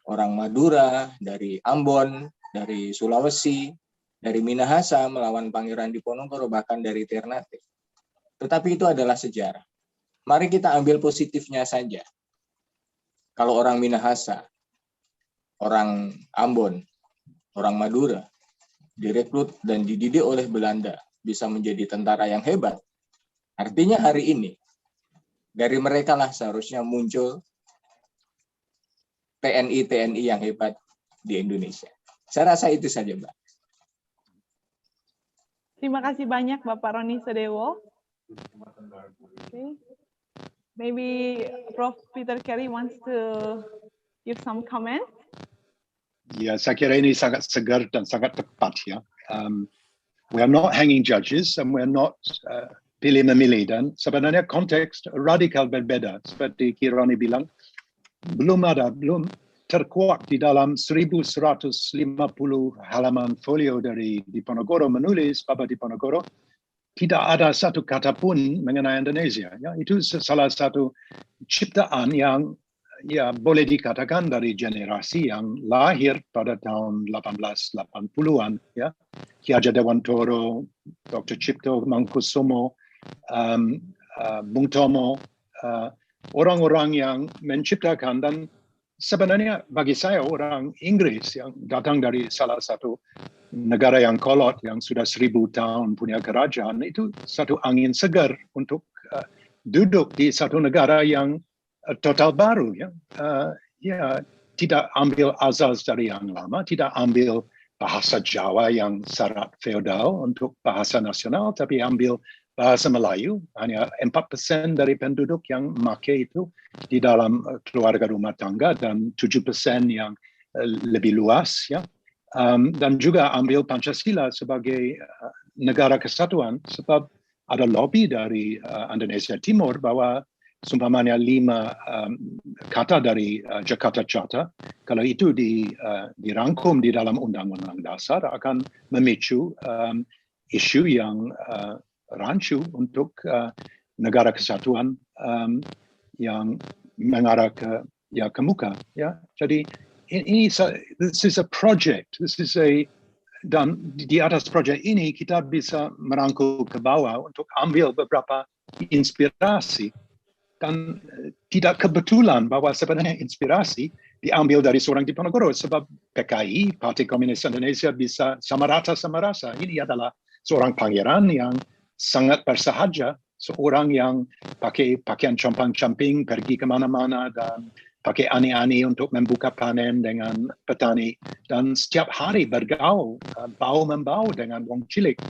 orang Madura, dari Ambon, dari Sulawesi, dari Minahasa melawan Pangeran Diponegoro, bahkan dari Ternate. Tetapi itu adalah sejarah. Mari kita ambil positifnya saja. Kalau orang Minahasa, orang Ambon, orang Madura, direkrut dan dididik oleh Belanda, bisa menjadi tentara yang hebat. Artinya hari ini, dari mereka lah seharusnya muncul TNI yang hebat di Indonesia. Saya rasa itu saja, Mbak. Terima kasih banyak Bapak Roni Sedewo. Okay. Maybe Prof. Peter Carey wants to give some comment. Ya, saya kira ini sangat segar dan sangat tepat ya. We are not hanging judges and we are not pilih memilih, dan sebenarnya konteks radikal berbeda. Seperti Kironi bilang, belum terkuak di dalam 1150 halaman folio dari Diponegoro menulis, Bapak Diponegoro, tidak ada satu kata pun mengenai Indonesia. Ya, itu salah satu ciptaan yang ya boleh dikatakan dari generasi yang lahir pada tahun 1880-an. Ya. Ki Hajar Dewantoro, Dr. Cipto Mangkusumo, Bung Tomo, orang-orang yang menciptakan, dan sebenarnya bagi saya orang Inggris yang datang dari salah satu negara yang kolot yang sudah 1000 tahun punya kerajaan, itu satu angin segar untuk duduk di satu negara yang total baru, ya. Ya, tidak ambil azaz dari yang lama, tidak ambil bahasa Jawa yang syarat feodal untuk bahasa nasional, tapi ambil bahasa Melayu. Hanya 4% dari penduduk yang memakai itu di dalam keluarga rumah tangga, dan 7% yang lebih luas, ya. Dan juga ambil Pancasila sebagai negara kesatuan, sebab ada lobby dari Indonesia Timur bahwa sumpamanya 5 kata dari Jakarta Charter, kalau itu dirangkum di dalam Undang-Undang Dasar, akan memicu isu yang rancu untuk negara kesatuan yang mengarah ke muka. Ya. Jadi ini this is a project, dan di atas proyek ini kita bisa merangkul ke bawah untuk ambil beberapa inspirasi. Dan tidak kebetulan bahwa sebenarnya inspirasi diambil dari seorang Diponegoro, sebab PKI, Parti Komunis Indonesia, bisa sama rata sama rasa. Ini adalah seorang pangeran yang sangat bersahaja, seorang yang pakai pakaian compang-camping, pergi kemana-mana, dan pakai ani-ani untuk membuka panen dengan petani, dan setiap hari bergaul, bau-membau dengan wong cilik.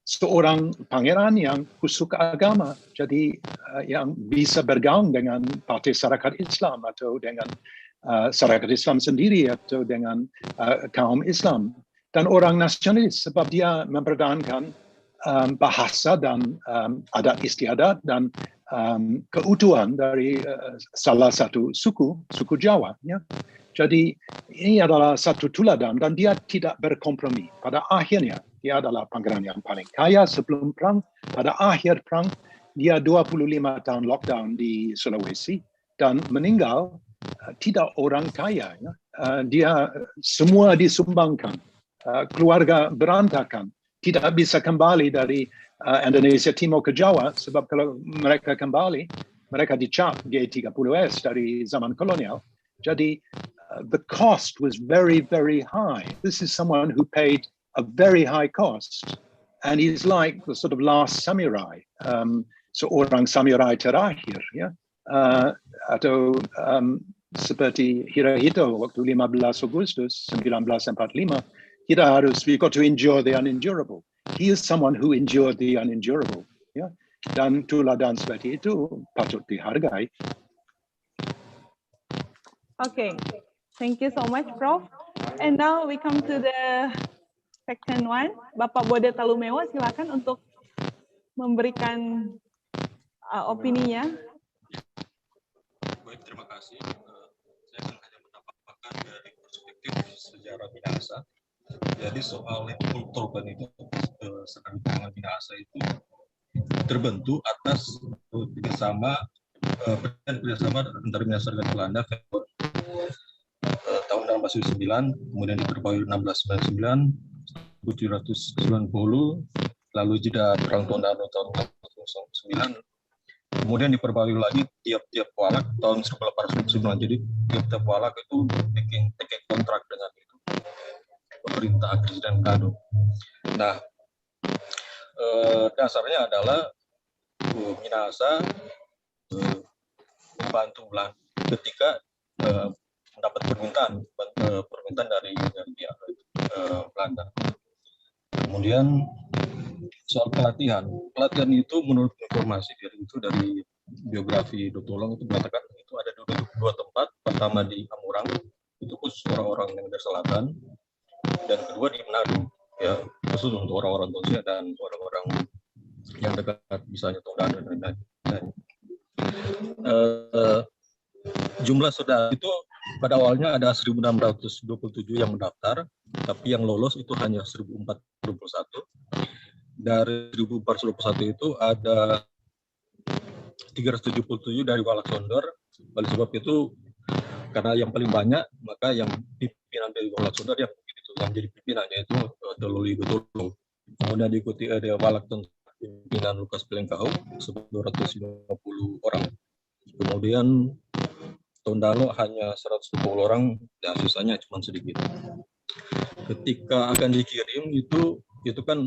Seorang pangeran yang khusus agama, jadi yang bisa bergaul dengan partai masyarakat Islam atau dengan masyarakat Islam sendiri atau dengan kaum Islam, dan orang nasionalis sebab dia mempertahankan bahasa dan adat istiadat dan keutuhan dari salah satu suku Jawa. Ya. Jadi ini adalah satu tuladan, dan dia tidak berkompromi. Pada akhirnya dia adalah pangeran yang paling kaya sebelum perang. Pada akhir perang dia 25 tahun lockdown di Sulawesi dan meninggal tidak orang kaya. Ya. Dia semua disumbangkan, keluarga berantakan, tidak bisa kembali dari Indonesia Timur ke Jawa, sebab kalau mereka kembali mereka dicap G30S dari zaman kolonial. Jadi the cost was very, very high. This is someone who paid a very high cost, and he's like the sort of last samurai, seorang samurai terakhir, ya, atau seperti Hirohito waktu 15 Agustus 1945, we got to endure the unendurable. He is someone who endured the unendurable, ya, dan tuladan seperti itu patut dihargai. Okay, thank you so much, Prof. And now we come to the section 1. Bapak Bode Talumewa, silakan untuk memberikan opininya. Baik, terima kasih. Saya akan hanya menambahkan dari perspektif sejarah Minahasa. Jadi soal Hulptroepen itu, serangan tangan Minahasa itu terbentuk atas kerjasama antara Minahasa dan Belanda tahun 1809, kemudian diperbarui 1699, 1790, lalu jeda perang Tondano tahun 1809, kemudian diperbarui lagi tiap-tiap walak tahun 1809. Jadi tiap-tiap walak itu bikin kontrak dengan itu pemerintah Presiden Kado. Nah, dasarnya adalah Minahasa membantu Belanda ketika mendapat permintaan permintaan dari pihak Belanda. Kemudian soal pelatihan itu menurut informasi dari biografi Dotolong itu mengatakan itu ada dua tempat. Pertama di Amurang, itu khusus orang-orang yang dari selatan, dan kedua di Manado, ya khusus untuk orang-orang Tosia dan orang-orang yang dekat misalnya Tondano dan lain-lain. Jumlah saudara itu pada awalnya ada 1.627 yang mendaftar, tapi yang lolos itu hanya 1.421. Dari 1.421 itu ada 377 dari Walak Sondor. Oleh sebab itu, karena yang paling banyak, maka yang pimpinan dari Walak Sondor yang jadi pimpinan, yaitu Dololi Betul. Kemudian diikuti ada Walak pimpinan Lukas Pelengkau sebanyak 250 orang. Kemudian Tondano hanya 110 orang, dan sisanya cuma sedikit. Ketika akan dikirim itu kan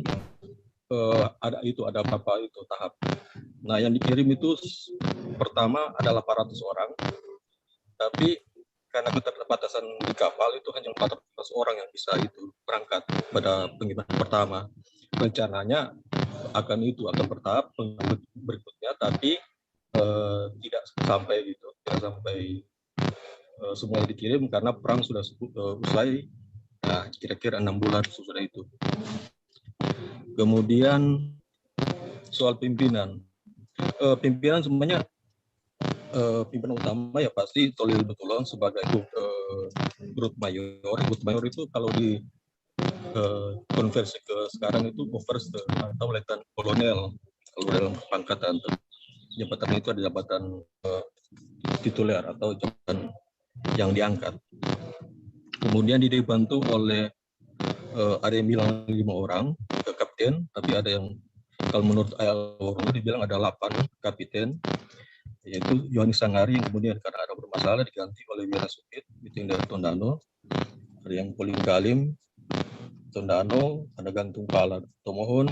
ada beberapa tahap. Nah, yang dikirim itu pertama ada 800 orang, tapi karena keterbatasan di kapal itu hanya 400 orang yang bisa itu berangkat pada pengiriman pertama. Rencananya akan bertahap berikutnya, tapi tidak sampai semuanya dikirim karena perang sudah usai. Nah, kira-kira 6 bulan sudah itu. Kemudian soal pimpinan semuanya pimpinan utama ya pasti Tolil Betulan sebagai Grut Mayor. Grut Mayor itu kalau di konversi ke sekarang itu Overste atau Letnan Kolonel kalau dalam pangkatan. Jabatan itu ada jabatan tituler atau jabatan yang diangkat. Kemudian dibantu oleh ada yang bilang 5 orang kapten, tapi ada yang kalau menurut Aloro dibilang ada 8 kapten, yaitu Yohanes Sangari yang kemudian karena ada bermasalah diganti oleh Wira Supit itu yang dari Tondano. Ada yang Poling Kalim Tondano, ada Gantung Pala Tomohon,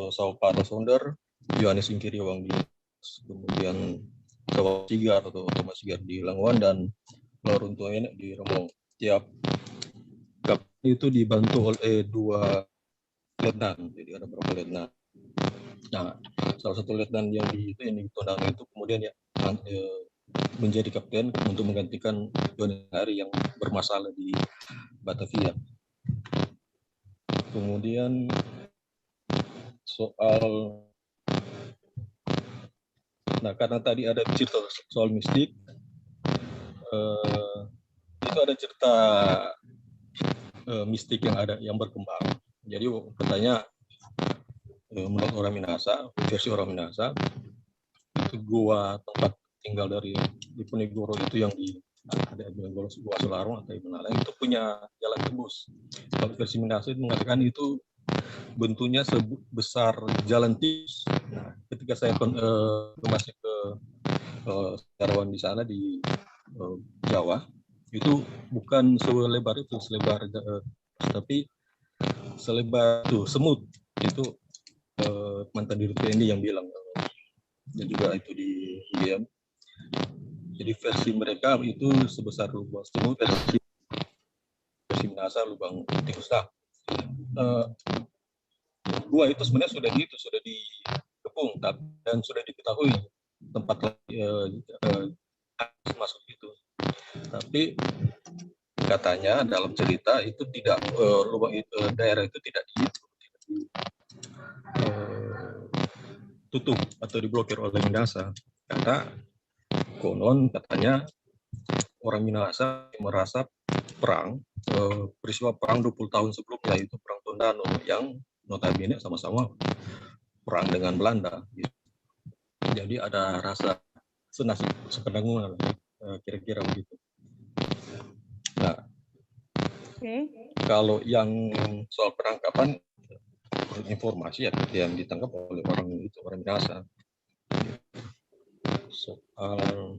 Saupada Sonder, Yohanes Ingkiri Wangdi, kemudian Jawa Sigar atau Thomas Sigar di Langwan, dan Loruntuan di Remong. Tiap kapten itu dibantu oleh 2 letnan, jadi ada berapa letnan. Nah, salah satu letnan yang di Tondano itu kemudian menjadi kapten untuk menggantikan Yohanes Hari yang bermasalah di Batavia. Kemudian karena tadi ada cerita soal mistik, itu ada cerita mistik yang berkembang. Jadi katanya menurut orang Minahasa, versi orang Minahasa, itu gua tempat tinggal dari Diponegoro itu yang ada gua Selarong atau Ibenala itu punya jalan tembus. Kalau versi Minahasa itu mengatakan itu bentuknya sebesar jalan tikus. Nah, ketika saya masuk ke sejarawan di sana di Jawa, itu bukan selebar itu, tapi selebar itu semut. Itu mantan Dirut TNI yang bilang, dan juga itu di UMUM. Jadi versi mereka itu sebesar lubang semut, versi Minahasa lubang tikus. Gua itu sebenarnya sudah dikepung dan sudah diketahui tempat masuk itu. Tapi katanya dalam cerita itu tidak lubang itu, daerah itu tidak tutup atau diblokir oleh Minahasa, karena konon katanya orang Minahasa merasa peristiwa perang 20 tahun sebelumnya, itu perang Tondano yang notabene sama-sama perang dengan Belanda. Jadi ada rasa senasib sepenanggungan, kira-kira begitu. Nah, kalau yang soal penangkapan informasi yang ditangkap oleh orang Minahasa. Soal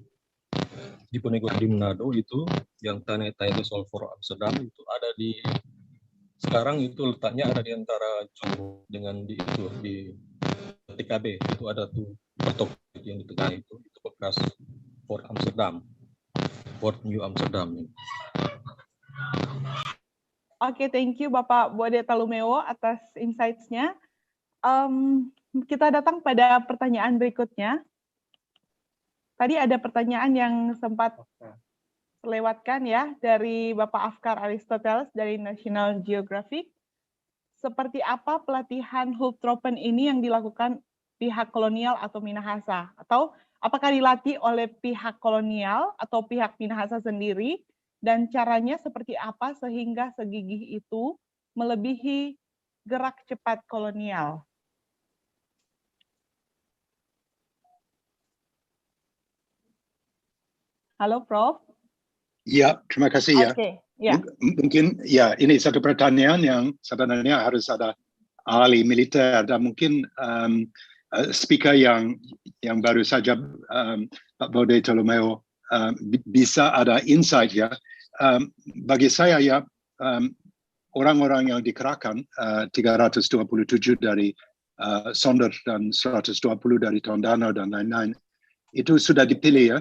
Diponegoro di Manado itu yang tanya itu soal for Amsterdam itu ada di sekarang itu letaknya ada di antara Jumbo dengan di TKB itu ada tuh pertok yang di tengah itu bekas Port Amsterdam, Port New Amsterdam. Oke, thank you Bapak Bode Talumeo atas insights-nya. Kita datang pada pertanyaan berikutnya. Tadi ada pertanyaan yang sempat terlewatkan ya dari Bapak Afkar Aristoteles dari National Geographic. Seperti apa pelatihan Hulptroepen ini yang dilakukan pihak kolonial atau Minahasa? Atau apakah dilatih oleh pihak kolonial atau pihak Minahasa sendiri? Dan caranya seperti apa sehingga segigih itu melebihi gerak cepat kolonial? Halo, Prof. Ya, terima kasih ya. Oke, ya. Mungkin ya ini satu pertanyaan yang sebenarnya harus ada ahli militer dan mungkin speaker yang baru saja Pak Bode Talumeo bisa ada insight ya. Bagi saya ya orang-orang yang dikerahkan 327 dari Sonder dan 120 dari Tondano dan lain-lain itu sudah dipilih ya,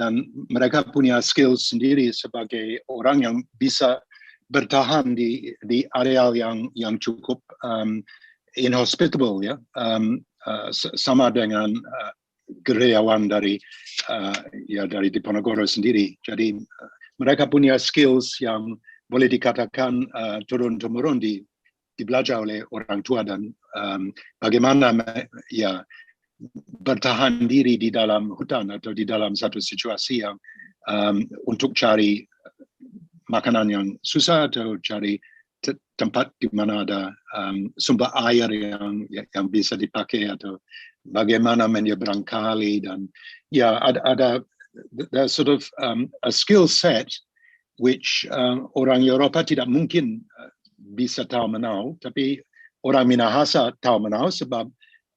dan mereka punya skill sendiri sebagai orang yang bisa bertahan di areal yang cukup inhospitable ya, sama dengan gerilyawan dari Diponegoro sendiri. Jadi mereka punya skills yang boleh dikatakan turun-temurun dibelajar oleh orang tua dan bagaimana ya bertahan diri di dalam hutan atau di dalam satu situasi yang untuk cari makanan yang susah atau cari tempat di mana ada sumber air yang bisa dipakai atau bagaimana menyeberang kali dan ya ada sort of a skill set which orang Eropa tidak mungkin bisa tahu menau, tapi orang Minahasa tahu menau sebab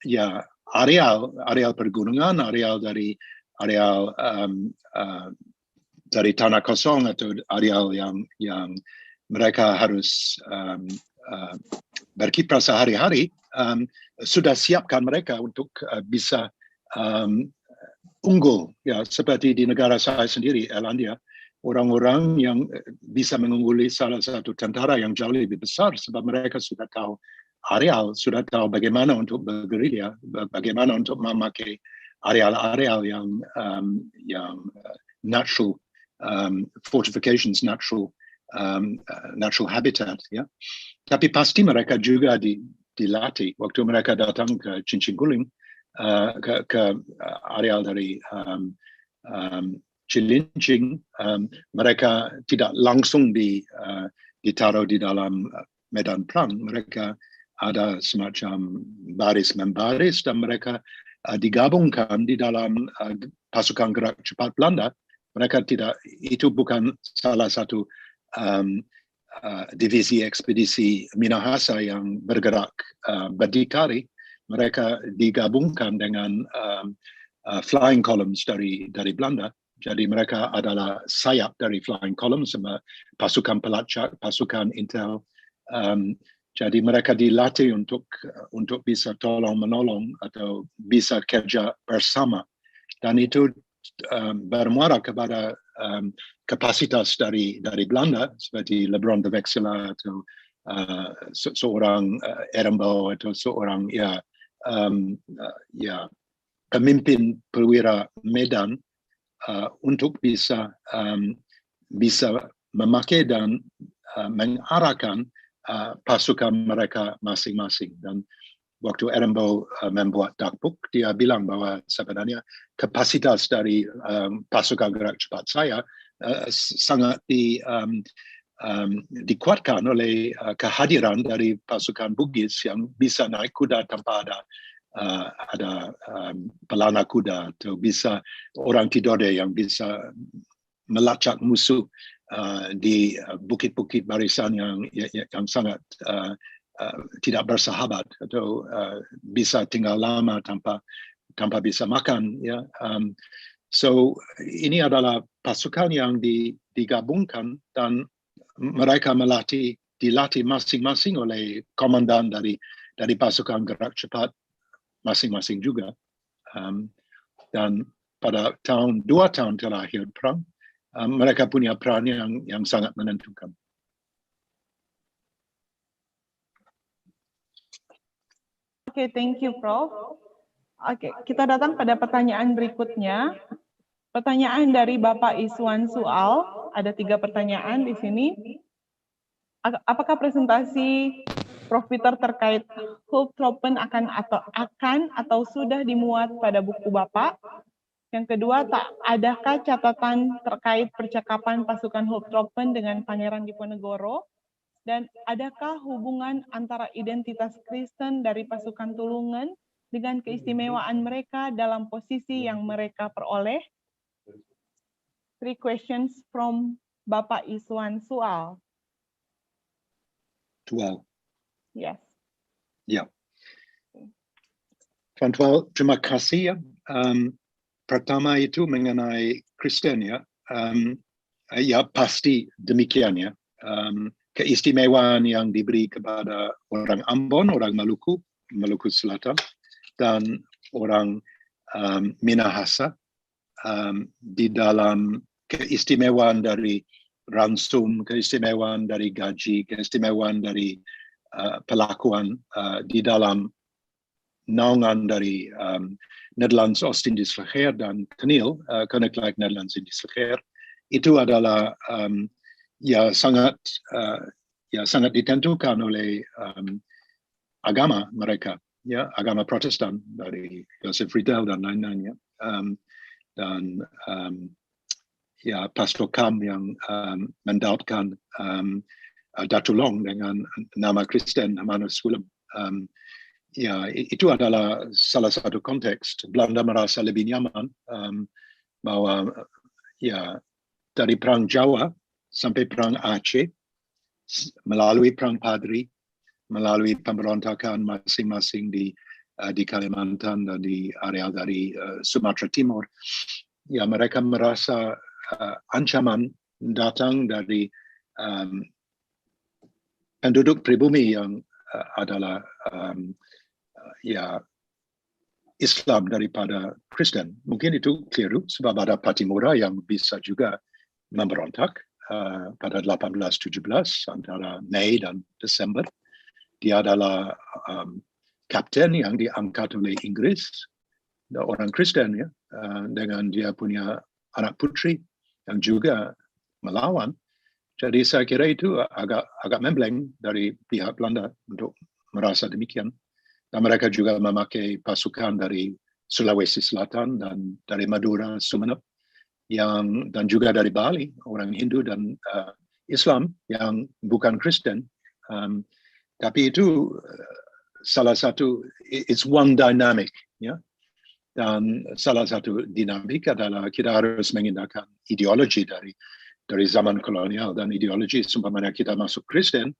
ya areal pergunungan, areal dari tanah kosong atau areal yang mereka harus berkiprah sehari-hari, sudah siapkan mereka untuk bisa unggul ya, seperti di negara saya sendiri, Irlandia, orang-orang yang bisa mengungguli salah satu tentara yang jauh lebih besar sebab mereka sudah tahu areal, sudah tahu bagaimana untuk bergerilya, bagaimana untuk memakai areal-areal yang natural fortifications, natural habitat ya. Tapi pasti mereka juga dilatih waktu mereka datang ke Cincin Guling, ke areal dari Cilincing, mereka tidak langsung ditaruh di dalam medan perang. Mereka ada semacam baris-membaris dan mereka digabungkan di dalam pasukan gerak cepat Belanda. Mereka itu bukan salah satu divisi ekspedisi Minahasa yang bergerak berdikari. Mereka digabungkan dengan flying columns dari Belanda. Jadi mereka adalah sayap dari flying columns sama pasukan pelacak, pasukan intel. Jadi mereka dilatih untuk bisa tolong-menolong atau bisa kerja bersama. Dan itu bermuara kepada kapasitas dari Belanda seperti Lebron de Vexila atau seorang Erembo atau seorang pemimpin perwira medan untuk bisa memakai dan mengarahkan pasukan mereka masing-masing. Dan waktu Erembo membuat dagbook, dia bilang bahwa sebenarnya kapasitas dari pasukan gerak cepat saya sangat dikuatkan oleh kehadiran dari pasukan Bugis yang bisa naik kuda tanpa ada pelana kuda, atau bisa orang Tidore yang bisa melacak musuh di bukit-bukit barisan yang sangat tidak bersahabat, atau bisa tinggal lama tanpa bisa makan ya. So ini adalah pasukan yang digabungkan dan mereka dilatih masing-masing oleh komandan dari pasukan gerak cepat masing-masing juga. Dan pada 2 tahun terakhir perang, mereka punya peran yang sangat menentukan. Oke, thank you, Prof. Oke, kita datang pada pertanyaan berikutnya. Pertanyaan dari Bapak Iswan Sual. Ada 3 pertanyaan di sini. Apakah presentasi Prof. Peter terkait Hulptroepen akan atau sudah dimuat pada buku Bapak? Yang kedua, adakah catatan terkait percakapan pasukan Hulptroepen dengan Pangeran Diponegoro? Dan adakah hubungan antara identitas Kristen dari pasukan Tulungan dengan keistimewaan mereka dalam posisi yang mereka peroleh? 3 questions from Bapak Iswan Sual. Tual. Yes. Ya. Tuan Tual, terima kasih ya. Pertama itu mengenai Kristen ya. Ya pasti demikian ya. Keistimewaan yang diberi kepada orang Ambon, orang Maluku Selatan, dan orang Minahasa di dalam keistimewaan dari ransum, keistimewaan dari gaji, keistimewaan dari pelakuan di dalam naungan dari Nederlands Oost-Indisch Leger dan KNIL, Koninklijk Nederlands Indisch Leger, itu adalah sangat ditentukan oleh agama mereka, ya, agama Protestan dari Joseph Riedel dan lain-lainnya, dan Pastor Kam yang mendautkan Datulong dengan nama Kristen Manus Willem. Itu adalah salah satu konteks. Belanda merasa lebih nyaman bahwa dari Perang Jawa sampai Perang Aceh, melalui Perang Padri, melalui pemberontakan masing-masing di Kalimantan dan di area dari Sumatera Timur, mereka merasa ancaman datang dari penduduk pribumi yang adalah Islam daripada Kristen. Mungkin itu keliru sebab ada Patimura yang bisa juga memberontak pada 1817 antara Mei dan Desember. Dia adalah kapten yang diangkat oleh Inggris, orang Kristen ya, dengan dia punya anak putri yang juga melawan. Jadi saya kira itu agak membleng dari pihak Belanda untuk merasa demikian. Dan mereka juga memakai pasukan dari Sulawesi Selatan dan dari Madura, Sumeneb, dan juga dari Bali, orang Hindu dan Islam yang bukan Kristen. Tapi itu salah satu, it's one dynamic, ya. Dan salah satu dinamik adalah kita harus mengindahkan ideologi dari zaman kolonial, dan ideologi seumpamanya kita masuk Kristen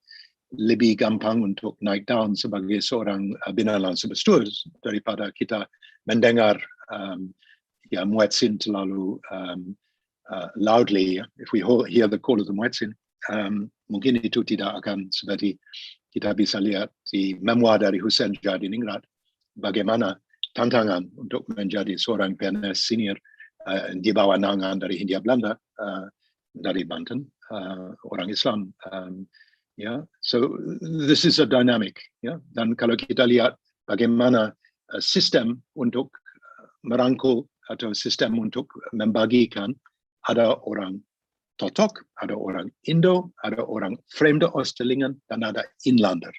lebih gampang untuk naik down sebagai seorang binalan sebestur daripada kita mendengar muezzin terlalu loudly. If we hear the call of the muezzin, mungkin itu tidak akan seperti kita bisa lihat di memoir dari Hussein Jardiningrat, bagaimana tantangan untuk menjadi seorang PNS senior di bawah naungan dari Hindia Belanda, dari Banten, orang Islam. So this is a dynamic. Dan kalau kita lihat bagaimana sistem untuk merangkul atau sistem untuk membagikan, ada orang Totok, ada orang Indo, ada orang Vreemde Oosterlingen, dan ada Inlander.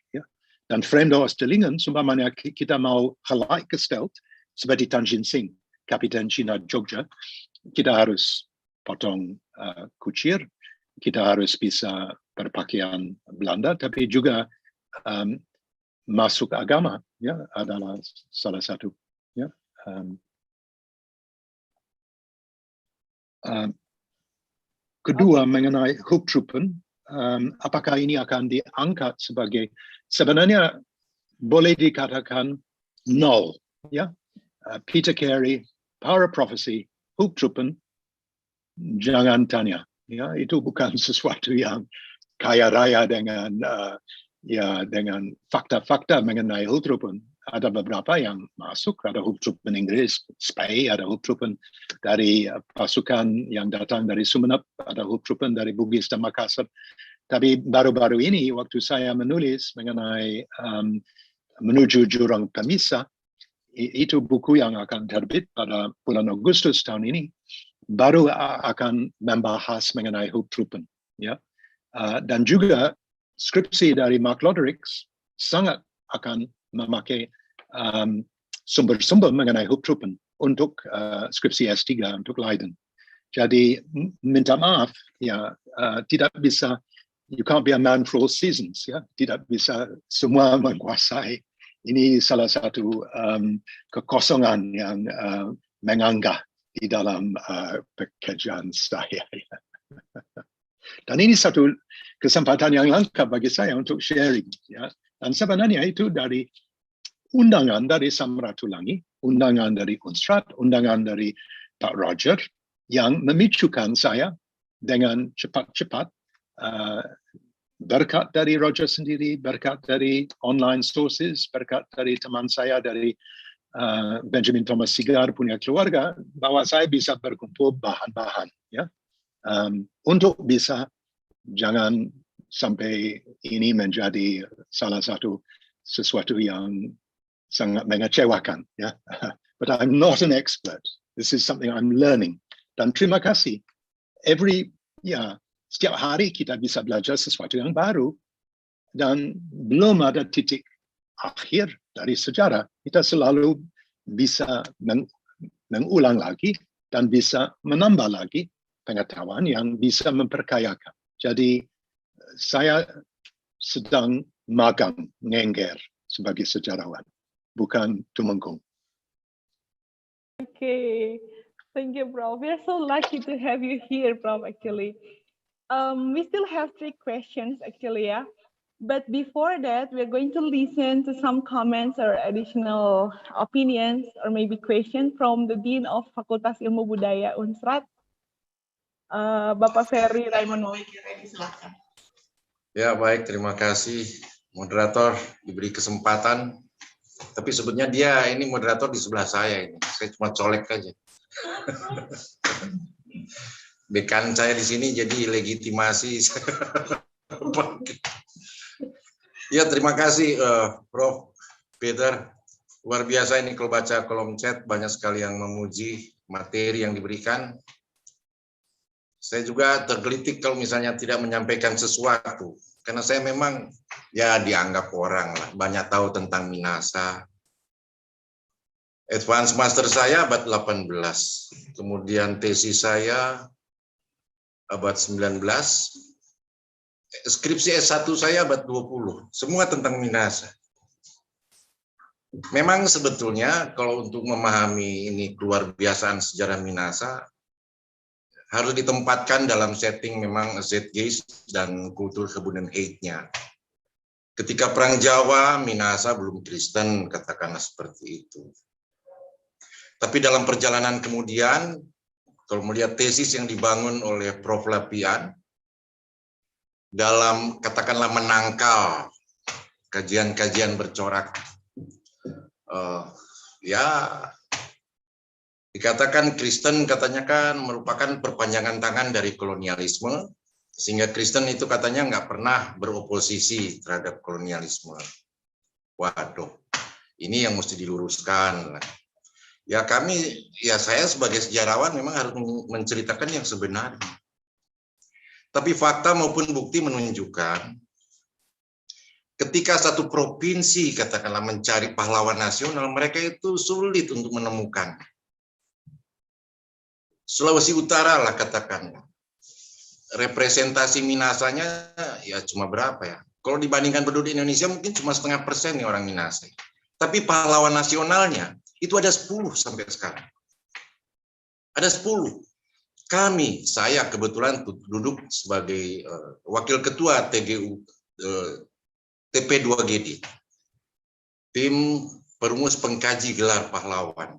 Dan Vreemde Oosterlingen, seumpamanya kita mau gelijkgesteld, seperti Tanjin Singh, Kapiten Cina Jogja, kita harus potong kucir, kita harus bisa berpakaian Belanda, tapi juga masuk agama, adalah salah satu. Kedua, mengenai Hulptroepen, apakah ini akan diangkat sebagai, sebenarnya boleh dikatakan nol, Peter Carey, Power Prophecy, Hulptroepen, jangan tanya, itu bukan sesuatu yang kaya raya dengan fakta-fakta mengenai Hulptroepen. ada beberapa yang masuk, ada Hulptroepen Inggris, SPY, ada Hulptroepen dari pasukan yang datang dari Sumeneb, ada Hulptroepen dari Bugis dan Makassar. Tapi baru-baru ini waktu saya menulis mengenai menuju jurang pemisah, itu buku yang akan terbit pada bulan Agustus tahun ini, baru akan membahas mengenai Hulptroepen. Ya. Dan juga skripsi dari Mark Lodericks sangat akan memakai sumber-sumber mengenai Hulptroepen untuk skripsi S3 untuk Leiden. Jadi minta maaf, ya tidak bisa, you can't be a man for all seasons, ya tidak bisa semua menguasai. Ini salah satu kekosongan yang menganggah di dalam pekerjaan saya. Dan ini satu kesempatan yang lengkap bagi saya untuk sharing. Ya. Dan sebenarnya itu dari undangan dari Samratulangi, undangan dari Unstrat, undangan dari Pak Roger, yang memicukan saya dengan cepat-cepat, berkat dari Roger sendiri, berkat dari online sources, berkat dari teman saya dari Benjamin Thomas Sigar punya keluarga, bahwa saya bisa berkumpul bahan-bahan, ya, untuk bisa jangan sampai ini menjadi salah satu sesuatu yang sangat mengecewakan, ya. But I'm not an expert. This is something I'm learning. Dan terima kasih. Setiap hari kita bisa belajar sesuatu yang baru, dan belum ada titik akhir dari sejarah. Kita selalu bisa mengulang lagi dan bisa menambah lagi pengetahuan yang bisa memperkayakan. Jadi saya sedang magang, ngengger sebagai sejarawan, bukan tumenggung. Okay, thank you, Prof. We are so lucky to have you here, Prof. Actually, we still have 3 questions actually, yeah. But before that, we're going to listen to some comments or additional opinions or maybe question from the Dean of Fakultas Ilmu Budaya Unstrat, Bapak Ferry Raymond Mawikiredi, silakan. Ya, baik, terima kasih moderator diberi kesempatan. Tapi sebetulnya dia ini moderator di sebelah saya ini. Saya cuma colek aja. Dekan saya di sini jadi legitimasi. Ya, terima kasih Prof. Peter. Luar biasa ini kalau baca kolom chat, banyak sekali yang memuji materi yang diberikan. Saya juga tergelitik kalau misalnya tidak menyampaikan sesuatu. Karena saya memang ya dianggap orang lah, banyak tahu tentang Minahasa. Advance Master saya abad 18. Kemudian tesis saya abad 19. Skripsi S1 saya abad 20. Semua tentang Minahasa. Memang sebetulnya kalau untuk memahami ini keluar biasaan sejarah Minahasa, harus ditempatkan dalam setting memang zeitgeist dan kultur kebudayaan hate-nya. Ketika Perang Jawa, Minahasa belum Kristen, katakanlah seperti itu. Tapi dalam perjalanan kemudian, kalau melihat tesis yang dibangun oleh Prof. Lapian, dalam katakanlah menangkal kajian-kajian bercorak, dikatakan Kristen katanya kan merupakan perpanjangan tangan dari kolonialisme, sehingga Kristen itu katanya nggak pernah beroposisi terhadap kolonialisme. Waduh, ini yang mesti diluruskan. Ya saya sebagai sejarawan memang harus menceritakan yang sebenarnya. Tapi fakta maupun bukti menunjukkan ketika satu provinsi katakanlah mencari pahlawan nasional, mereka itu sulit untuk menemukan. Sulawesi Utara lah katakanlah, representasi Minahasanya ya cuma berapa ya? Kalau dibandingkan penduduk Indonesia mungkin cuma 0,5% nih orang Minahasa. Tapi pahlawan nasionalnya itu ada 10 sampai sekarang. Ada 10. Saya kebetulan duduk sebagai wakil ketua TGU TP2GD, tim perumus pengkaji gelar pahlawan.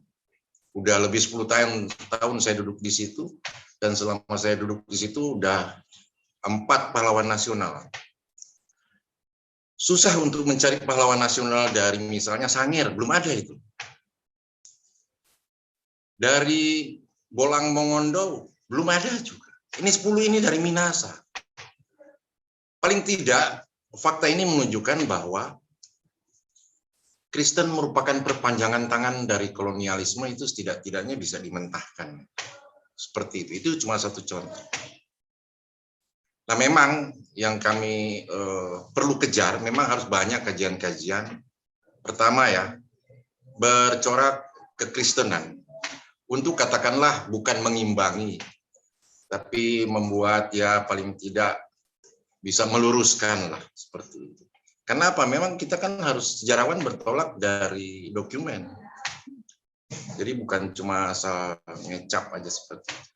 Udah lebih 10 tahun saya duduk di situ, dan selama saya duduk di situ udah 4 pahlawan nasional. susah untuk mencari pahlawan nasional dari misalnya Sangir, belum ada itu. Dari Bolang Mongondo, belum ada juga. Ini 10 ini dari Minahasa. Paling tidak, fakta ini menunjukkan bahwa Kristen merupakan perpanjangan tangan dari kolonialisme, itu setidak-tidaknya bisa dimentahkan. Seperti itu cuma satu contoh. Nah memang yang kami perlu kejar, memang harus banyak kajian-kajian. Pertama ya, bercorak kekristenan. Untuk katakanlah bukan mengimbangi, tapi membuat ya paling tidak bisa meluruskan lah seperti itu. Kenapa? Memang kita kan harus sejarawan bertolak dari dokumen. Jadi bukan cuma asal ngecap aja seperti itu.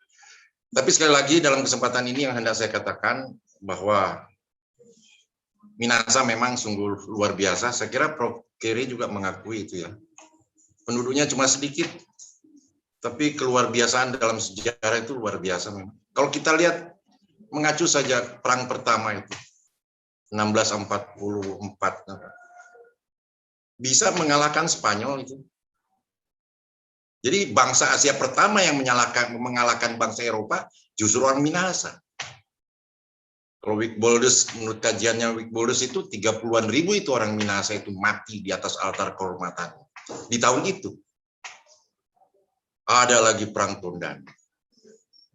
Tapi sekali lagi dalam kesempatan ini yang hendak saya katakan bahwa Minahasa memang sungguh luar biasa. Saya kira Prof. Keri juga mengakui itu ya. Penduduknya cuma sedikit, tapi keluar biasaan dalam sejarah itu luar biasa memang. Kalau kita lihat mengacu saja perang pertama itu 1644 bisa mengalahkan Spanyol itu. Jadi bangsa Asia pertama yang mengalahkan bangsa Eropa justru orang Minahasa. Kalau Wigboldus, menurut kajiannya Wigboldus itu 30-an ribu itu orang Minahasa itu mati di atas altar kehormatan. Di tahun itu. Ada lagi perang Tondan.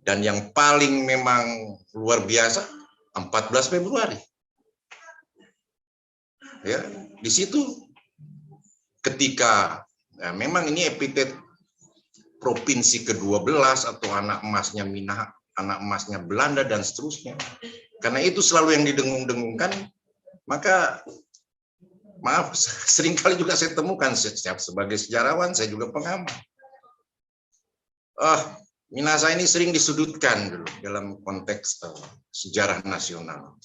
Dan yang paling memang luar biasa 14 Februari. Ya, di situ ketika ya, memang ini epitet provinsi ke-12 atau anak emasnya anak emasnya Belanda dan seterusnya. Karena itu selalu yang didengung-dengungkan, maka maaf seringkali juga saya temukan sebagai sejarawan, saya juga pengamat. Minahasa ini sering disudutkan dulu dalam konteks sejarah nasional.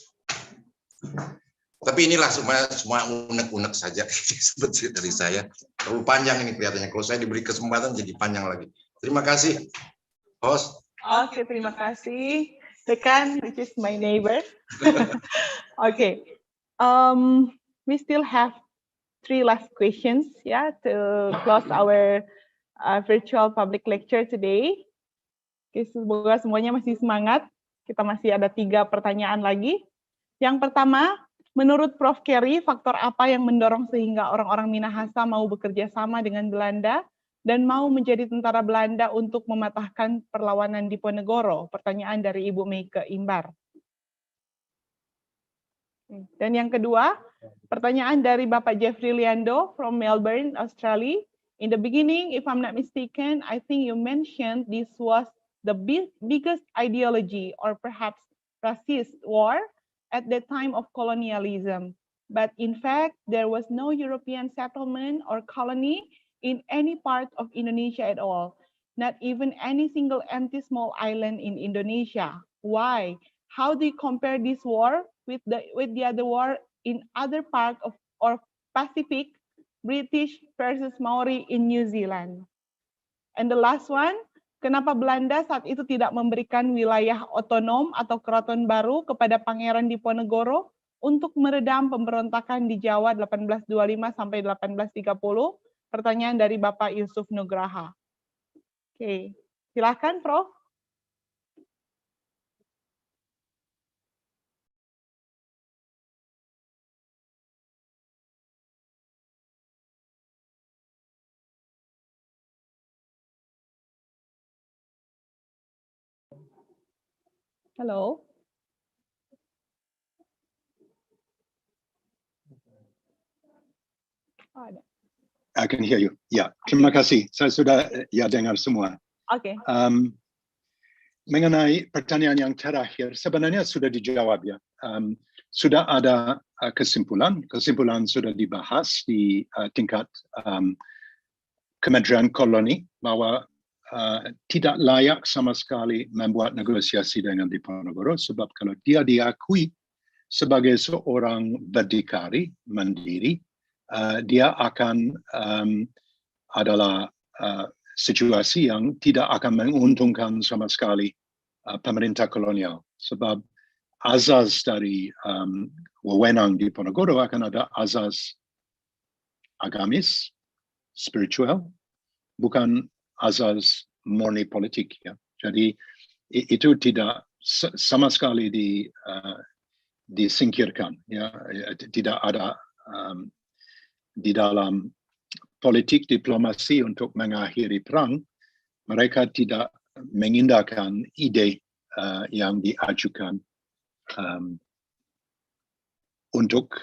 Tapi inilah semua unek-unek saja seperti dari saya. Terlalu panjang ini kelihatannya. Kalau saya diberi kesempatan jadi panjang lagi. Terima kasih, host. Oke, terima kasih. Rekan, which is my neighbor. Okay. We still have 3 last questions, yeah, to close our virtual public lecture today. Oke, semoga semuanya masih semangat. Kita masih ada 3 pertanyaan lagi. Yang pertama, menurut Prof. Keri, faktor apa yang mendorong sehingga orang-orang Minahasa mau bekerja sama dengan Belanda dan mau menjadi tentara Belanda untuk mematahkan perlawanan Diponegoro? Pertanyaan dari Ibu Meike Imbar. Dan yang kedua, pertanyaan dari Bapak Jeffrey Liando from Melbourne, Australia. In the beginning, if I'm not mistaken, I think you mentioned this was the biggest ideology or perhaps racist war at the time of colonialism. But in fact, there was no European settlement or colony in any part of Indonesia at all, not even any single empty small island in Indonesia. Why? How do you compare this war with the other war in other part of or Pacific, British versus Maori in New Zealand? And the last one, kenapa Belanda saat itu tidak memberikan wilayah otonom atau keraton baru kepada Pangeran Diponegoro untuk meredam pemberontakan di Jawa 1825 sampai 1830? Pertanyaan dari Bapak Yusuf Nugraha. Oke, silakan Prof. Halo. Ada. I can hear you. Ya, terima kasih. Saya sudah ya dengar semua. Oke. Mengenai pertanyaan yang terakhir, sebenarnya sudah dijawab ya. Sudah ada kesimpulan sudah dibahas di tingkat Kementerian Koloni bahwa tidak layak sama sekali membuat negosiasi dengan Diponegoro, sebab kalau dia diakui sebagai seorang berdikari, mandiri, dia akan adalah situasi yang tidak akan menguntungkan sama sekali pemerintah kolonial. Sebab azas dari wewenang Diponegoro akan ada azas agamis, spiritual, bukan azas murni politik, ya. Jadi itu tidak sama sekali disingkirkan, ya. Tidak ada di dalam politik diplomasi untuk mengakhiri perang, mereka tidak mengindahkan ide yang diajukan untuk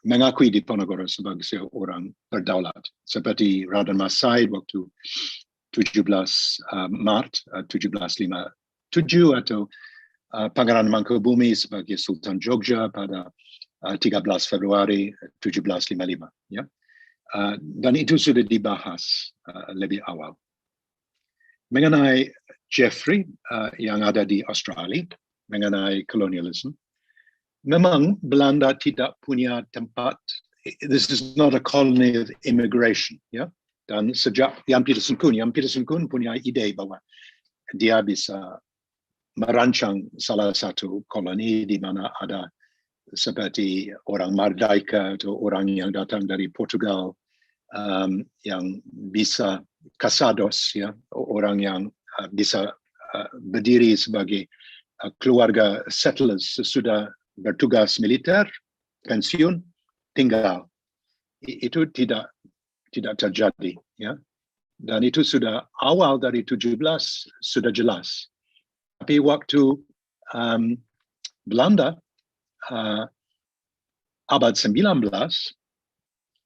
mengakui Diponegoro sebagai seorang berdaulat. Seperti Raden Mas Said waktu 17 Maret 1757 atau Pangeran Mangkubumi sebagai Sultan Jogja pada 13 Februari 1755. Ya. Dan itu sudah dibahas lebih awal. Mengenai Jeffrey yang ada di Australia, mengenai kolonialisme, memang Belanda tidak punya tempat. This is not a colony of immigration, ya. Dan sejak Jan Pietersen Koen punya ide bahwa dia bisa merancang salah satu koloni di mana ada seperti orang Mardika atau orang yang datang dari Portugal, yang bisa casados, ya, orang yang bisa berdiri sebagai keluarga settlers sesudah bertugas militer, pensiun, tinggal. Itu tidak terjadi, ya. Dan itu sudah awal dari 17 sudah jelas. Tapi waktu Belanda abad 19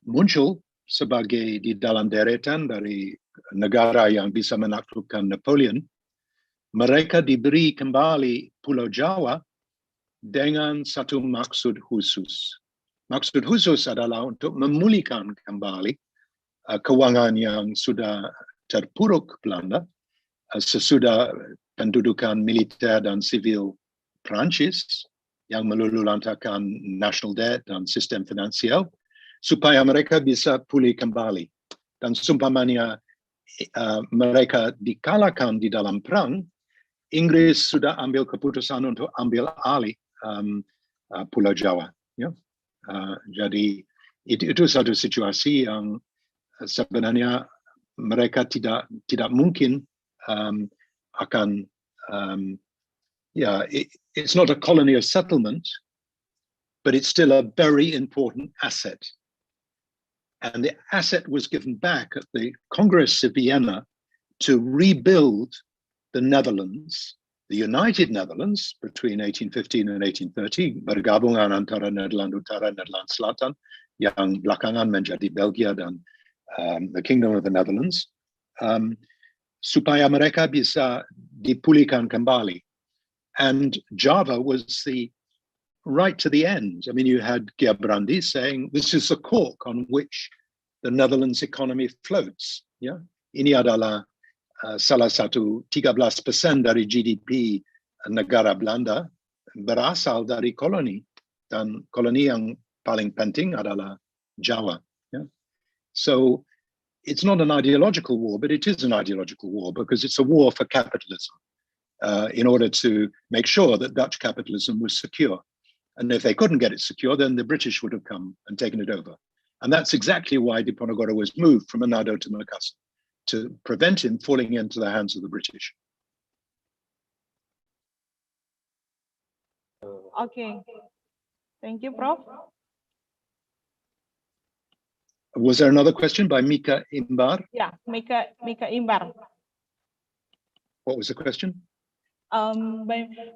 muncul sebagai di dalam deretan dari negara yang bisa menaklukkan Napoleon, mereka diberi kembali Pulau Jawa dengan satu maksud khusus. Maksud khusus adalah untuk memulihkan kembali keuangan yang sudah terpuruk Belanda sesudah pendudukan militer dan sivil Perancis yang meluluhlantarkan national debt dan sistem finansial, supaya mereka bisa pulih kembali. Dan seumpamanya mereka dikalahkan di dalam perang, Inggris sudah ambil keputusan untuk ambil alih Pulau Jawa. Ya. Jadi itu satu situasi yang sebenarnya mereka tidak mungkin akan it's not a colony of settlement, but it's still a very important asset. And the asset was given back at the Congress of Vienna to rebuild the Netherlands, the United Netherlands between 1815 and 1830, bergabungan antara Nederland Utara dan Nederland Selatan, yang belakangan menjadi Belgia dan the Kingdom of the Netherlands, supaya mereka bisa dipulihkan kembali. And Java was right to the end. I mean, you had Geerbrandi saying, this is the cork on which the Netherlands economy floats. Ya, ini adalah salah satu 13% dari GDP negara Belanda berasal dari koloni, dan koloni yang paling penting adalah Jawa. Ya. So it's not an ideological war, but it is an ideological war because it's a war for capitalism in order to make sure that Dutch capitalism was secure. And if they couldn't get it secure, then the British would have come and taken it over. And that's exactly why Diponegoro was moved from Manado to Makassar, to prevent him falling into the hands of the British. Okay. Thank you, Prof. Was there another question by Mika Imbar? Yeah, Mika Imbar. What was the question?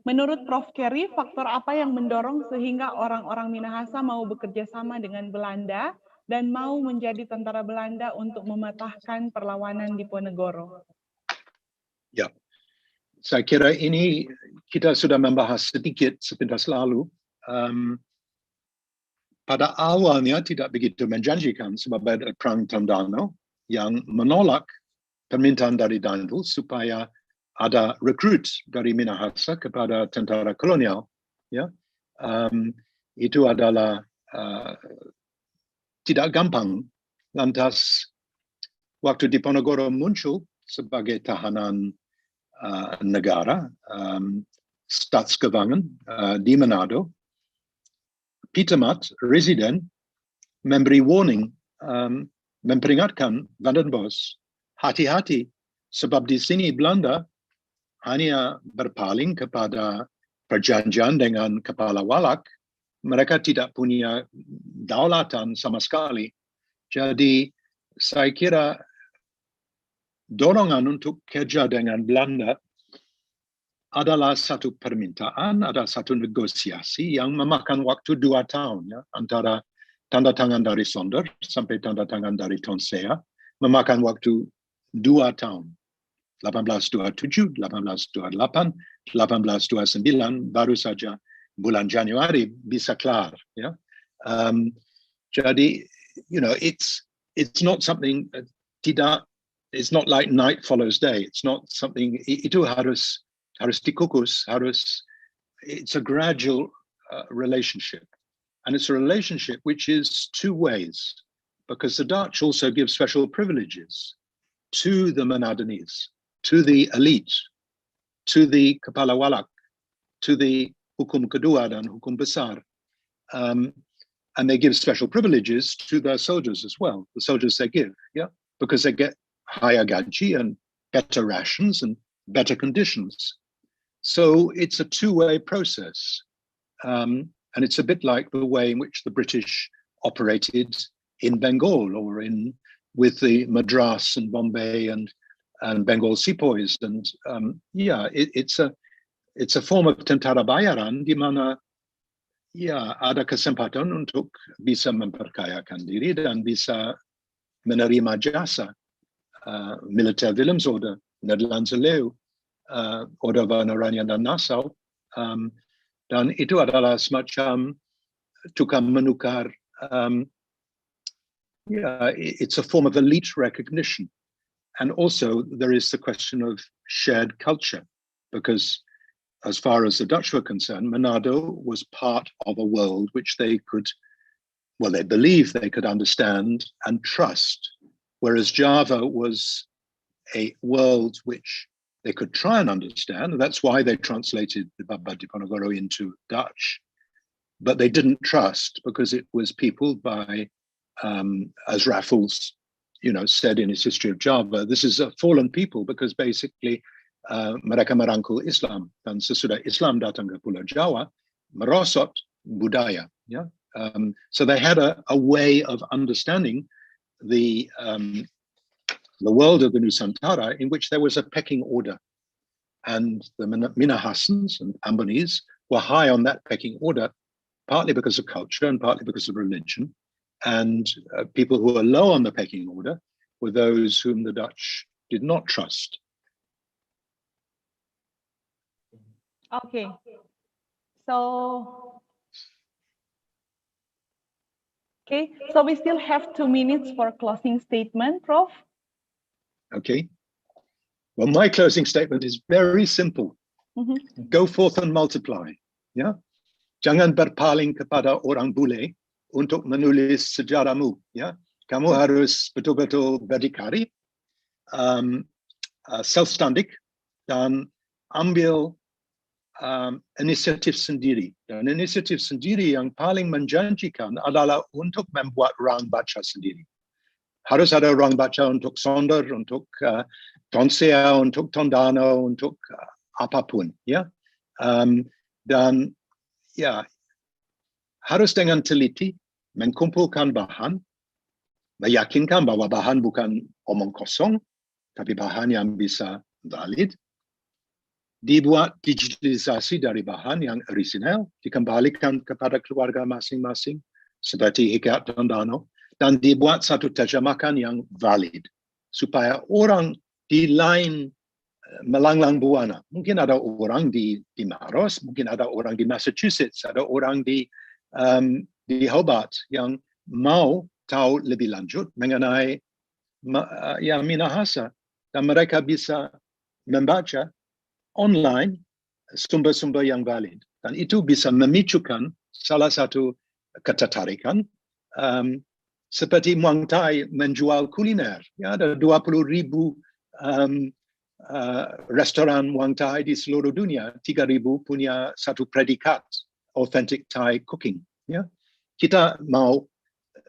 Menurut Prof. Kerry, faktor apa yang mendorong sehingga orang-orang Minahasa mau bekerja sama dengan Belanda dan mau menjadi tentara Belanda untuk mematahkan perlawanan Diponegoro? Ya, saya kira ini kita sudah membahas sedikit sepintas lalu. Pada awalnya tidak begitu menjanjikan sebab ada Perang Tondano yang menolak permintaan dari Danville supaya ada rekrut dari Minahasa kepada tentara kolonial. Ya, itu adalah tidak gampang. Lantas waktu Diponegoro muncul sebagai tahanan negara, Staatsgevangen di Manado, Pietermat, residen, memberi warning, memperingatkan Van den Bos, hati-hati, sebab di sini Belanda hanya berpaling kepada perjanjian dengan kepala walak, mereka tidak punya daulatan sama sekali. Jadi saya kira dorongan untuk kerja dengan Belanda adalah satu permintaan, ada satu negosiasi yang memakan waktu 2 tahun, ya, antara tanda tangan dari Sonder sampai tanda tangan dari Tonsea, memakan waktu 2 tahun. 1827, 1828, 1829, baru saja bulan Januari bisa kelar. Ya. Jadi, you know, it's not something it's not like night follows day. It's not something itu harus dikukus, it's a gradual relationship. And it's a relationship which is 2 ways, because the Dutch also give special privileges to the Manadanese, to the elite, to the Kepala Walak, to the Hukum Kedua dan Hukum Besar. And they give special privileges to their soldiers as well, the soldiers they give, yeah, because they get higher gaji and better rations and better conditions. So it's a 2-way process. And it's a bit like the way in which the British operated in Bengal or with the Madras and Bombay and Bengal sepoys. And yeah, it's a form of tentara bayaran di mana ya ada kesempatan untuk bisa memperkayakan diri dan bisa menerima jasa militer Willemsorde, Nederlandse Leeuw, Orde Warna-Oranje dan Nassau, dan itu adalah semacam tukar menukar. Yeah, it's a form of elite recognition, and also there is the question of shared culture, because as far as the Dutch were concerned, Manado was part of a world which they believed they could understand and trust, whereas Java was a world which they could try and understand, and that's why they translated the Baba Diponegoro into Dutch, but they didn't trust because it was peopled by, as Raffles, said in his history of Java, this is a fallen people because basically mereka merangkul Islam, dan sesudah Islam datang ke Pulau Jawa, merosot budaya. Yeah? So they had a way of understanding the world of the Nusantara in which there was a pecking order, and the Minahasans and Ambonese were high on that pecking order, partly because of culture and partly because of religion, and people who were low on the pecking order were those whom the Dutch did not trust. Okay, so we still have 2 minutes for closing statement, Prof. Okay. Well, my closing statement is very simple. Go forth and multiply. Yeah. Jangan berpaling kepada orang bule untuk menulis sejarahmu. Ya. Kamu harus betul-betul berdikari, self-standing, dan ambil inisiatif sendiri. Dan inisiatif sendiri yang paling menjanjikan adalah untuk membuat rang baca sendiri. Harus ada rang baca untuk Sonder, untuk Tonsea, untuk Tondano, untuk apapun, ya. Dan ya, harus dengan teliti mengumpulkan bahan, meyakinkan bahwa bahan bukan omong kosong, tapi bahan yang bisa valid, dibuat digitalisasi dari bahan yang original, dikembalikan kepada keluarga masing-masing, seperti Hikayat Tondano, dan dibuat satu terjemahan yang valid, supaya orang di lain melanglang buana. Mungkin ada orang di Maros, mungkin ada orang di Massachusetts, ada orang di Hobart yang mau tahu lebih lanjut mengenai Minahasa, dan mereka bisa membaca online sumber-sumber yang valid, dan itu bisa memicukan salah satu ketertarikan, seperti Muang Thai menjual kuliner. Ya, ada 20,000 restoran Wang Thai di seluruh dunia, 3.000 punya satu predikat authentic Thai cooking. Ya, kita mau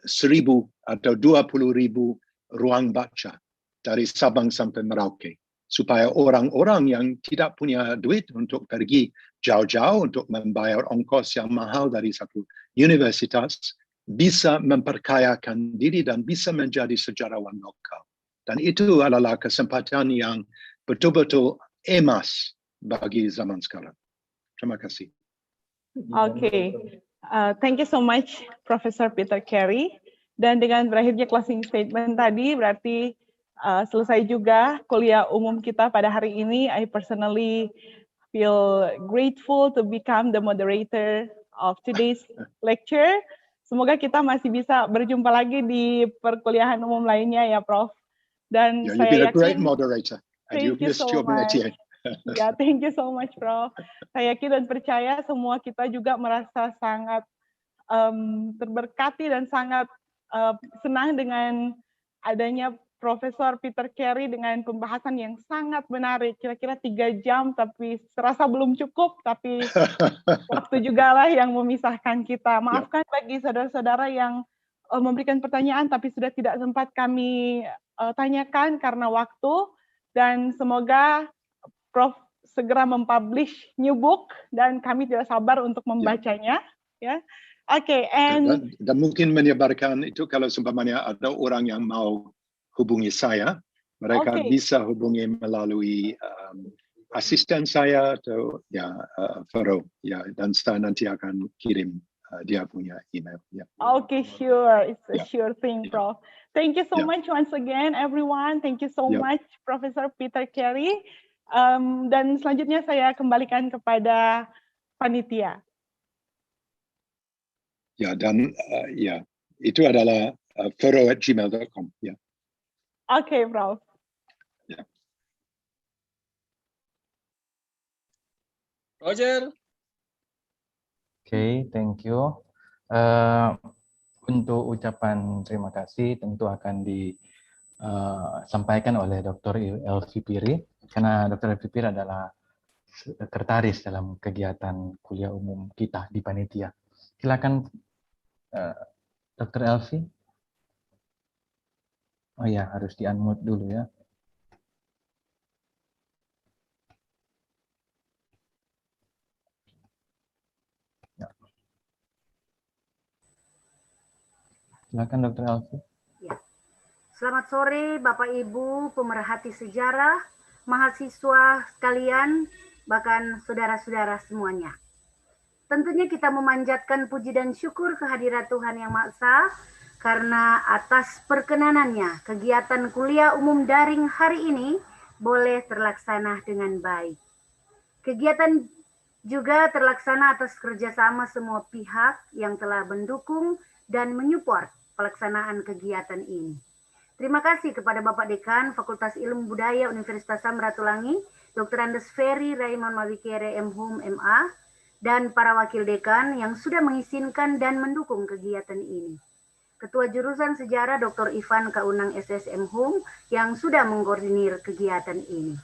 1.000 atau 20.000 ruang baca dari Sabang sampai Merauke, supaya orang-orang yang tidak punya duit untuk pergi jauh-jauh untuk membayar ongkos yang mahal dari satu universitas bisa memperkayakan diri dan bisa menjadi sejarawan lokal. Dan itu adalah kesempatan yang betul-betul emas bagi zaman sekarang. Terima kasih. Okay. Thank you so much, Professor Peter Carey. Dan dengan berakhirnya closing statement tadi, berarti selesai juga kuliah umum kita pada hari ini. I personally feel grateful to become the moderator of today's lecture. Semoga kita masih bisa berjumpa lagi di perkuliahan umum lainnya ya, Prof. Dan Yeah, saya you've been a yakin, great moderator, and you've missed your métier. Ya, thank you so much, Prof. Saya yakin dan percaya semua kita juga merasa sangat terberkati dan sangat senang dengan adanya Profesor Peter Carey dengan pembahasan yang sangat menarik. Kira-kira 3 jam, tapi serasa belum cukup, tapi waktu juga lah yang memisahkan kita. Maafkan bagi saudara-saudara yang memberikan pertanyaan, tapi sudah tidak sempat kami tanyakan karena waktu, dan semoga Prof segera mempublish new book dan kami tidak sabar untuk membacanya. Ya, oke. Dan mungkin menyebarkan itu kalau seumpamanya ada orang yang mau hubungi saya, mereka bisa hubungi melalui asisten saya atau Fero, ya, dan saya nanti akan kirim dia punya email. Okay, sure, it's a sure thing, Prof. Thank you so much once again, everyone. Thank you so much, Professor Peter Carey. Dan selanjutnya saya kembalikan kepada panitia. Ya, dan itu adalah fero@gmail.com. Ya. Oke, Prof. Ya. Roger. Oke, thank you. Untuk ucapan terima kasih tentu akan disampaikan oleh Dr. Elvi Piri, karena Dr. Elvi Piri adalah sekretaris dalam kegiatan kuliah umum kita di panitia. Silakan, Dr. Elvi. Oh ya, harus di-unmute dulu ya. Silakan Dr. Elvi. Ya. Selamat sore Bapak Ibu pemerhati sejarah, mahasiswa sekalian, bahkan saudara-saudara semuanya. Tentunya kita memanjatkan puji dan syukur kehadirat Tuhan Yang Maha Esa karena atas perkenanannya kegiatan kuliah umum daring hari ini boleh terlaksana dengan baik. Kegiatan juga terlaksana atas kerjasama semua pihak yang telah mendukung dan menyupport pelaksanaan kegiatan ini. Terima kasih kepada Bapak Dekan Fakultas Ilmu Budaya Universitas Samratulangi, Dr. Andes Ferry Raymond Mawikere MHUM MA, dan para wakil dekan yang sudah mengizinkan dan mendukung kegiatan ini. Ketua Jurusan Sejarah Dr. Ivan Kaunang SS MHUM yang sudah mengkoordinir kegiatan ini.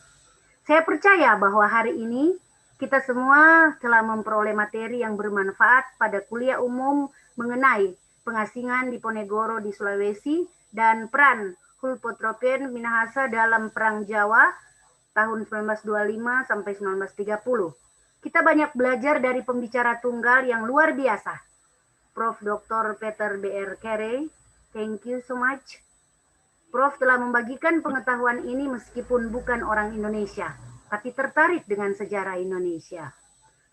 Saya percaya bahwa hari ini kita semua telah memperoleh materi yang bermanfaat pada kuliah umum mengenai Pengasingan Diponegoro di Sulawesi dan Peran Hulptroepen Minahasa dalam Perang Jawa tahun 1925 sampai 1930. Kita banyak belajar dari pembicara tunggal yang luar biasa, Prof. Dr. Peter B.R. Carey. Thank you so much. Prof telah membagikan pengetahuan ini meskipun bukan orang Indonesia, tapi tertarik dengan sejarah Indonesia.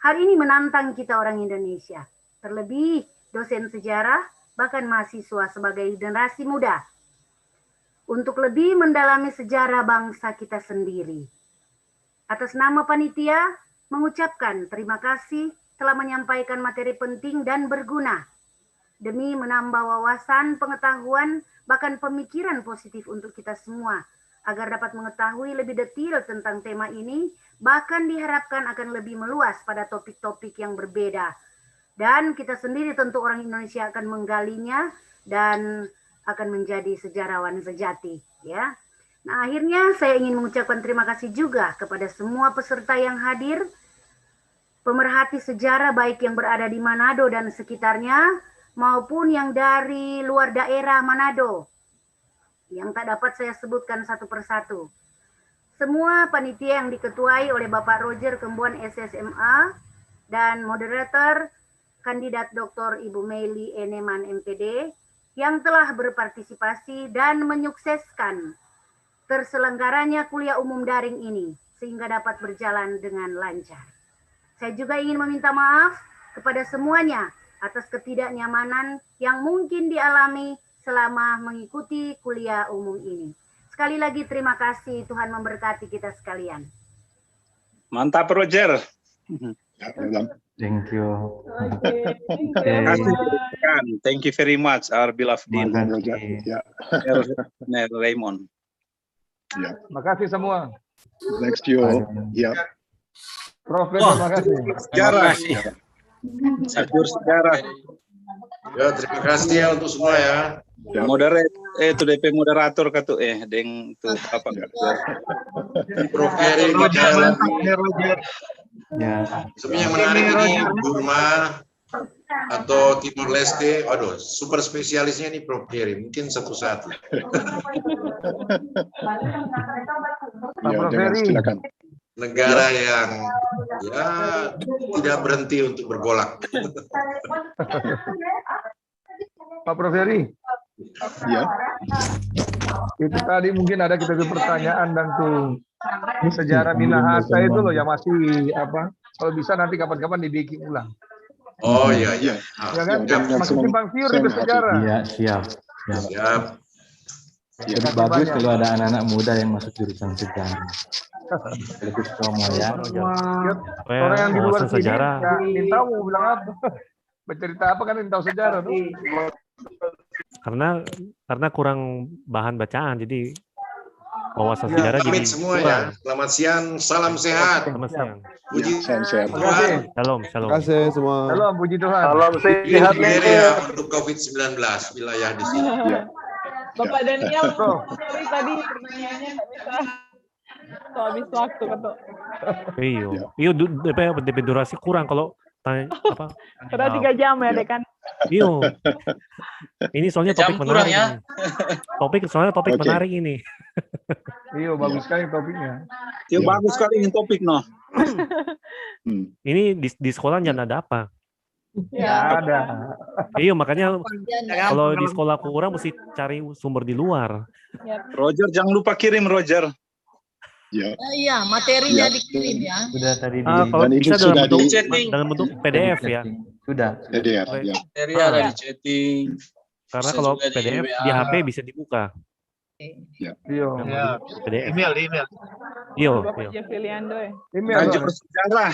Hal ini menantang kita orang Indonesia, terlebih dosen sejarah, bahkan mahasiswa sebagai generasi muda, untuk lebih mendalami sejarah bangsa kita sendiri. Atas nama panitia, mengucapkan terima kasih telah menyampaikan materi penting dan berguna, demi menambah wawasan, pengetahuan, bahkan pemikiran positif untuk kita semua, agar dapat mengetahui lebih detail tentang tema ini, bahkan diharapkan akan lebih meluas pada topik-topik yang berbeda. Dan kita sendiri tentu orang Indonesia akan menggalinya dan akan menjadi sejarawan sejati. Ya, Nah, akhirnya saya ingin mengucapkan terima kasih juga kepada semua peserta yang hadir, pemerhati sejarah baik yang berada di Manado dan sekitarnya, maupun yang dari luar daerah Manado, yang tak dapat saya sebutkan satu persatu. Semua panitia yang diketuai oleh Bapak Roger Kembuan SSMA dan moderator kandidat Dr. Ibu Meli Eneman MPD yang telah berpartisipasi dan menyukseskan terselenggaranya kuliah umum daring ini sehingga dapat berjalan dengan lancar. Saya juga ingin meminta maaf kepada semuanya atas ketidaknyamanan yang mungkin dialami selama mengikuti kuliah umum ini. Sekali lagi terima kasih, Tuhan memberkati kita sekalian. Mantap Roger. Thank you. Terima kasih. Thank you very much, our beloved Dean Raymond. Ya. Makasih semua. Next you. Ya. Prof, terima kasih. Sejarah. Sakur sejarah. Ya, terima kasih ya untuk semua ya. Itu DP moderator katu deng tuh apa? Prof Heri, Ya. sebenarnya yang menarik ini Burma atau Timor Leste. Waduh, super spesialisnya ini Prof Heri. Mungkin satu-satu. Pak Prof Heri. Silakan. Negara yang ya tidak berhenti untuk bergolak. Pak Prof Heri. Ya. Itu tadi mungkin ada kita pertanyaan dan tuh sejarah Minahasa itu loh yang masih apa? Kalau bisa nanti kapan-kapan dibikin ulang. Oh iya iya. Ya kan? Masih simpang siur itu sejarah. Iya, siap. Siap. Jadi bagus kalau ada anak-anak muda yang masuk jurusan sejarah. Lebih semua ya. Orang yang di luar sini sejarah. Ya, tahu mau bilang apa? Bercerita apa kan yang tahu sejarah tuh? Karena kurang bahan bacaan, jadi wawasan sejarah jadi kurang. semua ya. Selamat siang, salam sehat. Selamat siang. Puji sehat. Tuhan. Shalom. Terima kasih semua. Shalom, puji Tuhan. Salam sehat ya untuk COVID-19 wilayah di sini. Ya. Bapak Daniel, sorry tadi pertanyaannya nggak bisa. Atau habis waktu ketuk. Iya, DP durasi kurang kalau tanya apa? Sudah 3 jam ya, Dek kan? Iya. Ini soalnya topik menarik. Ya. Topik menarik ini. Iya, bagus sekali topiknya. Iya, bagus sekali ini topik no. Ini di sekolah jangan ada apa? Ya ada. Iya, makanya kalau di sekolah kurang mesti cari sumber di luar. Roger, jangan lupa kirim Roger. Ya. Iya, materinya dikirim ya. Sudah tadi kalau bisa dalam bentuk PDF ya. Sudah. PDF ya. Materi ada di chatting. Karena kalau PDF di HP bisa dibuka. Ya. Iya. PDF. Email. Iya. Bapak Jeffrey Liando ya. Email. Sejarah.